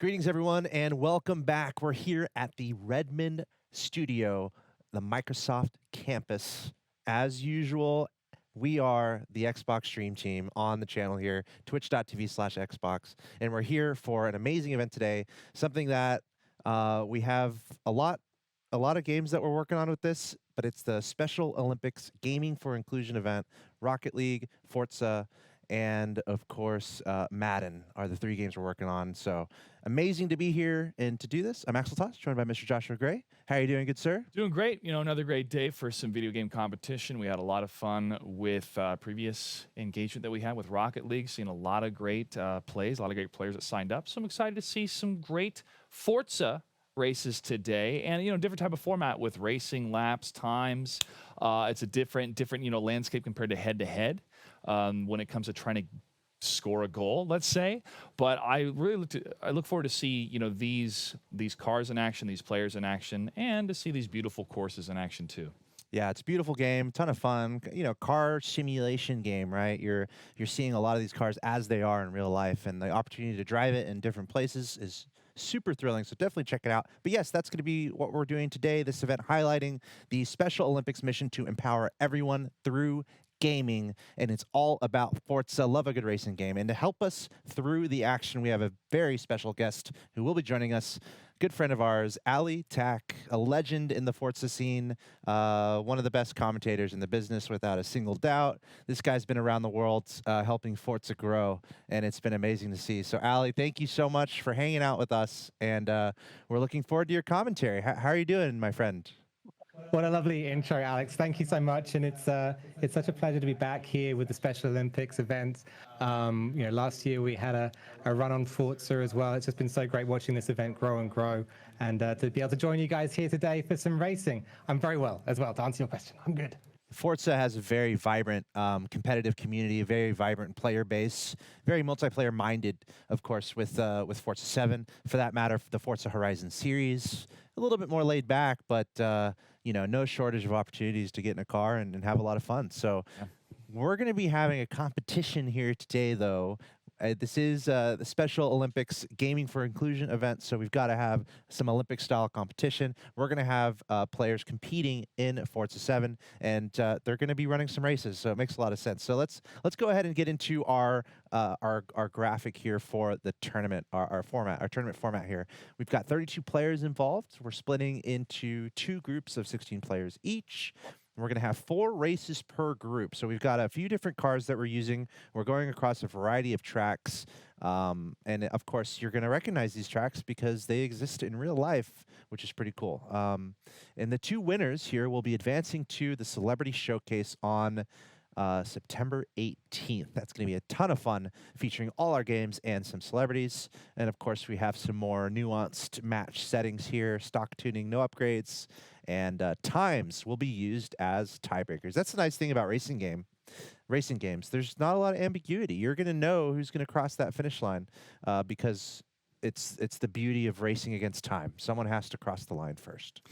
Greetings, everyone, and welcome back. We're here at the Redmond studio, the Microsoft campus. As usual, we are the Xbox Stream Team on the channel here, twitch.tv/Xbox, and we're here for an amazing event today. Something that we have a lot of games that we're working on with this, but it's the Special Olympics Gaming for Inclusion event. Rocket League, Forza, and of course, Madden are the three games we're working on. So amazing to be here and to do this. I'm Axel Toss, joined by Mr. Joshua Gray. How are you doing, good sir? Doing great. You know, another great day for some video game competition. We had a lot of fun with previous engagement that we had with Rocket League, seeing a lot of great plays, a lot of great players that signed up. So I'm excited to see some great Forza races today, and different type of format with racing laps, times. It's a different landscape compared to head-to-head when it comes to trying to score a goal, let's say. But I really look forward to see these cars in action, these players in action, and to see these beautiful courses in action too. Yeah, it's a beautiful game, ton of fun. Car simulation game, right? You're seeing a lot of these cars as they are in real life, and the opportunity to drive it in different places is super thrilling, so definitely check it out. But yes, that's going to be what we're doing today, this event highlighting the Special Olympics mission to empower everyone through gaming, and it's all about Forza. Love a good racing game. And to help us through the action, we have a very special guest who will be joining us, good friend of ours, Ali Tack, a legend in the Forza scene, one of the best commentators in the business without a single doubt. This guy's been around the world helping Forza grow, and it's been amazing to see. So Ali, thank you so much for hanging out with us, and we're looking forward to your commentary. How are you doing, my friend? What a lovely intro, Alex. Thank you so much. And it's such a pleasure to be back here with the Special Olympics event. Last year we had a run on Forza as well. It's just been so great watching this event grow and grow. And to be able to join you guys here today for some racing. I'm very well as well, to answer your question. I'm good. Forza has a very vibrant competitive community, a very vibrant player base, very multiplayer minded, of course, with Forza 7. For that matter, the Forza Horizon series, a little bit more laid back, but no shortage of opportunities to get in a car and have a lot of fun. So we're going to be having a competition here today, though. This is the Special Olympics Gaming for Inclusion event, so we've got to have some Olympic-style competition. We're going to have players competing in Forza 7, and they're going to be running some races, so it makes a lot of sense. So let's go ahead and get into our graphic here for the tournament, our tournament format here. We've got 32 players involved. We're splitting into two groups of 16 players each. We're going to have 4 races per group. So we've got a few different cars that we're using. We're going across a variety of tracks. And of course, you're going to recognize these tracks because they exist in real life, which is pretty cool. And the 2 winners here will be advancing to the Celebrity Showcase on September 18th. That's going to be a ton of fun, featuring all our games and some celebrities. And of course, we have some more nuanced match settings here, stock tuning, no upgrades, and times will be used as tiebreakers. That's the nice thing about racing games. There's not a lot of ambiguity. You're going to know who's going to cross that finish line because it's the beauty of racing against time. Someone has to cross the line first.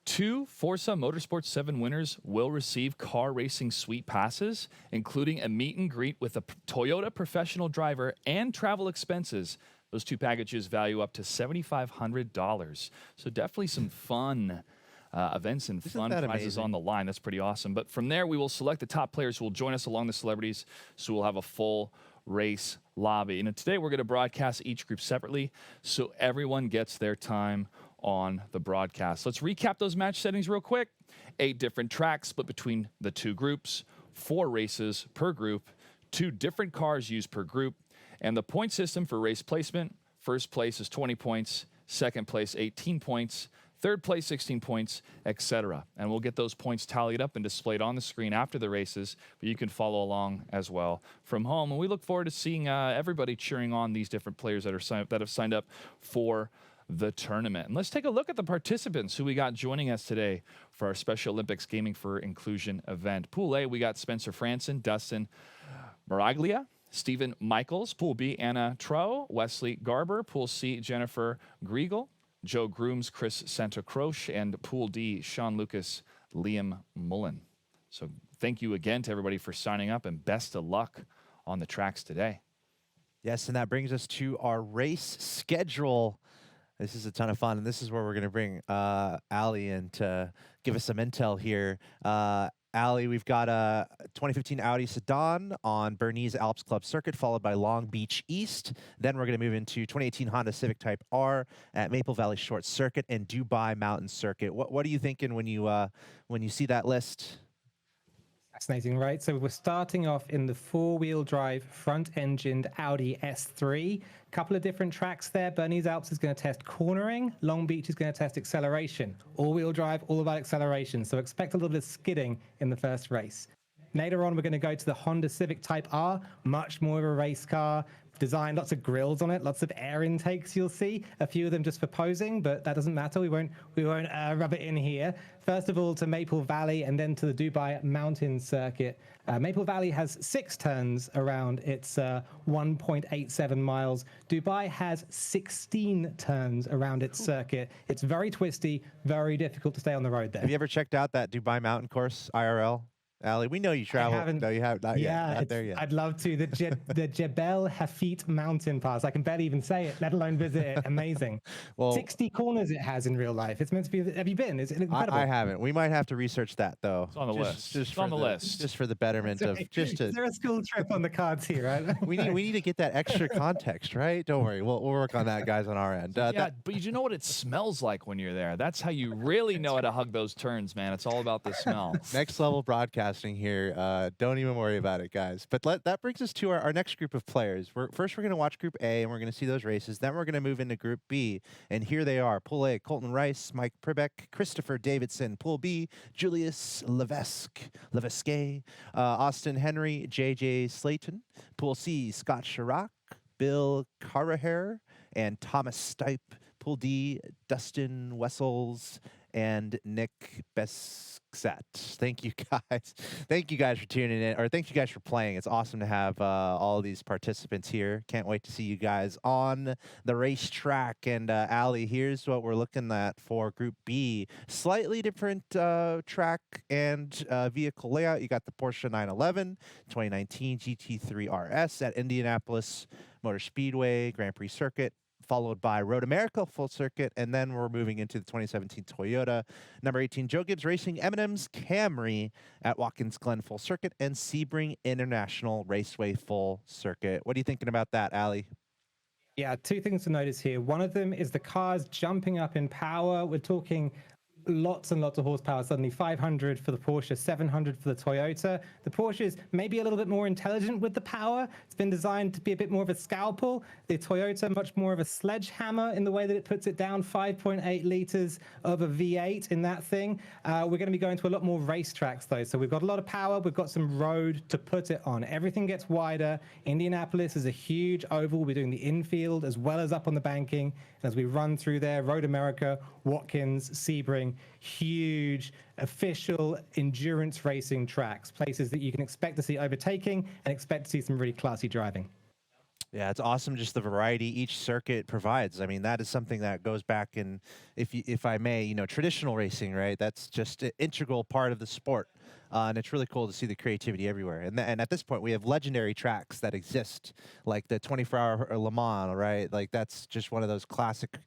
2 Forza Motorsport 7 winners will receive car racing suite passes, including a meet and greet with a Toyota professional driver and travel expenses. Those 2 packages value up to $7,500. So definitely some fun events and fun prizes on the line. That's pretty awesome. But from there, we will select the top players who will join us along the celebrities, so we'll have a full race lobby. And today, we're going to broadcast each group separately, so everyone gets their time on the broadcast. Let's recap those match settings real quick. 8 different tracks split between the 2 groups, 4 races per group, 2 different cars used per group, and the point system for race placement. First place is 20 points, second place 18 points, third place 16 points, etc. And we'll get those points tallied up and displayed on the screen after the races, but you can follow along as well from home. And we look forward to seeing everybody cheering on these different players that have signed up for the tournament. And let's take a look at the participants who we got joining us today for our Special Olympics Gaming for Inclusion event. Pool A, we got Spencer Franson, Dustin Maraglia, Stephen Michaels. Pool B, Anna Trow, Wesley Garber. Pool C, Jennifer Griegel, Joe Grooms, Chris Santacroce, and Pool D, Sean Lucas, Liam Mullen. So thank you again to everybody for signing up, and best of luck on the tracks today. Yes, and that brings us to our race schedule. This is a ton of fun, and this is where we're going to bring Allie in to give us some intel here. Allie, we've got a 2015 Audi sedan on Bernese Alps Club Circuit, followed by Long Beach East. Then we're going to move into 2018 Honda Civic Type R at Maple Valley Short Circuit and Dubai Mountain Circuit. What are you thinking when you see that list? Fascinating, right? So we're starting off in the four-wheel drive, front-engined Audi S3. Couple of different tracks there. Bernese Alps is going to test cornering. Long Beach is going to test acceleration. All-wheel drive, all about acceleration. So expect a little bit of skidding in the first race. Later on, we're going to go to the Honda Civic Type R, much more of a race car. Designed, lots of grills on it, lots of air intakes you'll see. A few of them just for posing, but that doesn't matter. We won't rub it in here. First of all, to Maple Valley and then to the Dubai Mountain Circuit. Maple Valley has 6 turns around its 1.87 miles. Dubai has 16 turns around its circuit. It's very twisty, very difficult to stay on the road there. Have you ever checked out that Dubai Mountain course IRL? Allie, we know you travel. No, you haven't. Not yet. Not there yet. I'd love to. The Jebel Hafit mountain pass. I can barely even say it, let alone visit it. Amazing. Well, 60 corners it has in real life. It's meant to be. Have you been? Is it incredible? I haven't. We might have to research that though. It's on the list. Just on the list. Just for the betterment of just. Is there a school trip on the cards here? Right? we need to get that extra context, right? Don't worry. We'll work on that, guys, on our end. Yeah, but you know what it smells like when you're there. That's how you really know how to hug those turns, man. It's all about the smell. Next level broadcasting here. Don't even worry about it, guys. But that brings us to our next group of players. First, we're going to watch Group A, and we're going to see those races. Then we're going to move into Group B, and here they are. Pool A, Colton Rice, Mike Pribeck, Christopher Davidson. Pool B, Julius Levesque, Austin Henry, J.J. Slayton. Pool C, Scott Chirac, Bill Carraher, and Thomas Stipe. Pool D, Dustin Wessels, and Nick Bessat. Thank you guys. Thank you guys for tuning in, or thank you guys for playing. It's awesome to have all these participants here. Can't wait to see you guys on the racetrack. And Allie, here's what we're looking at for Group B. Slightly different track and vehicle layout. You got the Porsche 911 2019 GT3 RS at Indianapolis Motor Speedway Grand Prix Circuit, followed by Road America Full Circuit, and then we're moving into the 2017 Toyota number 18 Joe Gibbs Racing M&M's Camry at Watkins Glen Full Circuit and Sebring International Raceway Full Circuit. What are you thinking about that, Allie? Yeah, 2 things to notice here. One of them is the cars jumping up in power. We're talking lots and lots of horsepower. Suddenly 500 for the Porsche, 700 for the Toyota. The Porsche is maybe a little bit more intelligent with the power. It's been designed to be a bit more of a scalpel. The Toyota, much more of a sledgehammer in the way that it puts it down. 5.8 liters of a V8 in that thing. We're going to be going to a lot more racetracks though. So we've got a lot of power. We've got some road to put it on. Everything gets wider. Indianapolis is a huge oval. We're doing the infield as well as up on the banking. And as we run through there, Road America, Watkins, Sebring, huge official endurance racing tracks, places that you can expect to see overtaking and expect to see some really classy driving. Yeah, it's awesome just the variety each circuit provides. I mean, that is something that goes back in, if I may, traditional racing, right? That's just an integral part of the sport. And it's really cool to see the creativity everywhere. And at this point, we have legendary tracks that exist, like the 24-hour Le Mans, right? Like that's just one of those classic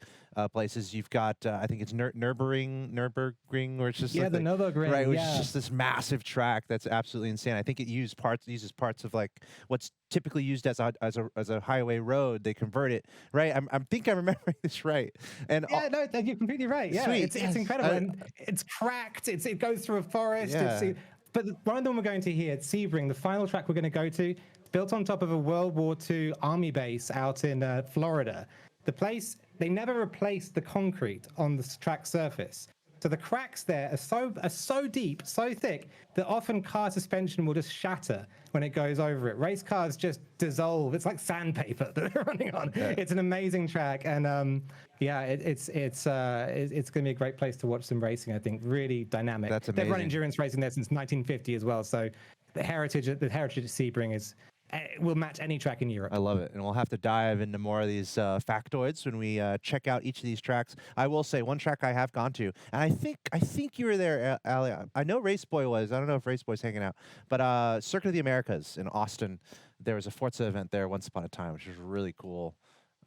places. You've got, I think it's Nürburgring, where it's just the Nürburgring, right? Which is just this massive track that's absolutely insane. I think it uses parts of like what's typically used as a highway road. They convert it, right? I think I'm remembering this right. And yeah, no, you're completely right. Yeah, sweet. It's incredible. And it's cracked. It goes through a forest. Yeah. But one of them we're going to here at Sebring, the final track we're going to go to, built on top of a World War II Army base out in Florida. The place, they never replaced the concrete on the track surface. So the cracks there are so deep, so thick, that often car suspension will just shatter when it goes over it. Race cars just dissolve. It's like sandpaper that they're running on. Yeah. It's an amazing track. And it's going to be a great place to watch some racing, I think. Really dynamic. That's amazing. They've run endurance racing there since 1950 as well. So the heritage of Sebring is will match any track in Europe. I love it, and we'll have to dive into more of these factoids when we check out each of these tracks. I will say one track I have gone to, and I think you were there, Ali. I know Race Boy was. I don't know if Race Boy's hanging out, but Circuit of the Americas in Austin, there was a Forza event there once upon a time, which was really cool.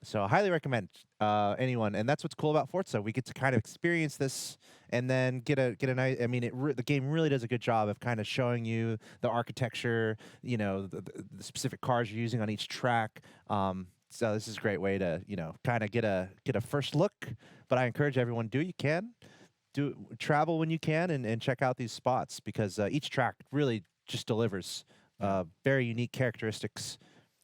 So I highly recommend anyone, and that's what's cool about Forza. We get to kind of experience this, and then get a nice. I mean, the game really does a good job of kind of showing you the architecture, you know, the specific cars you're using on each track. So this is a great way to, you know, kind of get a first look. But I encourage everyone, travel when you can, and check out these spots, because each track really just delivers very unique characteristics.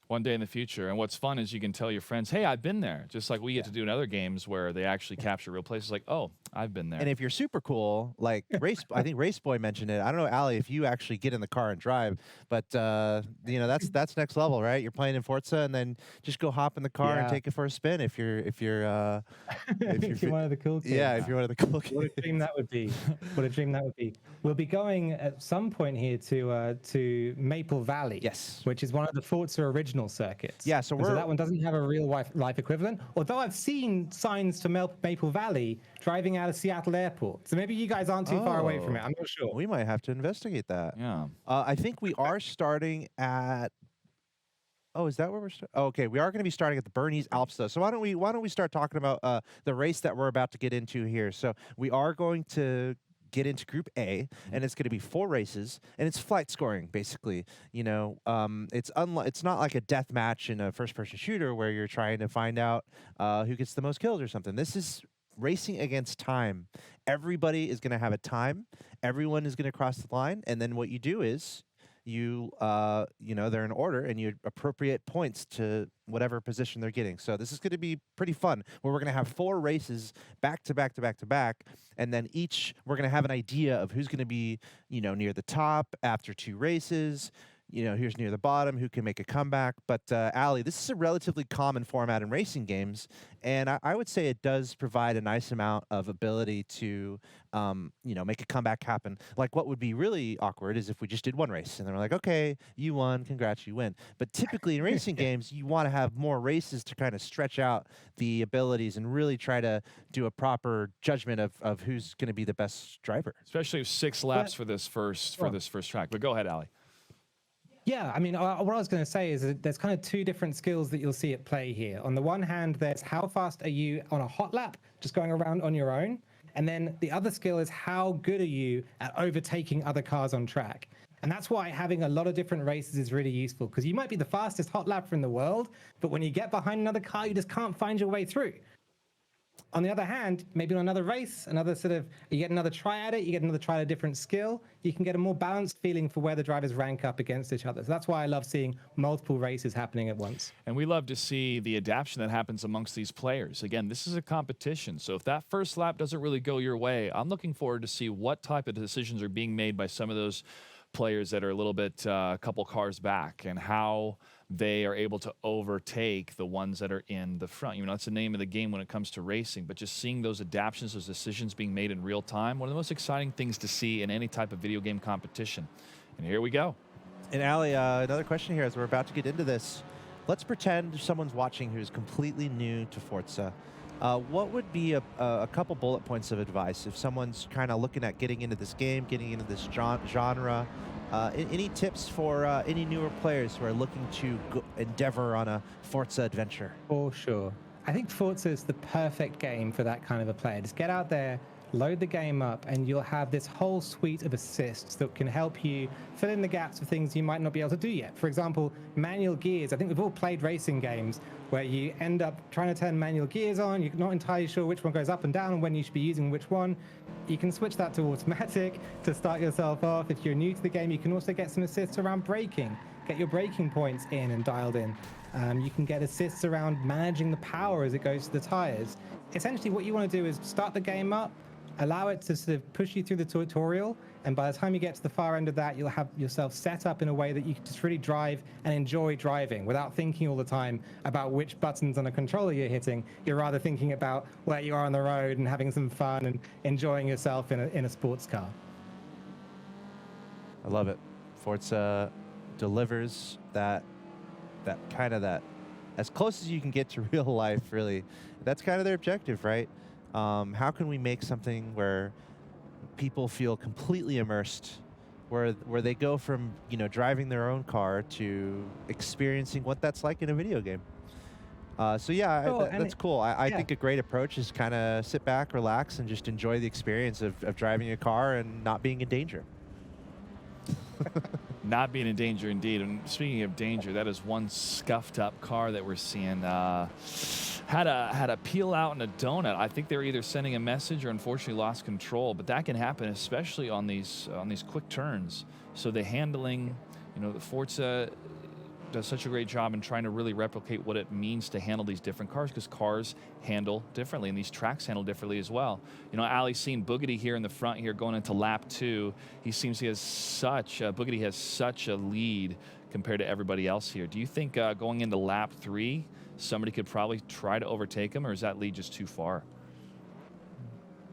One day in the future. And what's fun is you can tell your friends, hey, I've been there. Just like we get to do in other games where they actually capture real places, like, oh, I've been there. And if you're super cool, like I think Race Boy mentioned it. I don't know, Ali, if you actually get in the car and drive, but you know, that's next level, right? You're playing in Forza, and then just go hop in the car and take it for a spin if you're if you're one of the cool kids. Yeah, if you're one of the cool kids. What a dream that would be. What a dream that would be. We'll be going at some point here to Maple Valley. Yes. Which is one of the Forza original circuits. Yeah, so that one doesn't have a real life equivalent. Although I've seen signs to Maple Valley driving out of Seattle Airport. So maybe you guys aren't too far away from it. I'm not sure. We might have to investigate that. Yeah. I think we are starting at. Oh, is that where we're starting? Oh, okay, we are going to be starting at the Bernese Alps, though. So why don't we start talking about the race that we're about to get into here? So we are going to get into Group A, and it's going to be 4 races, and it's flight scoring, basically. You know, it's not like a death match in a first-person shooter where you're trying to find out who gets the most kills or something. This is racing against time. Everybody is going to have a time. Everyone is going to cross the line, and then what you do is you know, they're in order, and you appropriate points to whatever position they're getting. So this is going to be pretty fun, where we're going to have 4 races back to back to back to back, and then we're going to have an idea of who's going to be, you know, near the top after 2 races. You know, here's near the bottom, who can make a comeback. But Ali, this is a relatively common format in racing games, and I would say it does provide a nice amount of ability to, you know, make a comeback happen. Like, what would be really awkward is if we just did 1 race, and then we're like, okay, you won, congrats, you win. But typically in racing games, you want to have more races to kind of stretch out the abilities and really try to do a proper judgment of who's going to be the best driver. Especially with 6 laps for this first track. But go ahead, Ali. Yeah, I mean, what I was going to say is that there's kind of 2 different skills that you'll see at play here. On the one hand, there's how fast are you on a hot lap, just going around on your own. And then the other skill is how good are you at overtaking other cars on track. And that's why having a lot of different races is really useful, because you might be the fastest hot lapper in the world, but when you get behind another car, you just can't find your way through. On the other hand, maybe on another race, you get another try at it, you get another try at a different skill, you can get a more balanced feeling for where the drivers rank up against each other. So that's why I love seeing multiple races happening at once. And we love to see the adaptation that happens amongst these players. Again, this is a competition. So if that first lap doesn't really go your way, I'm looking forward to see what type of decisions are being made by some of those players that are a little bit a couple cars back, and how they are able to overtake the ones that are in the front. You know, that's the name of the game when it comes to racing, but just seeing those adaptations, those decisions being made in real time, one of the most exciting things to see in any type of video game competition. And here we go. And Ali, another question here as we're about to get into this. Let's pretend someone's watching who's completely new to Forza. What would be a couple bullet points of advice if someone's kind of looking at getting into this game, getting into this genre? Any tips for any newer players who are looking to endeavor on a Forza adventure? For sure. I think Forza is the perfect game for that kind of a player. Just get out there, load the game up, and you'll have this whole suite of assists that can help you fill in the gaps of things you might not be able to do yet. For example, manual gears. I think we've all played racing games where you end up trying to turn manual gears on. You're not entirely sure which one goes up and down and when you should be using which one. You can switch that to automatic to start yourself off. If you're new to the game, you can also get some assists around braking. Get your braking points in and dialed in. You can get assists around managing the power as it goes to the tires. Essentially, what you want to do is start the game up, allow it to sort of push you through the tutorial, and by the time you get to the far end of that, you'll have yourself set up in a way that you can just really drive and enjoy driving without thinking all the time about which buttons on a controller you're hitting. You're rather thinking about where you are on the road and having some fun and enjoying yourself in a sports car. I love it. Forza delivers that that as close as you can get to real life, really. That's kind of their objective, right? How can we make something where people feel completely immersed, where they go from, you know, driving their own car to experiencing what that's like in a video game? So yeah, Cool, that's cool. I yeah. think a great approach is kind of sit back, relax, and just enjoy the experience of driving a car and not being in danger. Not being in danger, indeed. And speaking of danger, that is one scuffed up car that we're seeing. Had a peel out and a donut. I think they were either sending a message or unfortunately lost control. But that can happen, especially on these quick turns. So the handling, you know, the Forza does such a great job in trying to really replicate what it means to handle these different cars, because cars handle differently and these tracks handle differently as well. You know, Ali's seen Boogedy here in the front here going into lap 2. He seems he has Boogedy has such a lead compared to everybody else here. Do you think going into lap 3, somebody could probably try to overtake him, or is that lead just too far?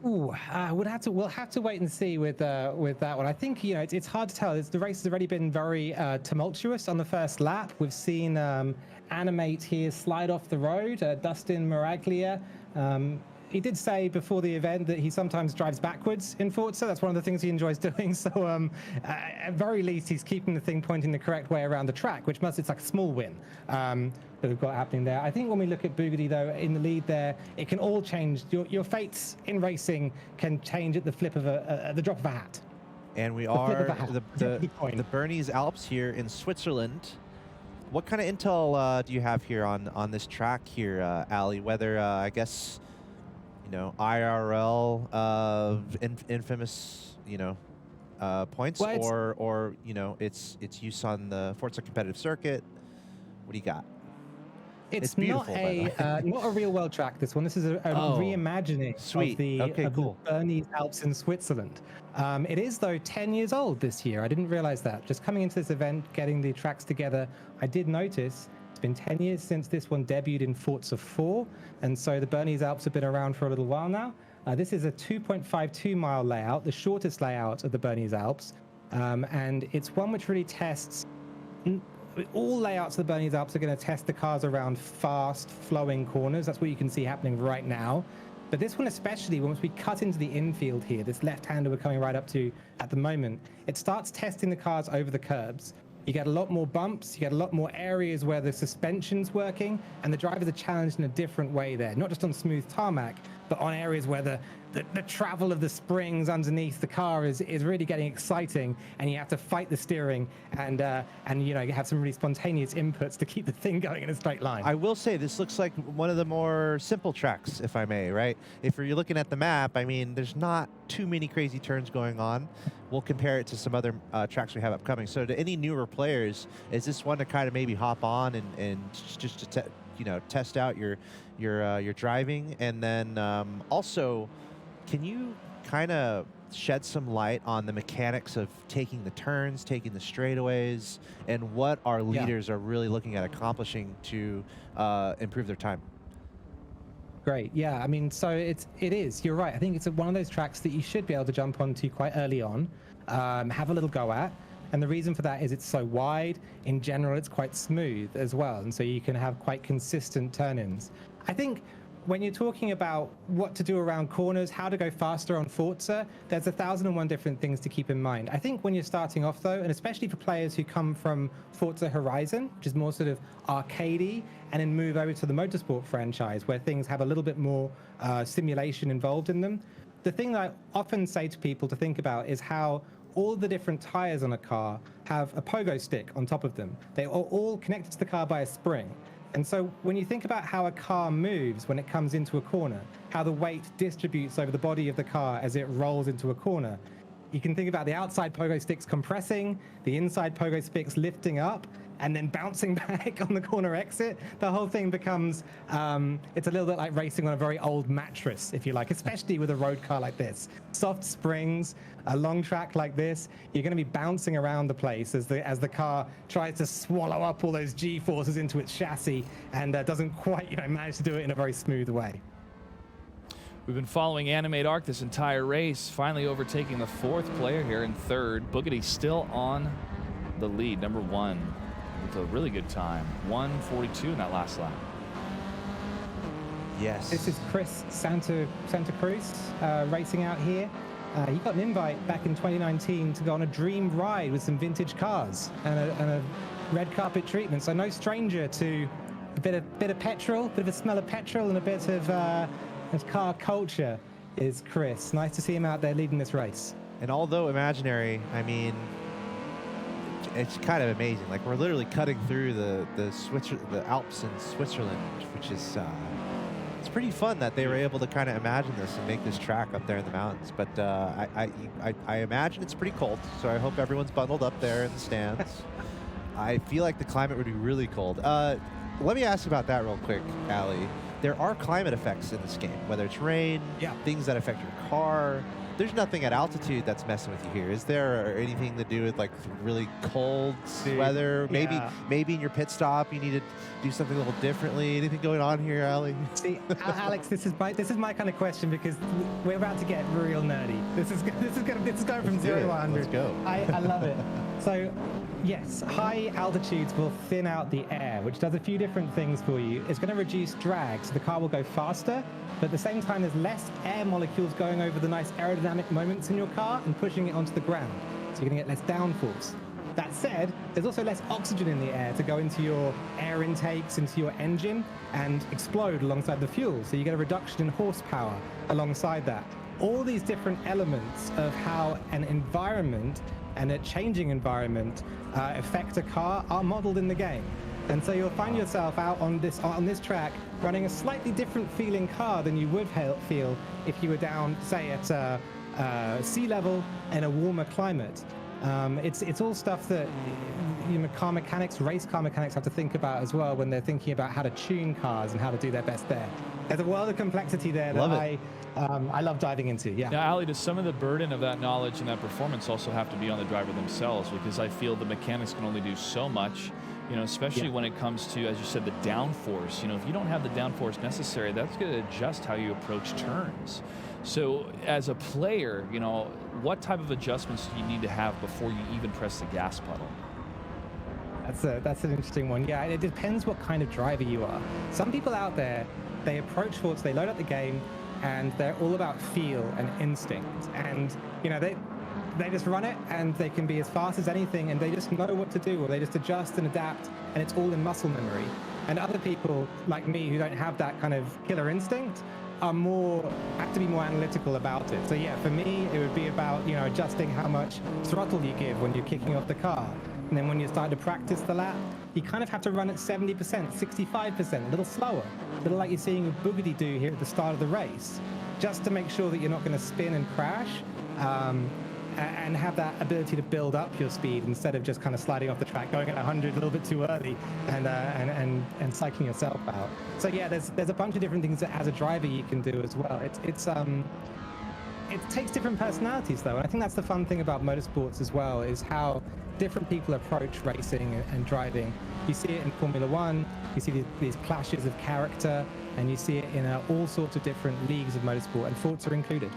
Ooh, we'll have to wait and see with that one. I think, you know, it's hard to tell. The race has already been very tumultuous on the first lap. We've seen Animate here slide off the road. Dustin Miraglia. He did say before the event that he sometimes drives backwards in Forza. That's one of the things he enjoys doing. So at very least, he's keeping the thing pointing the correct way around the track, which it's like a small win that we've got happening there. I think when we look at Boogedy, though, in the lead there, it can all change. Your fates in racing can change at the flip of the drop of a hat. And we are the Bernese Alps here in Switzerland. What kind of intel do you have here on this track here, Ali? Whether I guess, you know, IRL infamous, you know, points, well, or you know, it's use on the Forza competitive circuit. What do you got? It's not a real world track. This one. This is a reimagining of the Bernese Alps in Switzerland. It is, though, 10 years old this year. I didn't realize that. Just coming into this event, getting the tracks together, I did notice it's been 10 years since this one debuted in Forza 4, and so the Bernese Alps have been around for a little while now. This is a 2.52 mile layout, the shortest layout of the Bernese Alps, and it's one which really tests. All layouts of the Bernese Alps are going to test the cars around fast flowing corners. That's what you can see happening right now. But this one especially, once we cut into the infield here, this left-hander we're coming right up to at the moment, it starts testing the cars over the curbs. You get a lot more bumps, you get a lot more areas where the suspension's working, and the drivers are challenged in a different way there, not just on smooth tarmac, but on areas where the travel of the springs underneath the car is really getting exciting, and you have to fight the steering and you know, you have some really spontaneous inputs to keep the thing going in a straight line. I will say this looks like one of the more simple tracks, if I may, right? If you're looking at the map, I mean, there's not too many crazy turns going on. We'll compare it to some other tracks we have upcoming. So to any newer players, is this one to kind of maybe hop on and just to you know, test out your driving? And then also, can you kind of shed some light on the mechanics of taking the turns, taking the straightaways, and what our leaders are really looking at accomplishing to improve their time? Great. Yeah, I mean, so it is. You're right. I think it's one of those tracks that you should be able to jump onto quite early on, have a little go at. And the reason for that is it's so wide. In general, it's quite smooth as well. And so you can have quite consistent turn-ins. I think when you're talking about what to do around corners, how to go faster on Forza, there's 1,001 different things to keep in mind. I think when you're starting off, though, and especially for players who come from Forza Horizon, which is more sort of arcadey, and then move over to the Motorsport franchise, where things have a little bit more simulation involved in them, the thing that I often say to people to think about is how all the different tires on a car have a pogo stick on top of them. They are all connected to the car by a spring. And so when you think about how a car moves when it comes into a corner, how the weight distributes over the body of the car as it rolls into a corner, you can think about the outside pogo sticks compressing, the inside pogo sticks lifting up, and then bouncing back on the corner exit. The whole thing becomes, it's a little bit like racing on a very old mattress, if you like, especially with a road car like this. Soft springs, a long track like this, you're going to be bouncing around the place as the car tries to swallow up all those G-forces into its chassis and doesn't quite, manage to do it in a very smooth way. We've been following Animate Arc this entire race, finally overtaking the fourth player here in third. Boogedy still on the lead, number 1. with a really good time. 1:42 in that last lap. Yes. This is Chris Santa Cruz racing out here. He got an invite back in 2019 to go on a dream ride with some vintage cars and a red carpet treatment. So no stranger to a bit of petrol, bit of a smell of petrol, and a bit of car culture is Chris. Nice to see him out there leading this race. And although imaginary, I mean, it's kind of amazing. Like, we're literally cutting through the Alps in Switzerland, which is it's pretty fun that they were able to kind of imagine this and make this track up there in the mountains. But I imagine it's pretty cold, so I hope everyone's bundled up there in the stands. I feel like the climate would be really cold. Let me ask about that real quick, Ali. There are climate effects in this game, whether it's rain, things that affect your car. There's nothing at altitude that's messing with you here. Is there anything to do with like really cold weather? Maybe in your pit stop you need to do something a little differently. Anything going on here, Ali? See, Alex, this is my kind of question, because we're about to get real nerdy. This is going from 0 to 100. Let's go. I love it. So, yes, high altitudes will thin out the air, which does a few different things for you. It's going to reduce drag, so the car will go faster, but at the same time, there's less air molecules going over the nice aerodynamic moments in your car and pushing it onto the ground. So you're going to get less downforce. That said, there's also less oxygen in the air to go into your air intakes, into your engine, and explode alongside the fuel. So you get a reduction in horsepower alongside that. All these different elements of how an environment and a changing environment affect a car are modeled in the game. And so you'll find yourself out on this track running a slightly different feeling car than you would feel if you were down, say, at sea level in a warmer climate. It's all stuff that race car mechanics have to think about as well when they're thinking about how to tune cars and how to do their best there. There's a world of complexity there that I love diving into. Yeah. Now, Ali, does some of the burden of that knowledge and that performance also have to be on the driver themselves? Because I feel the mechanics can only do so much, especially when it comes to, as you said, the downforce. If you don't have the downforce necessary, that's going to adjust how you approach turns. So as a player, what type of adjustments do you need to have before you even press the gas pedal? That's an interesting one. Yeah, it depends what kind of driver you are. Some people out there, they approach Forza, they load up the game, and they're all about feel and instinct. And, they just run it, and they can be as fast as anything, and they just know what to do, or they just adjust and adapt, and it's all in muscle memory. And other people, like me, who don't have that kind of killer instinct, have to be more analytical about it. So yeah, for me, it would be about, adjusting how much throttle you give when you're kicking off the car. And then when you're starting to practice the lap, you kind of have to run at 70%, 65%, a little slower, a little like you're seeing Bugatti do here at the start of the race, just to make sure that you're not going to spin and crash, and have that ability to build up your speed instead of just kind of sliding off the track, going at 100 a little bit too early, and psyching yourself out. So yeah, there's a bunch of different things that as a driver you can do as well. It takes different personalities though, and I think that's the fun thing about motorsports as well, is how different people approach racing and driving. You see it in Formula One, you see these clashes of character, and you see it in all sorts of different leagues of motorsport, and Forza included.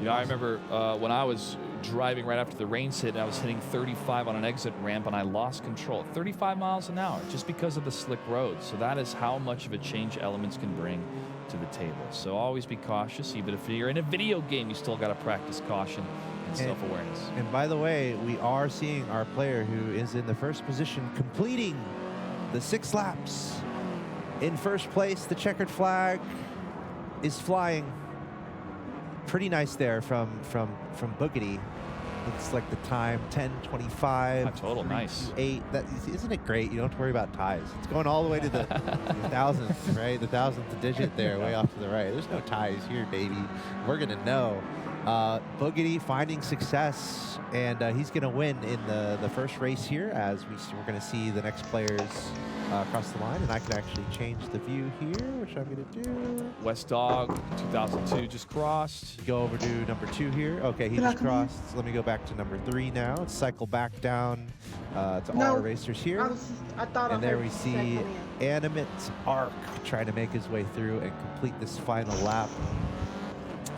I remember when I was driving right after the rain hit, I was hitting 35 on an exit ramp, and I lost control at 35 miles an hour just because of the slick roads. So that is how much of a change elements can bring to the table. So always be cautious. Even if you're in a video game, you still got to practice caution and self-awareness. And by the way, we are seeing our player who is in the first position completing the 6 laps. In first place, the checkered flag is flying. Pretty nice there from Bugatti. Looks like the time 10:25. Total nice. 8. That isn't it great? You don't have to worry about ties. It's going all the way to the thousandth, right? The thousandth digit there, way off to the right. There's no ties here, baby. We're gonna know. Bugatti finding success, and he's gonna win in the first race here, as we're gonna see the next players across the line, and I can actually change the view here, which I'm going to do. West Dog 2002 just crossed. Go over to number 2 here. Okay, he just crossed. So let me go back to number 3 now. Let's cycle back down to all our racers here. And there we see Animate Arc trying to make his way through and complete this final lap.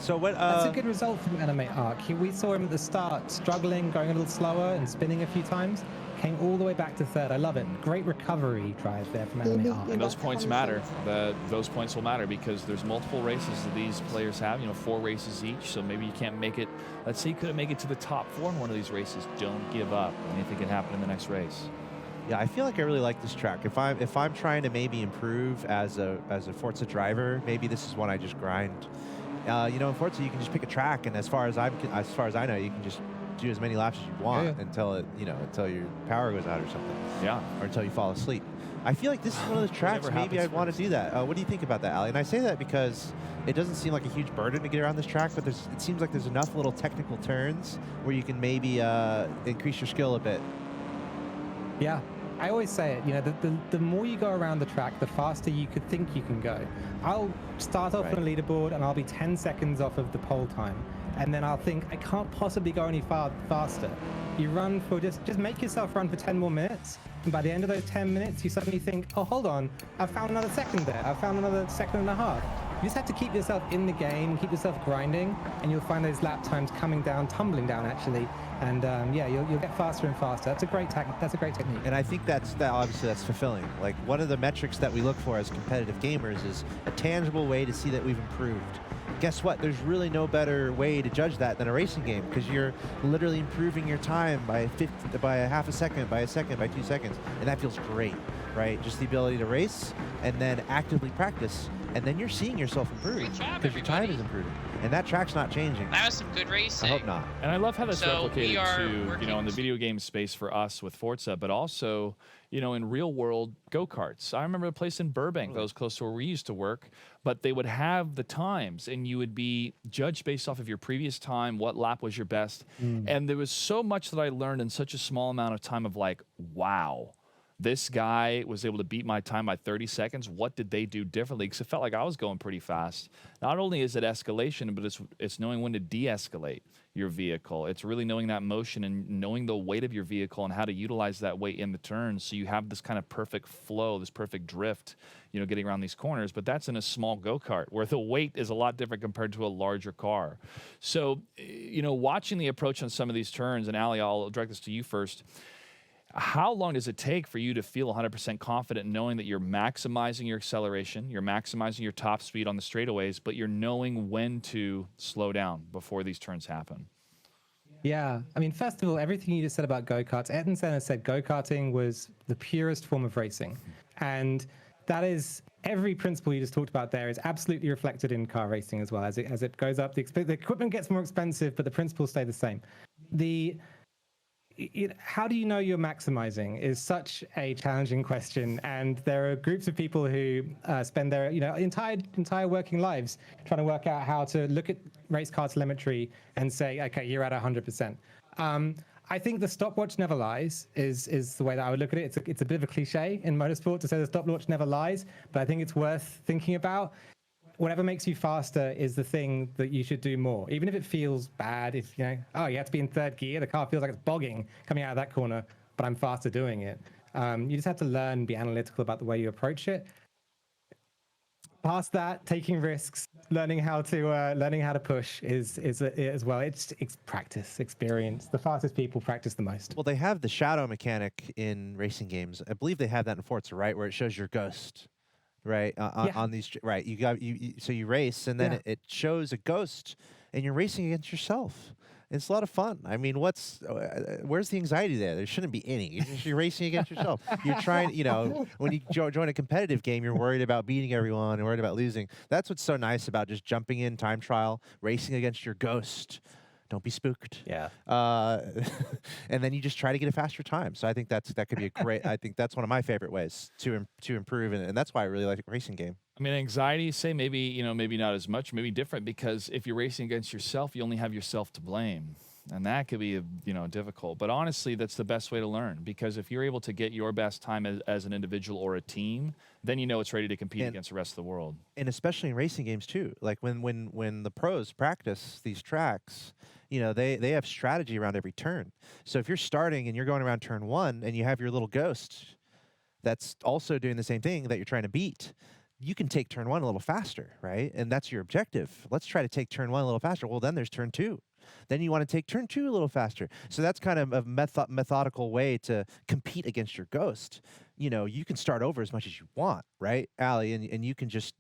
So what? That's a good result from Animate Arc. We saw him at the start struggling, going a little slower and spinning a few times. came all the way back to third. I love it. Great recovery drive there from Anime Art. And those points matter. Those points will matter because there's multiple races that these players have, 4 races each, so maybe you can't make it. Let's say you couldn't make it to the top 4 in one of these races. Don't give up. Anything can happen in the next race. Yeah, I feel like I really like this track. If I'm trying to maybe improve as a Forza driver, maybe this is one I just grind. In Forza you can just pick a track, and as far as I know, you can just do as many laps as you want until your power goes out or something. Yeah, or until you fall asleep. I feel like this is one of those tracks maybe I'd want to do that. What do you think about that, Ali? And I say that because it doesn't seem like a huge burden to get around this track, but it seems like there's enough little technical turns where you can maybe increase your skill a bit. Yeah, I always say it, the more you go around the track, the faster you could think you can go. I'll start off on a leaderboard and I'll be 10 seconds off of the pole time. And then I'll think, I can't possibly go any faster. You run for, just make yourself run for 10 more minutes. And by the end of those 10 minutes, you suddenly think, oh, hold on, I've found another second there. I've found another second and a half. You just have to keep yourself in the game, keep yourself grinding, and you'll find those lap times tumbling down actually. And you'll get faster and faster. That's a great technique. And I think obviously that's fulfilling. Like, one of the metrics that we look for as competitive gamers is a tangible way to see that we've improved. Guess what? There's really no better way to judge that than a racing game, because you're literally improving your time by a half a second, by a second, by 2 seconds, and that feels great, right? Just the ability to race and then actively practice, and then you're seeing yourself improve because your time is improving, and that track's not changing. That was some good racing. I hope not. And I love how that's replicated too, in the video game space for us with Forza, but also, in real world go-karts. I remember a place in Burbank that was close to where we used to work, but they would have the times and you would be judged based off of your previous time, what lap was your best. And there was so much that I learned in such a small amount of time of like, wow, this guy was able to beat my time by 30 seconds. What did they do differently? Because it felt like I was going pretty fast. Not only is it escalation, but it's knowing when to de-escalate your vehicle. It's really knowing that motion and knowing the weight of your vehicle and how to utilize that weight in the turns so you have this kind of perfect flow, this perfect drift, getting around these corners. But that's in a small go-kart where the weight is a lot different compared to a larger car. So, watching the approach on some of these turns, and Ali, I'll direct this to you first. How long does it take for you to feel 100% confident knowing that you're maximizing your acceleration, you're maximizing your top speed on the straightaways, but you're knowing when to slow down before these turns happen? Yeah, I mean, first of all, everything you just said about go-karts, Ayrton Senna said go-karting was the purest form of racing. And that is, every principle you just talked about there is absolutely reflected in car racing as well. As it goes up, the equipment gets more expensive, but the principles stay the same. How do you know you're maximizing is such a challenging question, and there are groups of people who spend their entire working lives trying to work out how to look at race car telemetry and say, okay, you're at 100%. I think the stopwatch never lies is the way that I would look at it. It's a bit of a cliche in motorsport to say the stopwatch never lies, but I think it's worth thinking about. Whatever makes you faster is the thing that you should do more. Even if it feels bad, if you have to be in third gear, the car feels like it's bogging coming out of that corner, but I'm faster doing it. You just have to learn, be analytical about the way you approach it. Past that, taking risks, learning how to push is as well. It's practice, experience. The fastest people practice the most. Well, they have the shadow mechanic in racing games. I believe they have that in Forza, right, where it shows your ghost. Right on these, right? So you race, and then it shows a ghost, and you're racing against yourself. It's a lot of fun. I mean, where's the anxiety there? There shouldn't be any. You're racing against yourself. You're trying, when you join a competitive game, you're worried about beating everyone and worried about losing. That's what's so nice about just jumping in time trial, racing against your ghost. Don't be spooked. Yeah. And then you just try to get a faster time. So I think that could be a great. I think that's one of my favorite ways to improve, and that's why I really like a racing game. I mean, anxiety, say maybe maybe not as much, maybe different, because if you're racing against yourself, you only have yourself to blame. And that could be, difficult. But honestly, that's the best way to learn, because if you're able to get your best time as an individual or a team, then it's ready to compete against the rest of the world. And especially in racing games too. Like when the pros practice these tracks, they have strategy around every turn. So if you're starting and you're going around turn 1 and you have your little ghost that's also doing the same thing that you're trying to beat, you can take turn 1 a little faster, right? And that's your objective. Let's try to take turn 1 a little faster. Well, then there's turn 2. Then you want to take turn 2 a little faster. So that's kind of a methodical way to compete against your ghost. You know, you can start over as much as you want, right, Allie? And you can just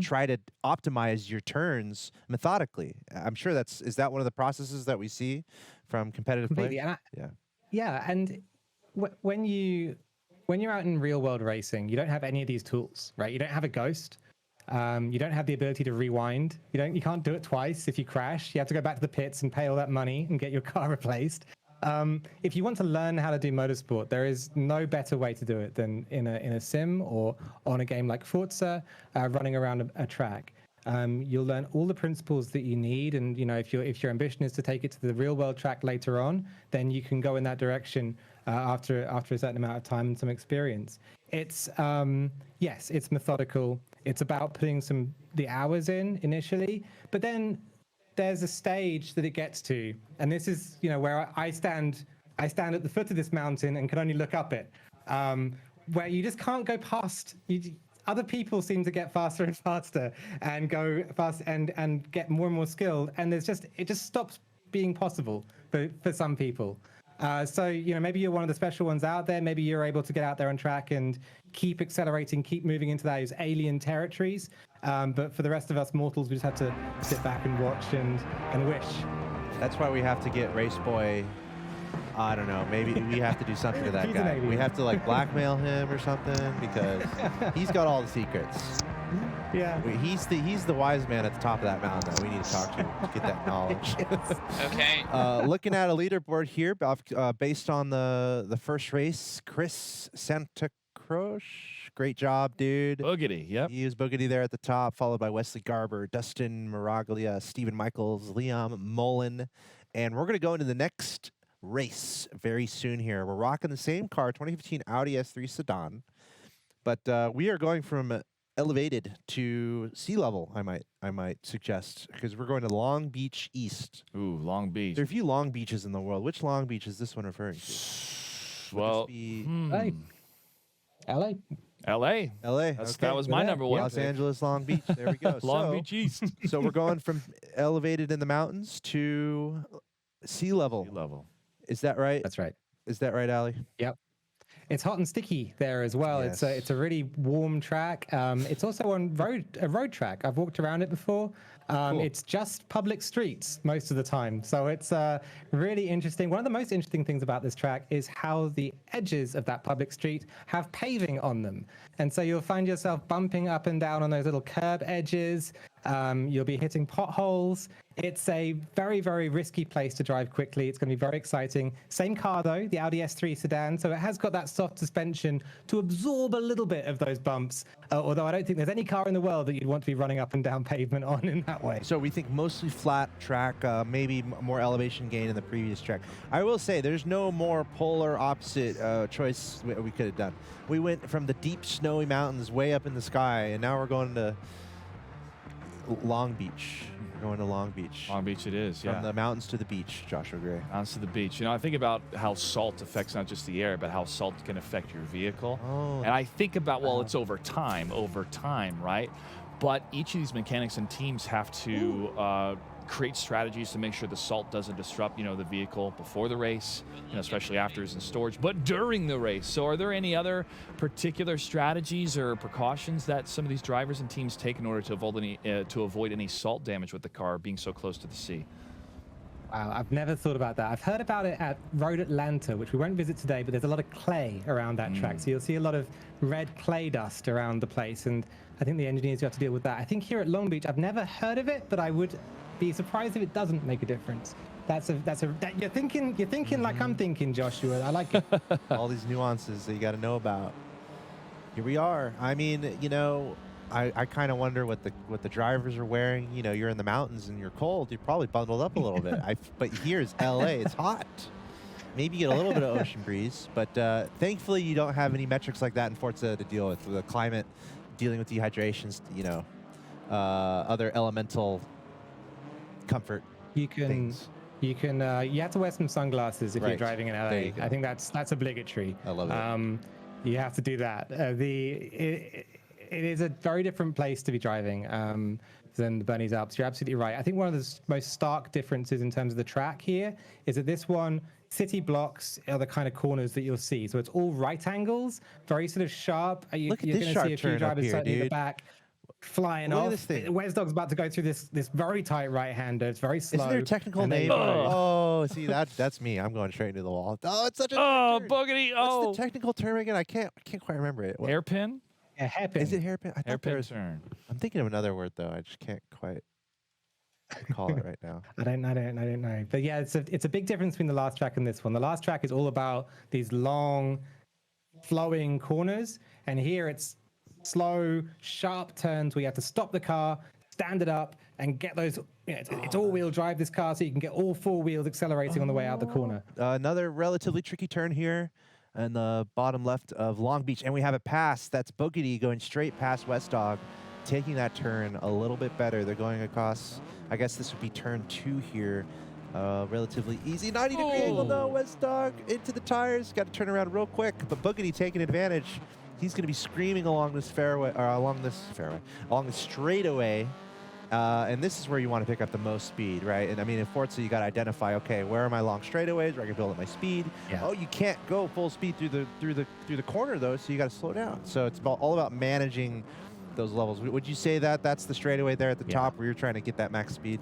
try to optimize your turns methodically. I'm sure is that one of the processes that we see from competitive play? Yeah, and when you're out in real world racing, you don't have any of these tools, right? You don't have a ghost. You don't have the ability to rewind. You can't do it twice. If you crash, you have to go back to the pits and pay all that money and get your car replaced. If you want to learn how to do motorsport, there is no better way to do it than in a sim or on a game like Forza, running around a track. You'll learn all the principles that you need, and you know, if your ambition is to take it to the real world track later on, then you can go in that direction after a certain amount of time and some experience. It's yes, it's methodical. It's about putting the hours in initially, but then there's a stage that it gets to, and this is, you know, where I stand at the foot of this mountain and can only look up it, where you just can't go past. Other people seem to get faster and faster and go fast and get more and more skilled, and it just stops being possible for some people. So, you know, maybe you're one of the special ones out there. Maybe you're able to get out there on track and keep accelerating, keep moving into those alien territories. But for the rest of us mortals, we just have to sit back and watch and wish. That's why we have to get Race Boy. I don't know. Maybe we have to do something to that guy. We have to like blackmail him or something, because he's got all the secrets. Yeah. He's the wise man at the top of that mountain that we need to talk to get that knowledge. Okay. Looking at a leaderboard here, based on the first race, Chris Santacroce. Great job, dude. Boogity, yep. He was Boogity there at the top, followed by Wesley Garber, Dustin Miraglia, Stephen Michaels, Liam Mullen. And we're going to go into the next race very soon here. We're rocking the same car, 2015 Audi S3 sedan. But we are going from elevated to sea level, I might suggest, because we're going to Long Beach East. Ooh, Long Beach. There are a few Long Beaches in the world. Which Long Beach is this one referring to? Well, LA. LA. That was my number one. Los Angeles, Long Beach. There we go. Long Beach East. So we're going from elevated in the mountains to sea level. Sea level. Is that right? That's right. Is that right, Allie? Yep. It's hot and sticky there as well. Yes. It's a really warm track. It's also on a road track. I've walked around it before. Cool. It's just public streets most of the time. So it's really interesting. One of the most interesting things about this track is how the edges of that public street have paving on them. And so you'll find yourself bumping up and down on those little curb edges. You'll be hitting potholes. It's a very, very risky place to drive quickly. It's going to be very exciting. Same car, though, the Audi S3 sedan. So it has got that soft suspension to absorb a little bit of those bumps. Although I don't think there's any car in the world that you'd want to be running up and down pavement on in that way. So we think mostly flat track, maybe more elevation gain in the previous track. I will say there's no more polar opposite choice we could have done. We went from the deep snowy mountains way up in the sky, and now we're going to Long Beach. We're going to Long Beach. Long Beach it is, yeah. From the mountains to the beach, Joshua Gray. Mountains to the beach. You know, I think about how salt affects not just the air, but how salt can affect your vehicle. Oh. And I think about, well, it's over time, right? But each of these mechanics and teams have to create strategies to make sure the salt doesn't disrupt, you know, the vehicle before the race, you know, especially after it's in storage, but during the race. So are there any other particular strategies or precautions that some of these drivers and teams take in order to avoid any salt damage with the car being so close to the sea? Wow, I've never thought about that. I've heard about it at Road Atlanta, which we won't visit today, but there's a lot of clay around that track. So you'll see a lot of red clay dust around the place, and I think the engineers have to deal with that. I think here at Long Beach, I've never heard of it, but I would be surprised if it doesn't make a difference. You're thinking like I'm thinking, Joshua. I like it. All these nuances that you got to know about. Here we are. I mean, you know, I kind of wonder what the drivers are wearing. You know, you're in the mountains and you're cold. You're probably bundled up a little bit. But here's LA. It's hot. Maybe you get a little bit of ocean breeze, but thankfully you don't have any metrics like that in Forza to deal with. The climate, dealing with dehydrations, you know, other elemental comfort. You have to wear some sunglasses if you're driving in LA. I think that's obligatory. I love it. You have to do that. It is a very different place to be driving. than the Bernese Alps. You're absolutely right. I think one of the most stark differences in terms of the track here is that this one, city blocks are the kind of corners that you'll see. So it's all right angles, very sort of sharp. You're Look at going this to sharp see a few turn up drivers here, certainly in the dude. back flying Look at off. this thing. Wes Dog's about to go through this very tight right-hander. It's very slow. Isn't there a technical and there name? you go. Oh, see that's me. I'm going straight into the wall. Oh, it's such a Oh, turn. boogity. What's Oh. the technical term again? I can't quite remember it. What, Hairpin? Yeah, hairpin. is it hairpin? I thought there Hairpin was, turn. I'm thinking of another word though. I just can't quite recall it right now. I don't know. But yeah, it's a big difference between the last track and this one. The last track is all about these long, flowing corners, and here it's slow, sharp turns where you have to stop the car, stand it up, and get those. You know, it's all-wheel drive this car, so you can get all four wheels accelerating on the way out the corner. Another relatively tricky turn here in the bottom left of Long Beach, and we have a pass. That's Boogity going straight past West Dog, taking that turn a little bit better. They're going across. I guess this would be turn 2 here. Relatively easy 90-degree angle. No, West Dog into the tires. Got to turn around real quick, but Boogity taking advantage. He's going to be screaming along this fairway, or along the straightaway. And this is where you want to pick up the most speed, right? And I mean, in Forza, you got to identify, okay, where are my long straightaways where I can build up my speed? Yeah. Oh, you can't go full speed through the corner though, so you got to slow down. So it's all about managing those levels. Would you say that that's the straightaway there at the top where you're trying to get that max speed?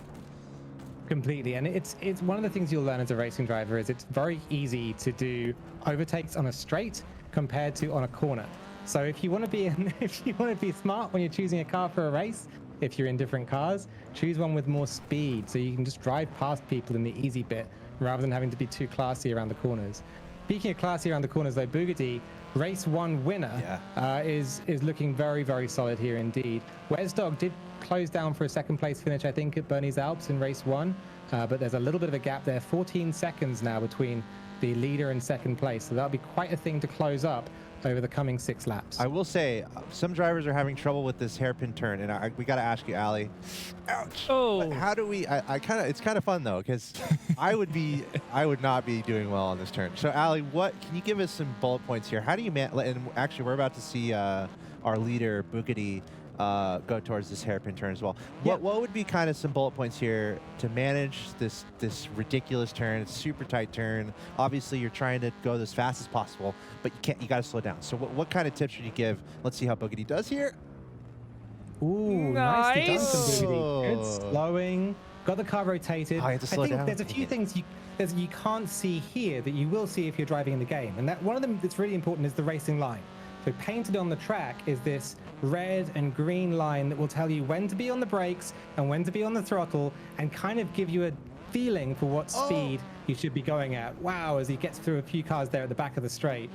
Completely, and it's one of the things you'll learn as a racing driver is it's very easy to do overtakes on a straight compared to on a corner. So if you want to be smart when you're choosing a car for a race, if you're in different cars, choose one with more speed so you can just drive past people in the easy bit rather than having to be too classy around the corners. Speaking of classy around the corners though, Boogity, race 1 winner, is looking very, very solid here indeed. Wes Dog did close down for a second place finish, I think, at Bernese Alps in race 1, but there's a little bit of a gap there, 14 seconds now between the leader and second place, so that'll be quite a thing to close up over the coming 6 laps. I will say, some drivers are having trouble with this hairpin turn, and we got to ask you, Ali. Ouch! Oh. But how do we? It's kind of fun though, because I would not be doing well on this turn. So, Ali, can you give us some bullet points here? How do you and actually, we're about to see our leader Boogity go towards this hairpin turn as well. What would be kind of some bullet points here to manage this ridiculous turn? It's a super tight turn. Obviously, you're trying to go as fast as possible, but you got to slow down. So what kind of tips should you give? Let's see how Boogity does here. Ooh, nicely done Nice. from Boogity. Good slowing. Got the car rotated. Oh, you have to slow I think down. there's a few things you can't see here that you will see if you're driving in the game. And that one of them that's really important is the racing line. So painted on the track is this red and green line that will tell you when to be on the brakes and when to be on the throttle and kind of give you a feeling for what speed you should be going at. Wow, as he gets through a few cars there at the back of the straight.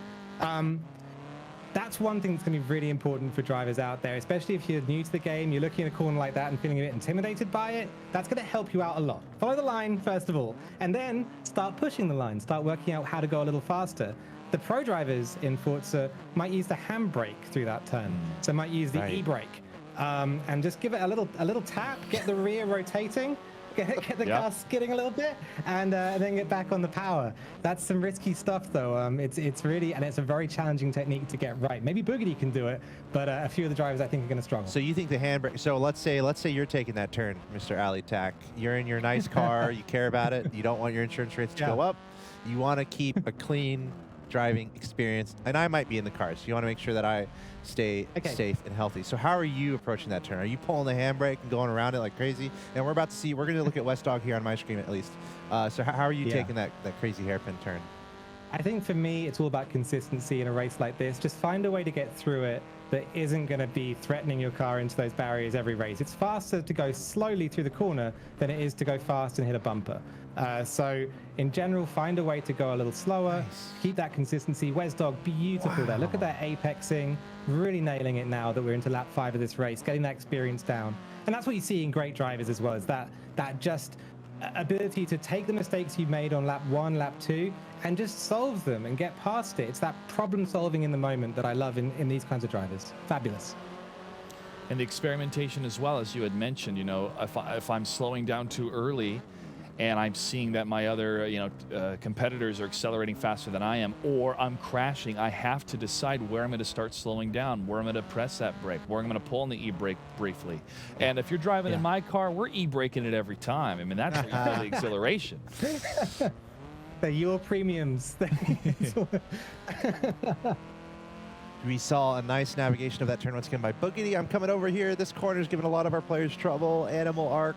That's one thing that's going to be really important for drivers out there, especially if you're new to the game, you're looking at a corner like that and feeling a bit intimidated by it. That's going to help you out a lot. Follow the line, first of all, and then start pushing the line, start working out how to go a little faster. The pro drivers in Forza might use the handbrake through that turn, so might use the e-brake, and just give it a little tap, get the rear rotating, get the car skidding a little bit, and then get back on the power. That's some risky stuff, though. It's really, and it's a very challenging technique to get right. Maybe Boogity can do it, but a few of the drivers I think are going to struggle. So you think the handbrake? So let's say you're taking that turn, Mr. Ali Tack. You're in your nice car. You care about it. You don't want your insurance rates to go up. You want to keep a clean driving experience, and I might be in the car, so you want to make sure that I stay safe and healthy. So how are you approaching that turn? Are you pulling the handbrake and going around it like crazy? And we're going to look at West Dog here on my screen at least. So how are you taking that crazy hairpin turn? I think for me, it's all about consistency in a race like this. Just find a way to get through it that isn't going to be threatening your car into those barriers every race. It's faster to go slowly through the corner than it is to go fast and hit a bumper. So in general, find a way to go a little slower, keep that consistency. Wes Dog, beautiful there. Look at that apexing, really nailing it now that we're into lap 5 of this race, getting that experience down. And that's what you see in great drivers as well, is that just ability to take the mistakes you made on lap 1, lap 2, and just solve them and get past it. It's that problem solving in the moment that I love in these kinds of drivers. Fabulous. And the experimentation as well, as you had mentioned, if I'm slowing down too early and I'm seeing that my other competitors are accelerating faster than I am, or I'm crashing, I have to decide where I'm going to start slowing down, where I'm going to press that brake, where I'm going to pull on the e-brake briefly. And if you're driving in my car, we're e-braking it every time. I mean, that's where you feel the exhilaration. They're your premiums. We saw a nice navigation of that turn once again by Boogity. I'm coming over here. This corner's giving a lot of our players trouble. Animal Arc,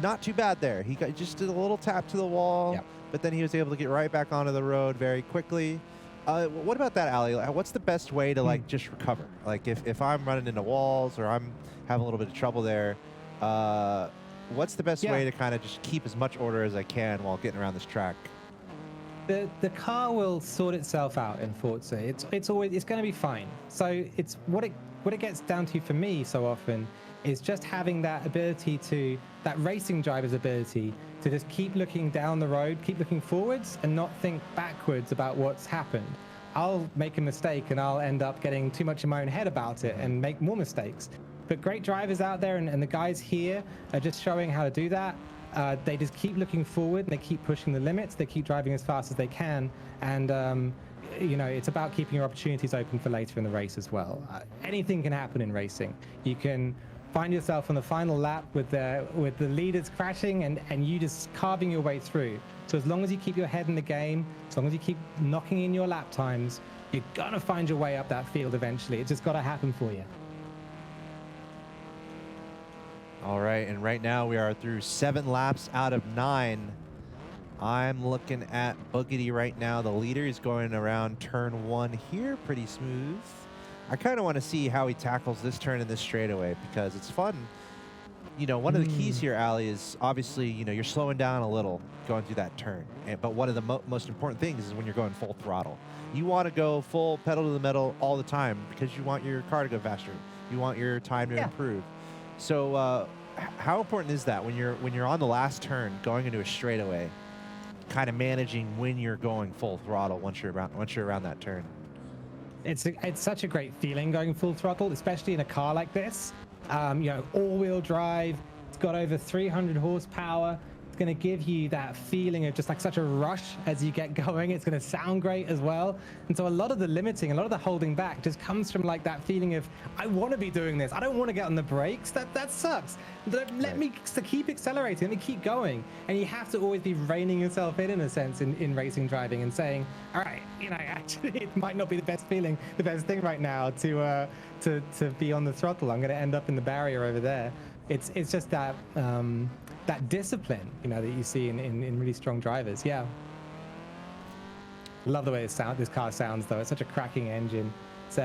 not too bad there. He just did a little tap to the wall, but then he was able to get right back onto the road very quickly. What about that, Ali? What's the best way to like just recover? Like if I'm running into walls or I'm having a little bit of trouble there, what's the best way to kind of just keep as much order as I can while getting around this track? The car will sort itself out in Forza. It's going to be fine. So it's what it gets down to for me so often is just having that ability that racing driver's ability to just keep looking down the road, keep looking forwards, and not think backwards about what's happened. I'll make a mistake and I'll end up getting too much in my own head about it and make more mistakes. But great drivers out there and the guys here are just showing how to do that. They just keep looking forward and they keep pushing the limits. They keep driving as fast as they can. And, it's about keeping your opportunities open for later in the race as well. Anything can happen in racing. You can find yourself on the final lap with the leaders crashing and you just carving your way through. So as long as you keep your head in the game, as long as you keep knocking in your lap times, you're going to find your way up that field eventually. It's just got to happen for you. All right, and right now we are through 7 laps out of 9. I'm looking at Boogity right now. The leader is going around turn 1 here, pretty smooth. I kind of want to see how he tackles this turn in this straightaway because it's fun. One of the keys here, Ali, is obviously, you're slowing down a little going through that turn. But one of the most important things is when you're going full throttle. You want to go full pedal to the metal all the time because you want your car to go faster. You want your time to improve. So how important is that when you're on the last turn going into a straightaway, kind of managing when you're going full throttle once you're around that turn? It's such a great feeling going full throttle, especially in a car like this. All-wheel drive. It's got over 300 horsepower. It's going to give you that feeling of just like such a rush as you get going. It's going to sound great as well. And so a lot of the limiting, a lot of the holding back just comes from like that feeling of, I want to be doing this. I don't want to get on the brakes. That sucks. Let me keep accelerating. Let me keep going. And you have to always be reining yourself in a sense, in racing driving and saying, all right, actually it might not be the best thing right now to be on the throttle. I'm going to end up in the barrier over there. It's just that that discipline, that you see in really strong drivers. Yeah. Love the way this car sounds, though. It's such a cracking engine. It's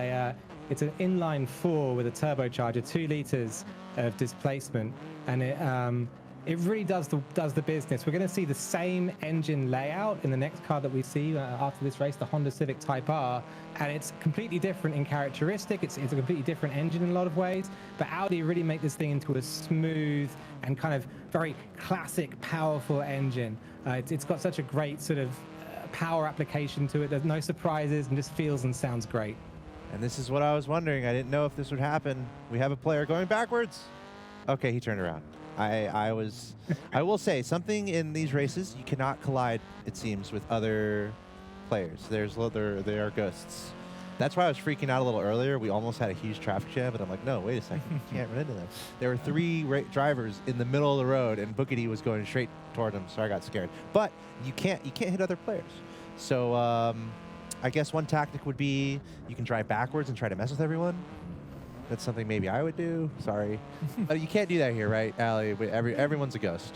an inline 4 with a turbocharger, 2 liters of displacement, and it really does the business. We're going to see the same engine layout in the next car that we see after this race, the Honda Civic Type R, and it's completely different in characteristic. It's a completely different engine in a lot of ways, but Audi really make this thing into a smooth and kind of very classic, powerful engine. It's got such a great sort of power application to it. There's no surprises and just feels and sounds great. And this is what I was wondering. I didn't know if this would happen. We have a player going backwards. Okay, he turned around. I will say something in these races, you cannot collide, it seems, with other players. They are ghosts. That's why I was freaking out a little earlier. We almost had a huge traffic jam, but I'm like, no, wait a second, you can't run into them. There were 3 drivers in the middle of the road, and Boogity was going straight toward them, so I got scared. But you can't hit other players. So I guess one tactic would be you can drive backwards and try to mess with everyone. That's something maybe I would do. Sorry. But you can't do that here, right, Ali? Everyone's a ghost.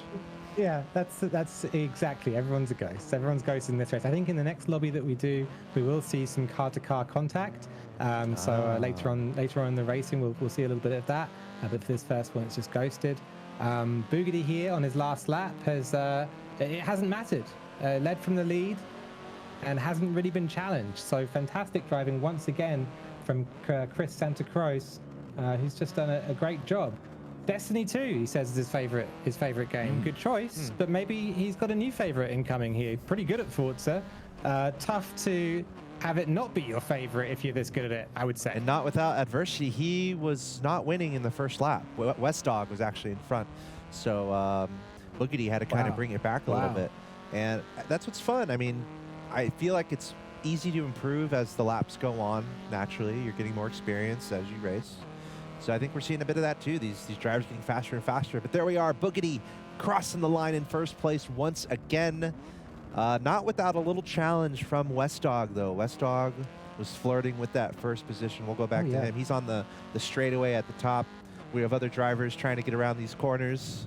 Yeah, that's exactly. Everyone's a ghost. Everyone's ghost in this race. I think in the next lobby that we do, we will see some car-to-car contact. So later on in the racing, we'll see a little bit of that. But for this first one, it's just ghosted. Boogity here on his last lap it hasn't mattered. Led from the lead and hasn't really been challenged. So fantastic driving once again from Chris Santa Cruz, who's just done a great job. Destiny 2, he says, is his favorite game. Good choice, but maybe he's got a new favorite incoming here. Pretty good at Forza. Tough to have it not be your favorite if you're this good at it, I would say. And not without adversity. He was not winning in the first lap. West Dog was actually in front. So Boogity had to kind of Wow. bring it back a little Wow. bit. And that's what's fun. I mean, I feel like it's easy to improve as the laps go on. Naturally, you're getting more experience as you race. So I think we're seeing a bit of that too. These drivers getting faster and faster. But there we are, Boogity crossing the line in first place once again. Not without a little challenge from West Dog, though. West Dog was flirting with that first position. We'll go back to him. He's on the straightaway at the top. We have other drivers trying to get around these corners.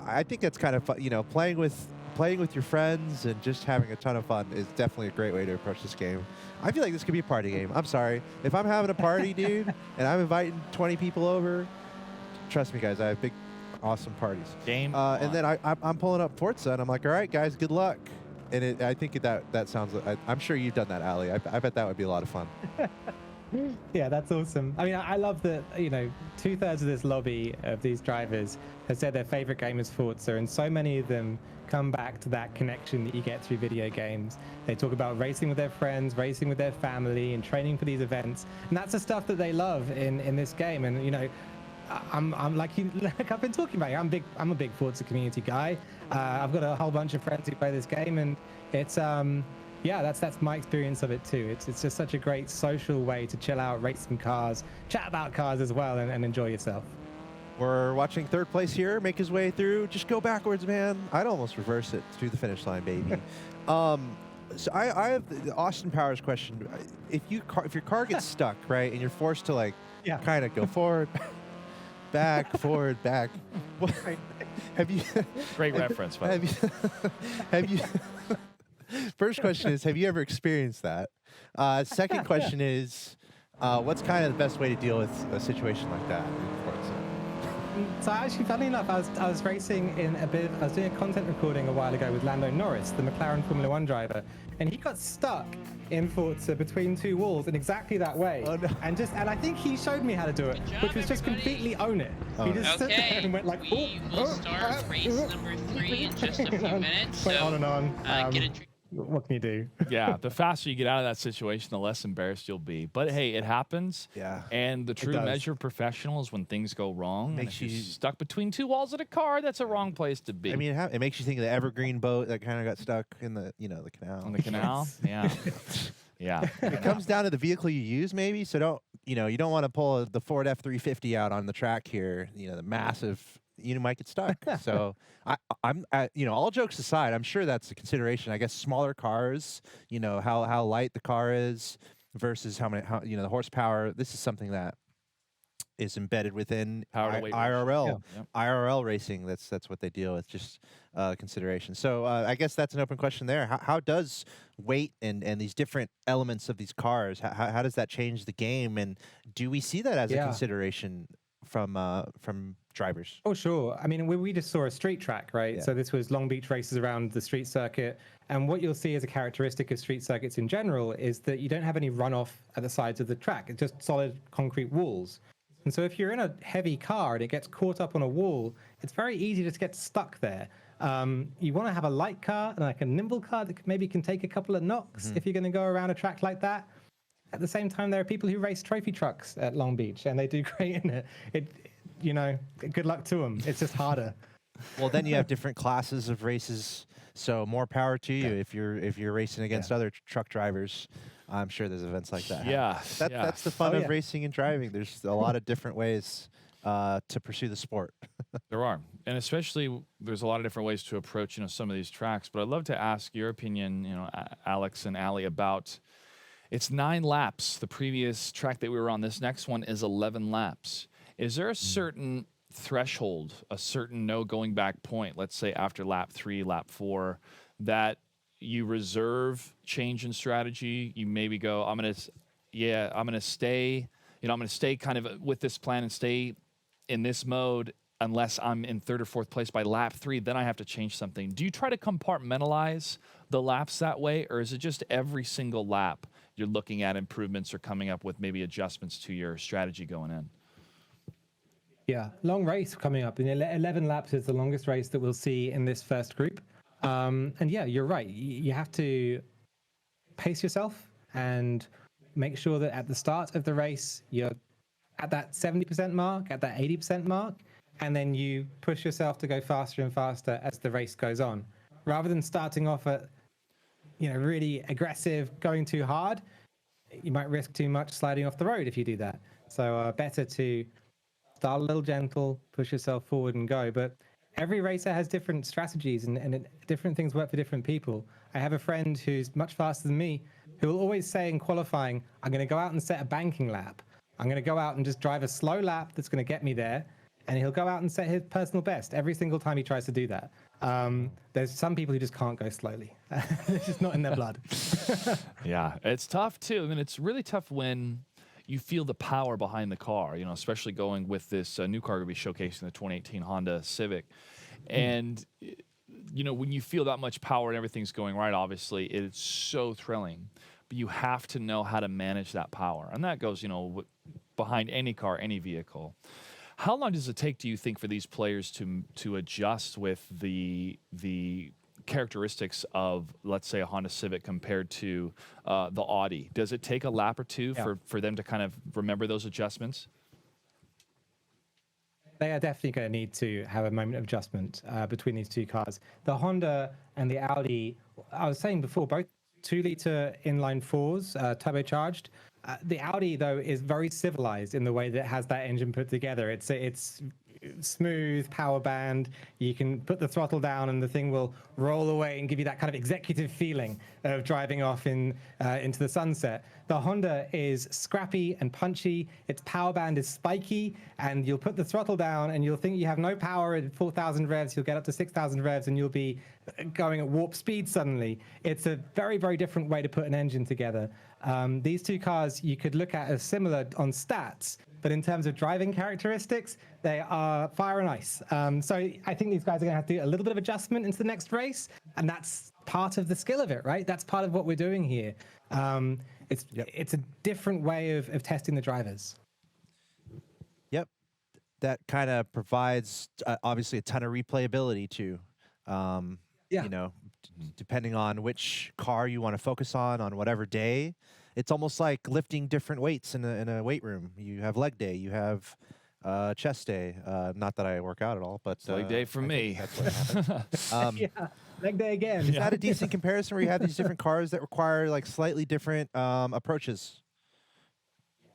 I think that's kind of fun. You know, playing with your friends and just having a ton of fun is definitely a great way to approach this game. I feel like this could be a party game. I'm sorry. If I'm having a party, dude, and I'm inviting 20 people over, trust me, guys, I have big, awesome parties. Game and then I'm pulling up Forza, and I'm like, all right, guys, good luck. And I think that sounds like, I'm sure you've done that, Ali. I bet that would be a lot of fun. Yeah, that's awesome. I mean, I love that, you know, 2/3 of this lobby of these drivers have said their favorite game is Forza, and so many of them come back to that connection that you get through video games. They talk about racing with their friends, racing with their family, and training for these events. And that's the stuff that they love in this game. And, you know, I'm like I've been talking about it. I'm a big Forza community guy. I've got a whole bunch of friends who play this game, and it's yeah, that's my experience of it too. It's just such a great social way to chill out, race some cars, chat about cars as well, and enjoy yourself. We're watching third place here make his way through. Just go backwards, man. I'd almost reverse it through the finish line, baby. So I have the Austin Powers question. If your car gets stuck, right, and you're forced to like kind of go forward, back, forward, back. What, have you? Great reference, by the way. Have you? First question is, have you ever experienced that? Second question is, what's kind of the best way to deal with a situation like that in Forza? So actually, funny enough, I was racing I was doing a content recording a while ago with Lando Norris, the McLaren Formula One driver, and he got stuck in Forza between two walls in exactly that way. Oh, no. And I think he showed me how to do it, which was just completely own it. He just stood there and went like, we will start race number 3 in just a few minutes. Went So, on and on. get a drink. What can you do? Yeah, the faster you get out of that situation, the less embarrassed you'll be. But hey, it happens. Yeah. And the true does. measure of professional is when things go wrong. And Makes if you're you- stuck between two walls of a car, that's a wrong place to be. I mean, it makes you think of the Evergreen boat that kind of got stuck in the the canal. on the canal. Yeah. Yeah. It comes down to the vehicle you use, maybe. So you don't want to pull the Ford F-350 out on the track here. The massive. You might get stuck. So I'm all jokes aside, I'm sure that's a consideration. I guess smaller cars, how light the car is versus how the horsepower. This is something that is embedded within Power to weight IRL ratio. Yeah. Yep. IRL racing. That's what they deal with. Just consideration. So I guess that's an open question there. How does weight and these different elements of these cars, how does that change the game? And do we see that as a consideration from drivers? Oh, sure. I mean, we just saw a street track, right? Yeah. So this was Long Beach races around the street circuit. And what you'll see as a characteristic of street circuits in general is that you don't have any runoff at the sides of the track. It's just solid concrete walls. And so if you're in a heavy car and it gets caught up on a wall, it's very easy to get stuck there. You want to have a light car and like a nimble car that maybe can take a couple of knocks if you're going to go around a track like that. At the same time, there are people who race trophy trucks at Long Beach, and they do great in it. Good luck to them. It's just harder. Well, then you have different classes of races, so more power to you if you're racing against other truck drivers. I'm sure there's events like that. Yeah, That's the fun of racing and driving. There's a lot of different ways to pursue the sport. There are. And especially there's a lot of different ways to approach, some of these tracks. But I'd love to ask your opinion, Alex and Ali, about it's 9 laps. The previous track that we were on, this next one is 11 laps. Is there a certain threshold, a certain no going back point, let's say after lap 3, lap 4, that you reserve change in strategy? You maybe go, I'm going to stay, I'm going to stay kind of with this plan and stay in this mode unless I'm in 3rd or 4th place by lap 3, then I have to change something. Do you try to compartmentalize the laps that way, or is it just every single lap you're looking at improvements or coming up with maybe adjustments to your strategy going in? Yeah, long race coming up. 11 laps is the longest race that we'll see in this first group. And yeah, you're right. You have to pace yourself and make sure that at the start of the race, you're at that 70% mark, at that 80% mark. and then you push yourself to go faster and faster as the race goes on, rather than starting off at, really aggressive, going too hard. You might risk too much sliding off the road if you do that. So better to start a little gentle, push yourself forward and go. But every racer has different strategies, and different things work for different people. I have a friend who's much faster than me who will always say in qualifying, I'm going to go out and set a banking lap. I'm going to go out and just drive a slow lap that's going to get me there. And he'll go out and set his personal best every single time he tries to do that. There's some people who just can't go slowly. It's just not in their blood. Yeah, it's tough too. I mean, it's really tough when you feel the power behind the car, especially going with this new car going to be showcasing the 2018 Honda Civic. And, when you feel that much power and everything's going right, obviously, it's so thrilling. But you have to know how to manage that power. And that goes, behind any car, any vehicle. How long does it take, do you think, for these players to adjust with the characteristics of, let's say, a Honda Civic compared to the Audi? Does it take a lap or two for them to kind of remember those adjustments? They are definitely going to need to have a moment of adjustment between these two cars. The Honda and the Audi, I was saying before, both 2-liter inline fours, turbocharged. The Audi, though, is very civilized in the way that it has that engine put together. It's smooth, power band. You can put the throttle down and the thing will roll away and give you that kind of executive feeling of driving off into the sunset. The Honda is scrappy and punchy. Its power band is spiky, and you'll put the throttle down and you'll think you have no power at 4,000 revs. You'll get up to 6,000 revs and you'll be going at warp speed suddenly. It's a very, very different way to put an engine together. These two cars you could look at as similar on stats, but in terms of driving characteristics, they are fire and ice. So I think these guys are going to have to do a little bit of adjustment into the next race, and that's part of the skill of it, right? That's part of what we're doing here. It's a different way of testing the drivers. Yep. That kind of provides, obviously, a ton of replayability, too. Depending on which car you want to focus on whatever day. It's almost like lifting different weights in a weight room. You have leg day, you have chest day. Not that I work out at all, but leg day for me. That's what happens. Leg day again. Is that a decent comparison where you have these different cars that require like slightly different approaches?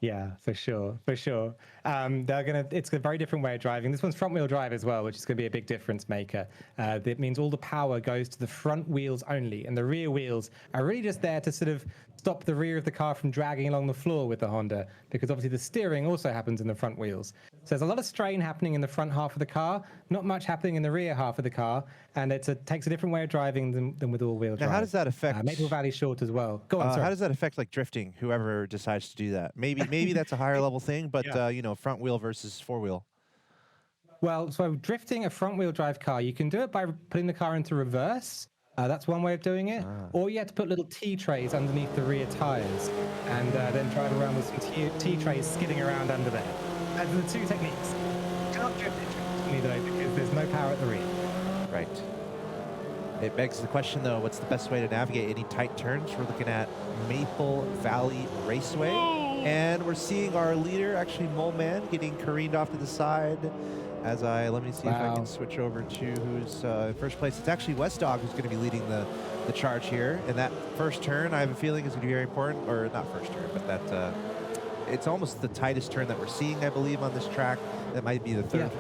Yeah, for sure. It's a very different way of driving. This one's front wheel drive as well, which is going to be a big difference maker. That means all the power goes to the front wheels only, and the rear wheels are really just there to sort of stop the rear of the car from dragging along the floor with the Honda, because obviously the steering also happens in the front wheels. So there's a lot of strain happening in the front half of the car, not much happening in the rear half of the car, and it takes a different way of driving than with all-wheel drive. Now, how does that affect? Maple Valley short as well. Go on, sorry. How does that affect like drifting? Whoever decides to do that, maybe that's a higher level thing, but front wheel versus four wheel. Well, so drifting a front-wheel drive car, you can do it by putting the car into reverse. That's one way of doing it. Or you have to put little T-trays underneath the rear tires and then drive around with some T-trays skidding around under there. Those are the two techniques. You can't drift it though, because there's no power at the rear. Right. It begs the question, though, what's the best way to navigate any tight turns? We're looking at Maple Valley Raceway, and we're seeing our leader, actually Mole Man, getting careened off to the side. Let me see if I can switch over to who's in first place. It's actually West Dog who's going to be leading the charge here. And that first turn, I have a feeling, is going to be very important. Or not first turn, but that it's almost the tightest turn that we're seeing, I believe, on this track. That might be the third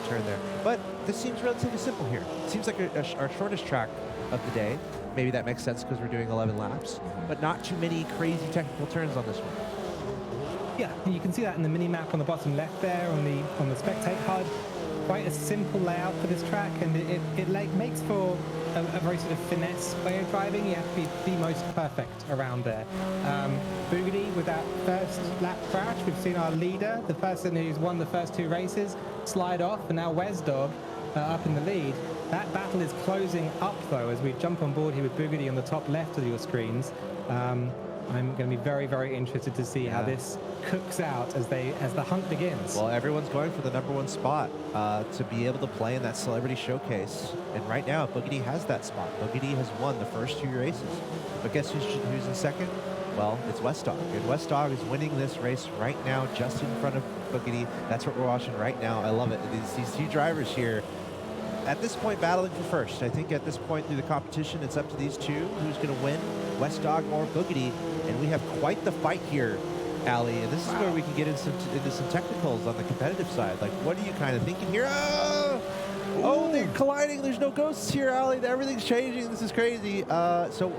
turn there. But this seems relatively simple here. It seems like our shortest track of the day. Maybe that makes sense because we're doing 11 laps. But not too many crazy technical turns on this one. Yeah, you can see that in the mini-map on the bottom left there on the Spectate HUD. Quite a simple layout for this track, and it makes for a very sort of finesse way of driving. You have to be the most perfect around there. Boogedy with that first lap crash. We've seen our leader, the person who's won the first two races, slide off, and now Wes Dog up in the lead. That battle is closing up, though, as we jump on board here with Boogedy on the top left of your screens. I'm going to be very, very interested to see how this cooks out as the hunt begins. Well, everyone's going for the #1 spot to be able to play in that celebrity showcase. And right now, Boogity has that spot. Boogity has won the first 2 races. But guess who's in second? Well, it's West Dog. And West Dog is winning this race right now, just in front of Boogity. That's what we're watching right now. I love it. These 2 drivers here, at this point, battling for first. I think at this point through the competition, it's up to these 2. Who's going to win, West Dog or Boogity? And we have quite the fight here, Ali. And this is where we can get into some technicals on the competitive side. Like, what are you kind of thinking here? Oh, they're colliding. There's no ghosts here, Ali. Everything's changing. This is crazy. So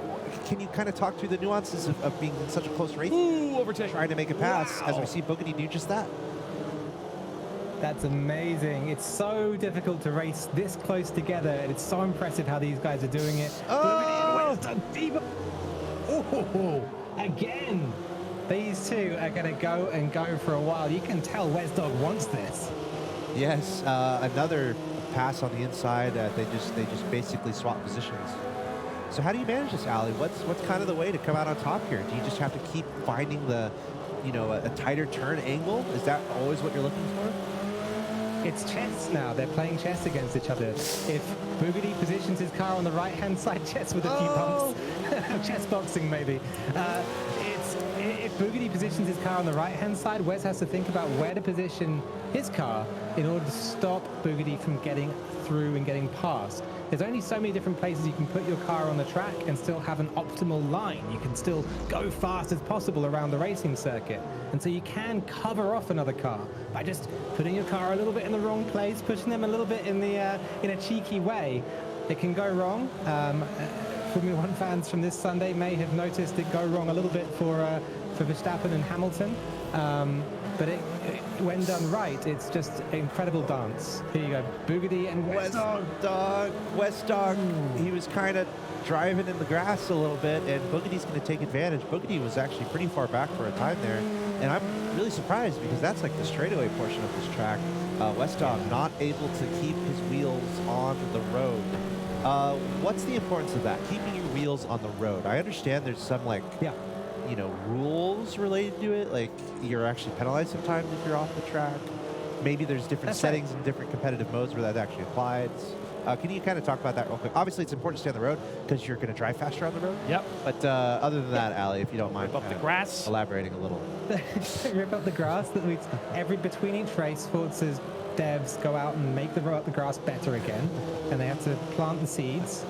can you kind of talk through the nuances of being in such a close race? Overtake. Trying to make a pass as we see Boogity do just that. That's amazing. It's so difficult to race this close together, and it's so impressive how these guys are doing it. Oh! Again. These 2 are going to go and go for a while. You can tell West Dog wants this. Yes, another pass on the inside. They just basically swap positions. So how do you manage this, Ali? What's kind of the way to come out on top here? Do you just have to keep finding the, a tighter turn angle? Is that always what you're looking for? It's chess now. They're playing chess against each other. If Boogity positions his car on the right-hand side, chess with a few bumps. Chess boxing, maybe. If Boogity positions his car on the right-hand side, Wes has to think about where to position his car in order to stop Boogity from getting through and getting past. There's only so many different places you can put your car on the track and still have an optimal line. You can still go fast as possible around the racing circuit. And so you can cover off another car by just putting your car a little bit in the wrong place, pushing them a little bit in a cheeky way. It can go wrong. Formula One fans from this Sunday may have noticed it go wrong a little bit for Verstappen and Hamilton. But when done right, it's just an incredible dance. Here you go, Boogity and West Dog. West Dog, he was kind of driving in the grass a little bit, and Boogity's going to take advantage. Boogity was actually pretty far back for a time there, and I'm really surprised because that's like the straightaway portion of this track. West Dog not able to keep his wheels on the road. What's the importance of that? Keeping your wheels on the road. I understand there's some rules related to it. Like you're actually penalized sometimes if you're off the track. Maybe there's different settings and different competitive modes where that actually applies. Can you kind of talk about that real quick? Obviously, it's important to stay on the road because you're going to drive faster on the road. Yep. But other than that, Ali, if you don't mind, Rip up the grass. Elaborating a little. Rip up the grass. Between each race, Forza's devs go out and make the grass better again, and they have to plant the seeds.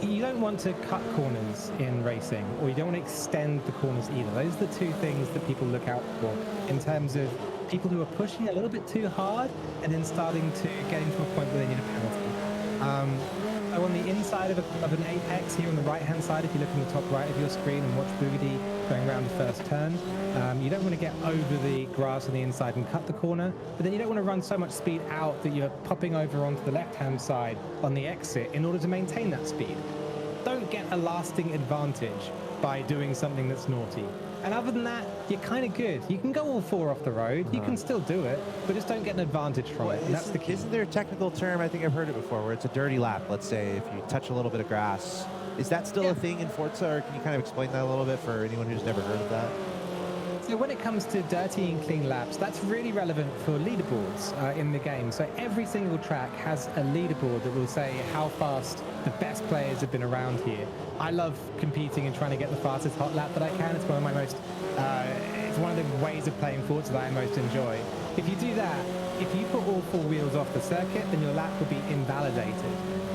You don't want to cut corners in racing, or you don't want to extend the corners either. Those are the 2 things that people look out for in terms of people who are pushing a little bit too hard and then starting to get into a point where they need a penalty. So on the inside of an apex here on the right-hand side, if you look in the top right of your screen and watch Boogity going around the first turn, you don't want to get over the grass on the inside and cut the corner, but then you don't want to run so much speed out that you're popping over onto the left-hand side on the exit in order to maintain that speed. Don't get a lasting advantage by doing something that's naughty. And other than that, you're kind of good. You can go all 4 off the road. You can still do it, but just don't get an advantage from it. And that's the key. Isn't there a technical term, I think I've heard it before, where it's a dirty lap, let's say, if you touch a little bit of grass. Is that still a thing in Forza, or can you kind of explain that a little bit for anyone who's never heard of that? So when it comes to dirty and clean laps, that's really relevant for leaderboards in the game. So every single track has a leaderboard that will say how fast the best players have been around here. I love competing and trying to get the fastest hot lap that I can. It's one of my most, it's one of the ways of playing Forza that I most enjoy. If you do that, if you put all 4 wheels off the circuit, then your lap will be invalidated.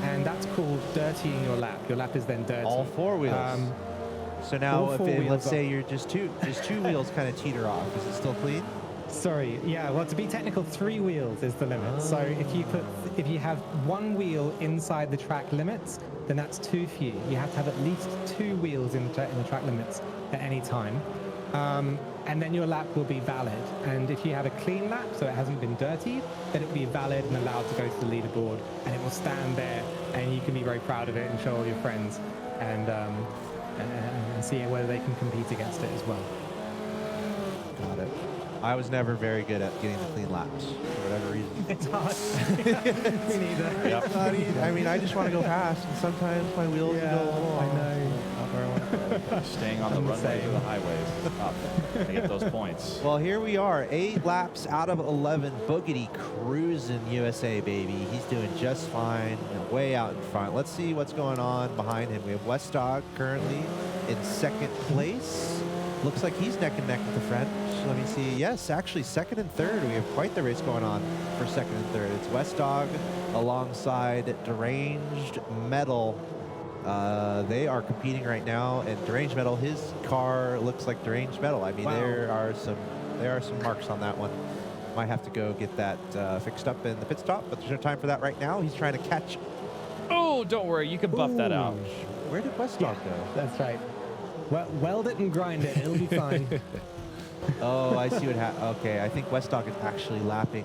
And that's called dirtying your lap. Your lap is then dirty. All 4 wheels. So now, let's say you're just two wheels kind of teeter off. Is it still clean? Sorry, yeah. Well, to be technical, 3 wheels is the limit. Oh. So if you have 1 wheel inside the track limits, then that's too few. You have to have at least 2 wheels in the track limits at any time, and then your lap will be valid. And if you have a clean lap, so it hasn't been dirtied, then it will be valid and allowed to go to the leaderboard, and it will stand there, and you can be very proud of it and show all your friends, and see whether they can compete against it as well. Got it. I was never very good at getting the clean laps for whatever reason. It's hard. Me neither. Yep. I mean, I just want to go fast, and sometimes my wheels go a little long. I know. staying on the runways or the highways up to get those points. Well, here we are, 8 laps out of 11. Boogity cruising USA, baby. He's doing just fine, and way out in front. Let's see what's going on behind him. We have Westdog currently in second place. Looks like he's neck and neck with the French. Let me see. Yes, actually second and third. We have quite the race going on for second and third. It's Westdog alongside Deranged Metal. They are competing right now, and Deranged Metal, his car looks like Deranged Metal. I mean, Wow. there are some marks on that one. Might have to go get that fixed up in the pit stop, but there's no time for that right now. He's trying to catch. Oh, don't worry. You can buff that out. Where did Westdog go? That's right. Well, weld it and grind it. It'll be fine. Oh, I see what happened. Okay, I think Westdog is actually lapping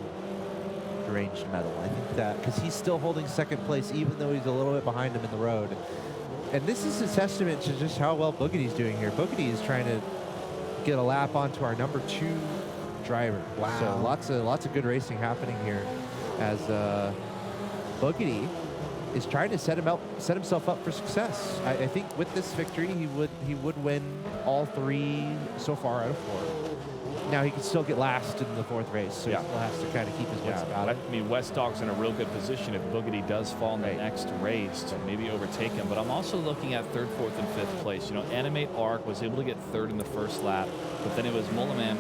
Deranged Metal. I think that because he's still holding second place, even though he's a little bit behind him in the road. And this is a testament to just how well Boogity's doing here. Boogity is trying to get a lap onto our number 2 driver. Wow. So lots of good racing happening here as Boogity is trying to set himself up for success. I think with this victory, he would win all 3 so far out of 4. Now he can still get last in the 4th race, so he still has to kind of keep his wits about it. I mean, Westdog's in a real good position if Boogity does fall in the next race to maybe overtake him. But I'm also looking at 3rd, 4th, and 5th place. You know, Animate Arc was able to get 3rd in the first lap, but then it was Molaman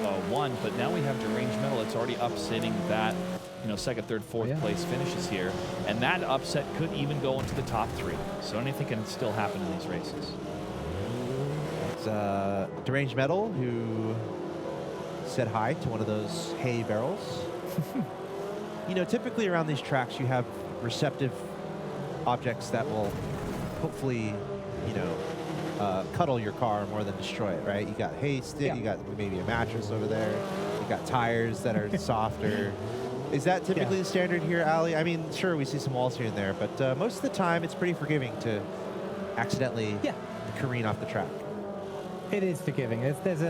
of 1. But now we have Deranged Metal. It's already upsetting that. You know, 2nd, 3rd, 4th place finishes here. And that upset could even go into the top 3. So anything can still happen in these races. It's Deranged Metal, who said hi to one of those hay barrels. You know, typically around these tracks, you have receptive objects that will hopefully, you know, cuddle your car more than destroy it, right? You got hay stick, you got maybe a mattress over there, you got tires that are softer. Is that typically the standard here, Ali? I mean, sure, we see some walls here and there, but most of the time it's pretty forgiving to accidentally careen off the track. It is forgiving. There's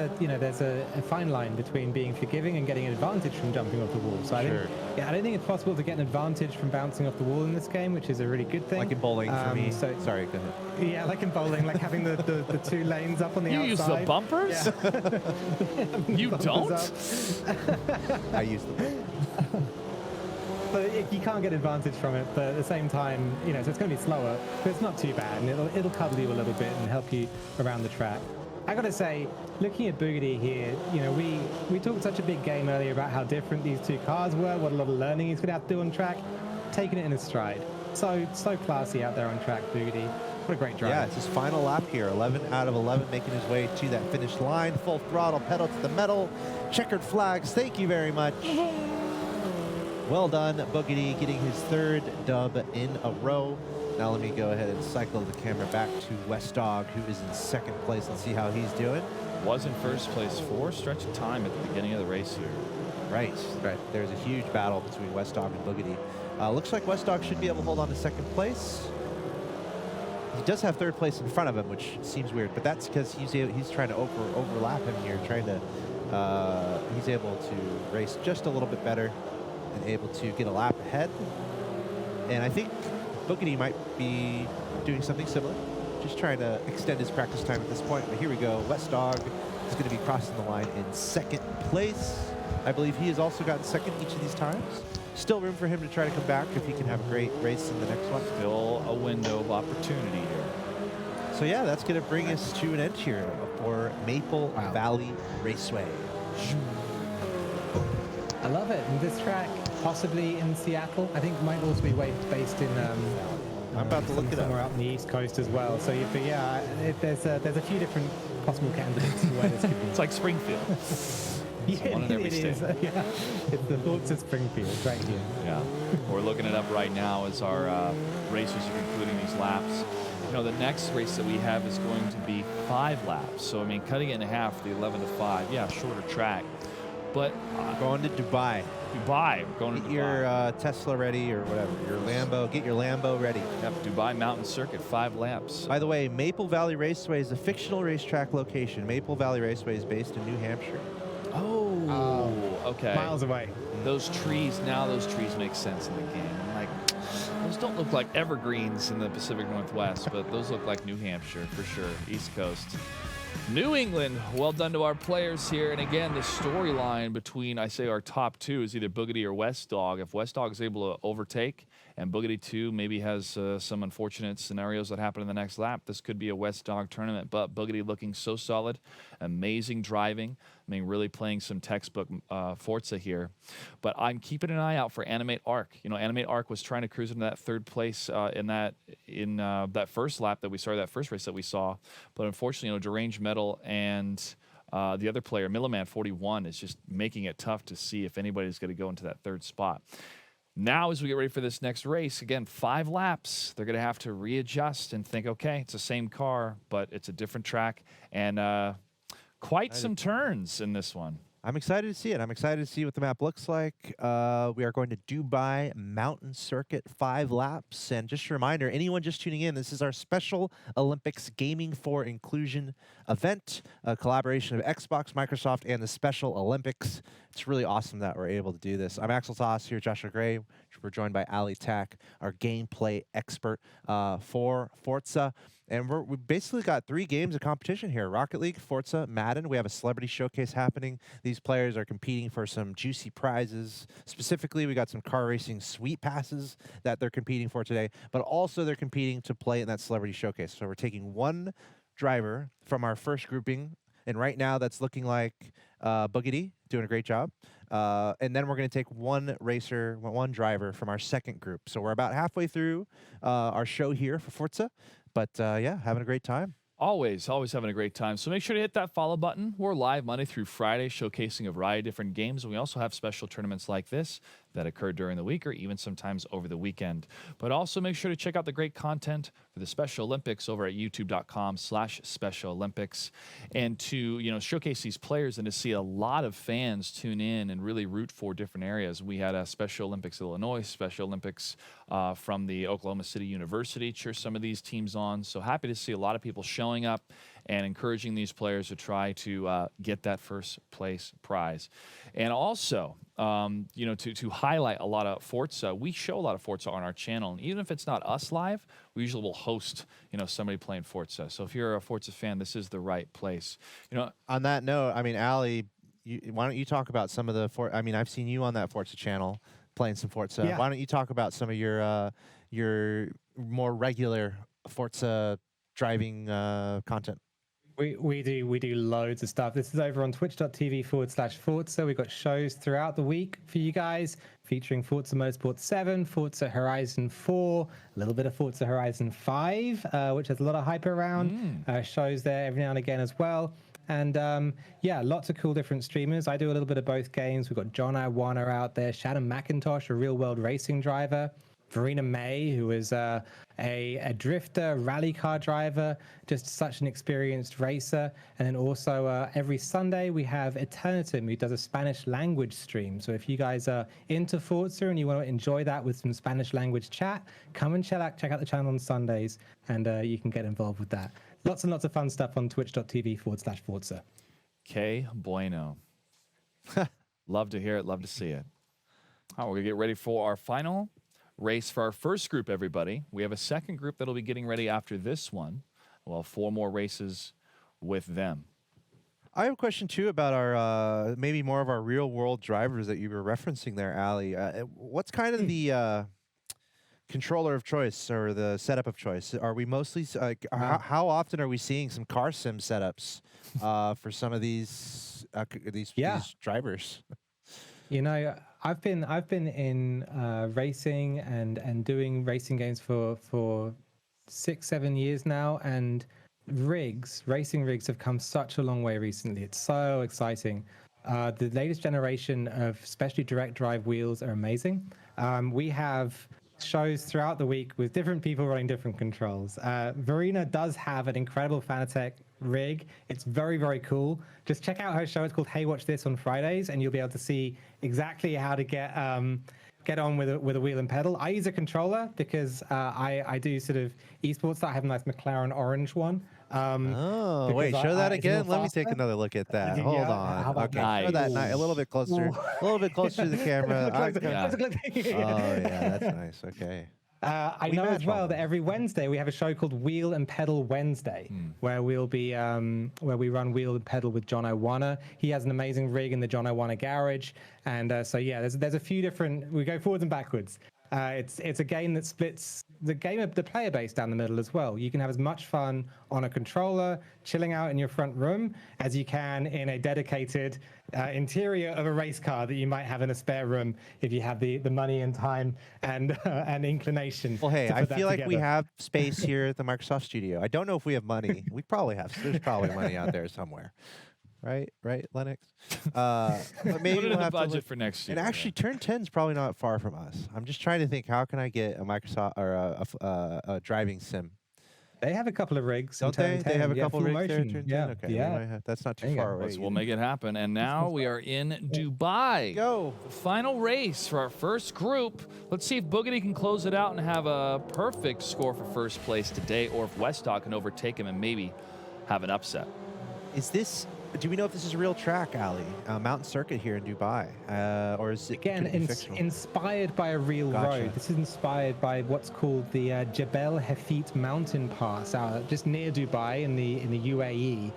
a fine line between being forgiving and getting an advantage from jumping off the wall. So I don't think it's possible to get an advantage from bouncing off the wall in this game, which is a really good thing. Like in bowling for me. So, sorry, go ahead. Yeah, like in bowling, like having the 2 lanes up on the outside. You use the bumpers? Yeah. You don't? I use them. But you can't get advantage from it, but at the same time, you know, so it's going to be slower, but it's not too bad, and it'll cuddle you a little bit and help you around the track. I got to say, looking at Boogity here, you know, we talked such a big game earlier about how different these 2 cars were, what a lot of learning he's going to have to do on track, taking it in his stride. So classy out there on track, Boogity. What a great drive. Yeah, it's his final lap here. 11 out of 11, making his way to that finish line. Full throttle, pedal to the metal. Checkered flags, thank you very much. Well done, Boogity, getting his 3rd dub in a row. Now let me go ahead and cycle the camera back to Westdog, who is in 2nd place. Let's see how he's doing. Was in 1st place for a stretch of time at the beginning of the race here. Right. There's a huge battle between Westdog and Boogity. Looks like Westdog should be able to hold on to 2nd place. He does have 3rd place in front of him, which seems weird, but that's because he's trying to overlap him here, he's able to race just a little bit better and able to get a lap ahead. And I think Boogity might be doing something similar, just trying to extend his practice time at this point. But here we go. Westdog is going to be crossing the line in 2nd place. I believe he has also gotten 2nd each of these times. Still room for him to try to come back if he can have a great race in the next one. Still a window of opportunity here. So yeah, that's going to bring us to an end here for Maple Valley Raceway. I love it. And this track, possibly in Seattle, I think might also be based in I'm about to look it up. Somewhere up on the East Coast as well. So, but yeah, there's a few different possible candidates for where this could be. It's like Springfield. Yeah, one in every it state. is. Yeah, it's the thoughts of Springfield right here. Yeah, we're looking it up right now as our racers are concluding these laps. You know, the next race that we have is going to be 5 laps. So, I mean, cutting it in half, the 11 to 5. Yeah, shorter track. But Going to Dubai. Dubai, we're going to Get Dubai. your Tesla ready or whatever. Your Lambo. Get your Lambo ready. Yep, Dubai Mountain Circuit, 5 laps. By the way, Maple Valley Raceway is a fictional racetrack location. Maple Valley Raceway is based in New Hampshire. Oh, okay. Miles away. Those trees make sense in the game. I'm like, Those don't look like evergreens in the Pacific Northwest, but those look like New Hampshire for sure, East Coast. New England, well done to our players here. And again, the storyline between, I say, our top two is either Boogity or West Dog. If West Dog is able to overtake and Boogity 2 maybe has some unfortunate scenarios that happen in the next lap, this could be a West Dog tournament. But Boogity looking so solid, amazing driving. I mean, really playing some textbook Forza here. But I'm keeping an eye out for Animate Arc. You know, Animate Arc was trying to cruise into that third place in that first lap that we started, that first race that we saw. But unfortunately, you know, Deranged Metal and the other player, Milliman 41, is just making it tough to see if anybody's going to go into that third spot. Now, as we get ready for this next race, again, 5 laps, they're going to have to readjust and think, okay, it's the same car, but it's a different track. And quite some turns in this one. I'm excited to see it. I'm excited to see what the map looks like. We are going to Dubai Mountain Circuit, 5 laps. And just a reminder, anyone just tuning in, this is our Special Olympics Gaming for Inclusion event, a collaboration of Xbox, Microsoft, and the Special Olympics. It's really awesome that we're able to do this. I'm Axel Toss here, Joshua Gray. We're joined by Ali Tak, our gameplay expert for Forza. And we've basically got 3 games of competition here: Rocket League, Forza, Madden. We have a celebrity showcase happening. These players are competing for some juicy prizes. Specifically, we got some car racing sweet passes that they're competing for today, but also they're competing to play in that celebrity showcase. So we're taking 1 driver from our first grouping, and right now that's looking like Boogity, doing a great job. And then we're going to take 1 racer, 1 driver from our second group. So we're about halfway through our show here for Forza. But yeah, having a great time. Always having a great time. So make sure to hit that follow button. We're live Monday through Friday, showcasing a variety of different games. And we also have special tournaments like this that occur during the week or even sometimes over the weekend. But also make sure to check out the great content for the Special Olympics over at youtube.com/Special Olympics. And to, you know, showcase these players and to see a lot of fans tune in and really root for different areas. We had a Special Olympics Illinois, Special Olympics from the Oklahoma City University cheer some of these teams on. So happy to see a lot of people showing up and encouraging these players to try to get that first place prize. And also, you know, to highlight a lot of Forza, we show a lot of Forza on our channel. And even if it's not us live, we usually will host, you know, somebody playing Forza. So if you're a Forza fan, this is the right place. You know, on that note, I mean, Ali, why don't you talk about some of the I mean, I've seen you on that Forza channel playing some Forza. Yeah. Why don't you talk about some of your more regular Forza driving content? We do loads of stuff. This is over on twitch.tv/Forza. We've got shows throughout the week for you guys featuring Forza Motorsport 7, Forza Horizon 4, a little bit of Forza Horizon 5, which has a lot of hype around. Shows there every now and again as well. And yeah, lots of cool different streamers. I do a little bit of both games. We've got John Iwana out there, Shannon McIntosh, a real world racing driver, Verena May, who is a drifter, rally car driver, just such an experienced racer. And then also every Sunday we have Eternitum, who does a Spanish language stream. So if you guys are into Forza and you want to enjoy that with some Spanish language chat, come and check out the channel on Sundays, and you can get involved with that. Lots and lots of fun stuff on twitch.tv/Forza. Que bueno. Love to hear it. Love to see it. All right, we're going to get ready for our final race for our first group, everybody. We have a second group that'll be getting ready after this one. We'll have 4 more races with them. I have a question too about our maybe more of our real world drivers that you were referencing there, Ali. What's kind of the controller of choice or the setup of choice? Are we mostly how often are we seeing some car sim setups for some of these drivers? You know, I've been in racing and doing racing games for 6-7 years now, and racing rigs have come such a long way recently. It's so exciting. The latest generation of especially direct drive wheels are amazing. We have shows throughout the week with different people running different controls. Verena does have an incredible Fanatec rig. It's very, very cool. Just check out her show. It's called Hey Watch This on Fridays, and you'll be able to see exactly how to get on with a wheel and pedal. I use a controller because I do sort of esports. I have a nice McLaren orange one. Oh, wait, show that again. Let me take another look at that. Hold on. Okay, show that a little bit closer. A little bit closer to the camera. Closer. Oh, yeah, that's nice. Okay. I We know as match well all that every Wednesday we have a show called Wheel and Pedal Wednesday, where we'll be where we run Wheel and Pedal with John Iwana. He has an amazing rig in the John Iwana garage, and so yeah, there's a few different. We go forwards and backwards. It's a game that splits the player base down the middle as well. You can have as much fun on a controller, chilling out in your front room, as you can in a dedicated interior of a race car that you might have in a spare room if you have the money and time and inclination. Well, hey, to I put that feel like we together. have space here at the Microsoft Studio. I don't know if we have money. We probably have. There's probably money out there somewhere. Right, Lennox. But maybe Put it we'll in the have to budget look. for next year. And actually, Turn 10 is probably not far from us. I'm just trying to think, how can I get a Microsoft or a driving sim? They have a couple of rigs. in Don't they? Turn They 10, have a yeah, couple full rigs there at motion. Turn 10? Yeah, Okay, we yeah. might have- that's not There too you go. far away. Let's- we'll either. make it happen. And now we are in Dubai. Go. The final race for our first group. Let's see if Boogity can close it out and have a perfect score for first place today, or if Westdock can overtake him and maybe have an upset. Do we know if this is a real track, Ali? Mountain Circuit here in Dubai, or is it Again, could it be fictional? inspired by a real Gotcha. road. This is inspired by what's called the Jebel Hafit mountain pass, just near Dubai in the UAE.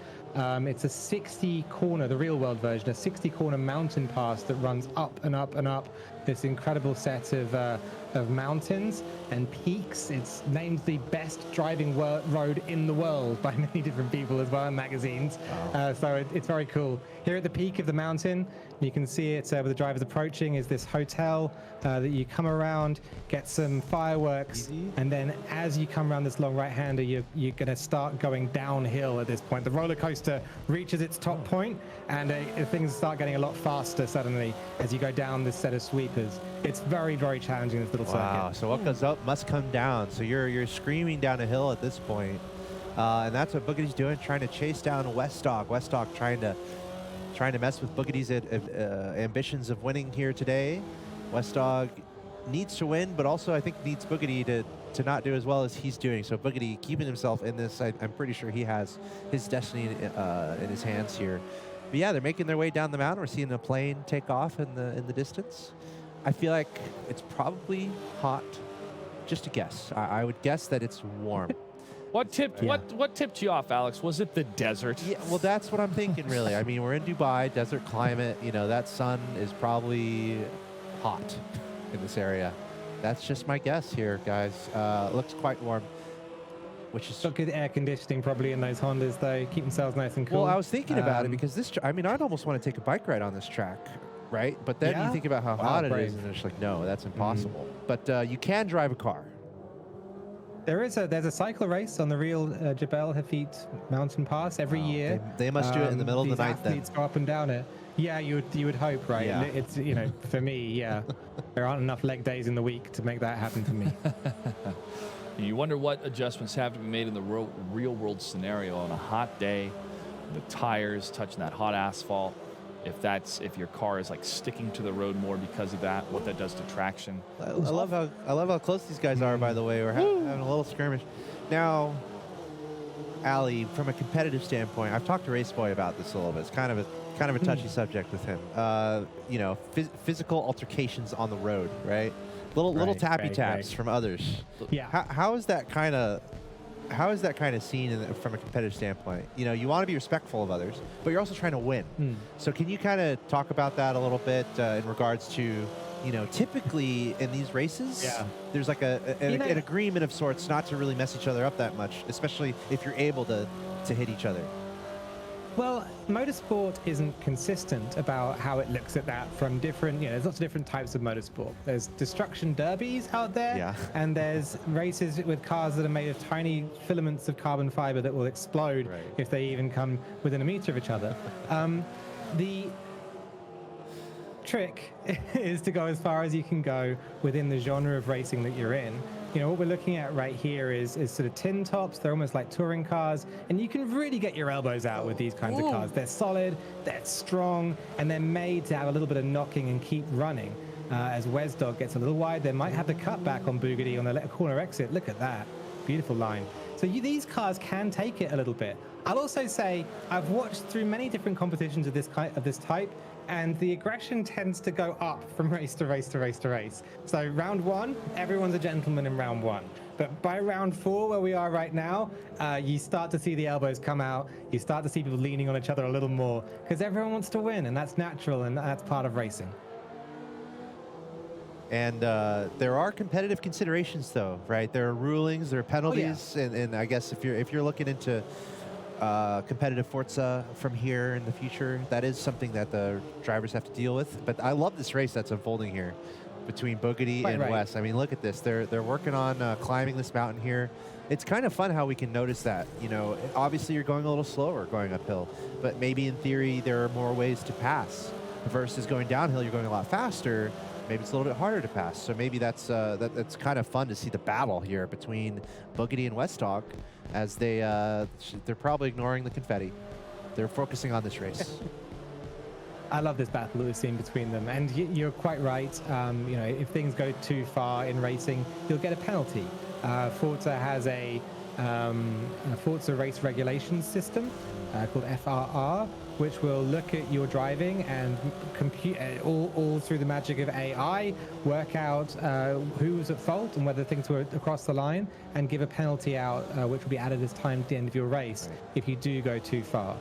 It's a 60-corner, the real-world version, a 60-corner mountain pass that runs up and up and up this incredible set of mountains and peaks. It's named the best driving road in the world by many different people as well in magazines. Wow. So it's very cool. Here at the peak of the mountain, you can see it where the driver's approaching is this hotel that you come around, get some fireworks, Easy. and then as you come around this long right-hander, you're going to start going downhill at this point. The roller coaster reaches its top point, and things start getting a lot faster suddenly as you go down this set of sweepers. It's very, very challenging, this little Wow. circuit. So what goes up must come down. So you're screaming down a hill at this point. And that's what Boogity's doing, trying to chase down Westdock. Westdock trying to mess with Boogity's ambitions of winning here today. Westdock needs to win, but also I think needs Boogity to not do as well as he's doing. So Boogity keeping himself in this, I'm pretty sure he has his destiny in his hands here. But yeah, they're making their way down the mountain. We're seeing a plane take off in the distance. I feel like it's probably hot. Just a guess. I would guess that it's warm. What tipped you off, Alex? Was it the desert? Yeah, well, that's what I'm thinking, really. I mean, we're in Dubai, desert climate. You know, that sun is probably hot in this area. That's just my guess here, guys. Looks quite warm, which is... Got good air conditioning probably in those Hondas, though. Keep themselves nice and cool. Well, I was thinking about it because I mean, I'd almost want to take a bike ride on this track, right? But then Yeah? you think about how Wow, hot it brave. is, and it's like, no, that's impossible. But you can drive a car. There's a cycle race on the real Jebel Hafit mountain pass every Wow. year. They must do it in the middle of the these night then. athletes go up and down it. Yeah, you would hope, right? Yeah. It's for me, yeah. There aren't enough leg days in the week to make that happen for me. You wonder what adjustments have to be made in the real world scenario on a hot day, the tires touching that hot asphalt. If your car is like sticking to the road more because of that, what that does to traction. I love how close these guys are. By the way, we're having a little skirmish. Now, Ali, from a competitive standpoint, I've talked to Raceboy about this a little bit. It's kind of a touchy subject with him. You know, physical altercations on the road, right? Little Right, tappy right, taps right. from others. Yeah. How is that kind of seen from a competitive standpoint? You know, you want to be respectful of others, but you're also trying to win. So can you kind of talk about that a little bit in regards to, you know, typically in these races, Yeah. there's like an agreement of sorts not to really mess each other up that much, especially if you're able to hit each other. Well, motorsport isn't consistent about how it looks at that from different, there's lots of different types of motorsport. There's destruction derbies out there, Yeah. and there's races with cars that are made of tiny filaments of carbon fiber that will explode Right. if they even come within a meter of each other. The trick is to go as far as you can go within the genre of racing that you're in. You know, what we're looking at right here is sort of tin tops. They're almost like touring cars, and you can really get your elbows out with these kinds of cars. They're solid, they're strong, and they're made to have a little bit of knocking and keep running. As Westdock gets a little wide, they might have the cutback on Boogity on the corner exit. Look at that. Beautiful line. So these cars can take it a little bit. I'll also say I've watched through many different competitions of this type, and the aggression tends to go up from race to race to race to race. So round 1, everyone's a gentleman in round 1. But by round 4, where we are right now, you start to see the elbows come out. You start to see people leaning on each other a little more because everyone wants to win, and that's natural, and that's part of racing. And there are competitive considerations, though, right? There are rulings, there are penalties, and I guess if you're looking into competitive Forza from here in the future, that is something that the drivers have to deal with. But I love this race that's unfolding here between Boogedy and Wes. I mean, look at this. They're working on climbing this mountain here. It's kind of fun how we can notice that. You know, obviously you're going a little slower going uphill, but maybe in theory there are more ways to pass versus going downhill. You're going a lot faster. Maybe it's a little bit harder to pass. So maybe that's kind of fun to see the battle here between Boogedy and Westdog as they're probably ignoring the confetti. They're focusing on this race. I love this battle that we've seen between them, and you're quite right. You know, if things go too far in racing, you'll get a penalty. Forza has a Forza race regulations system called FRR, which will look at your driving and compute all through the magic of AI, work out who was at fault and whether things were across the line, and give a penalty out, which will be added as time at the end of your race if you do go too far.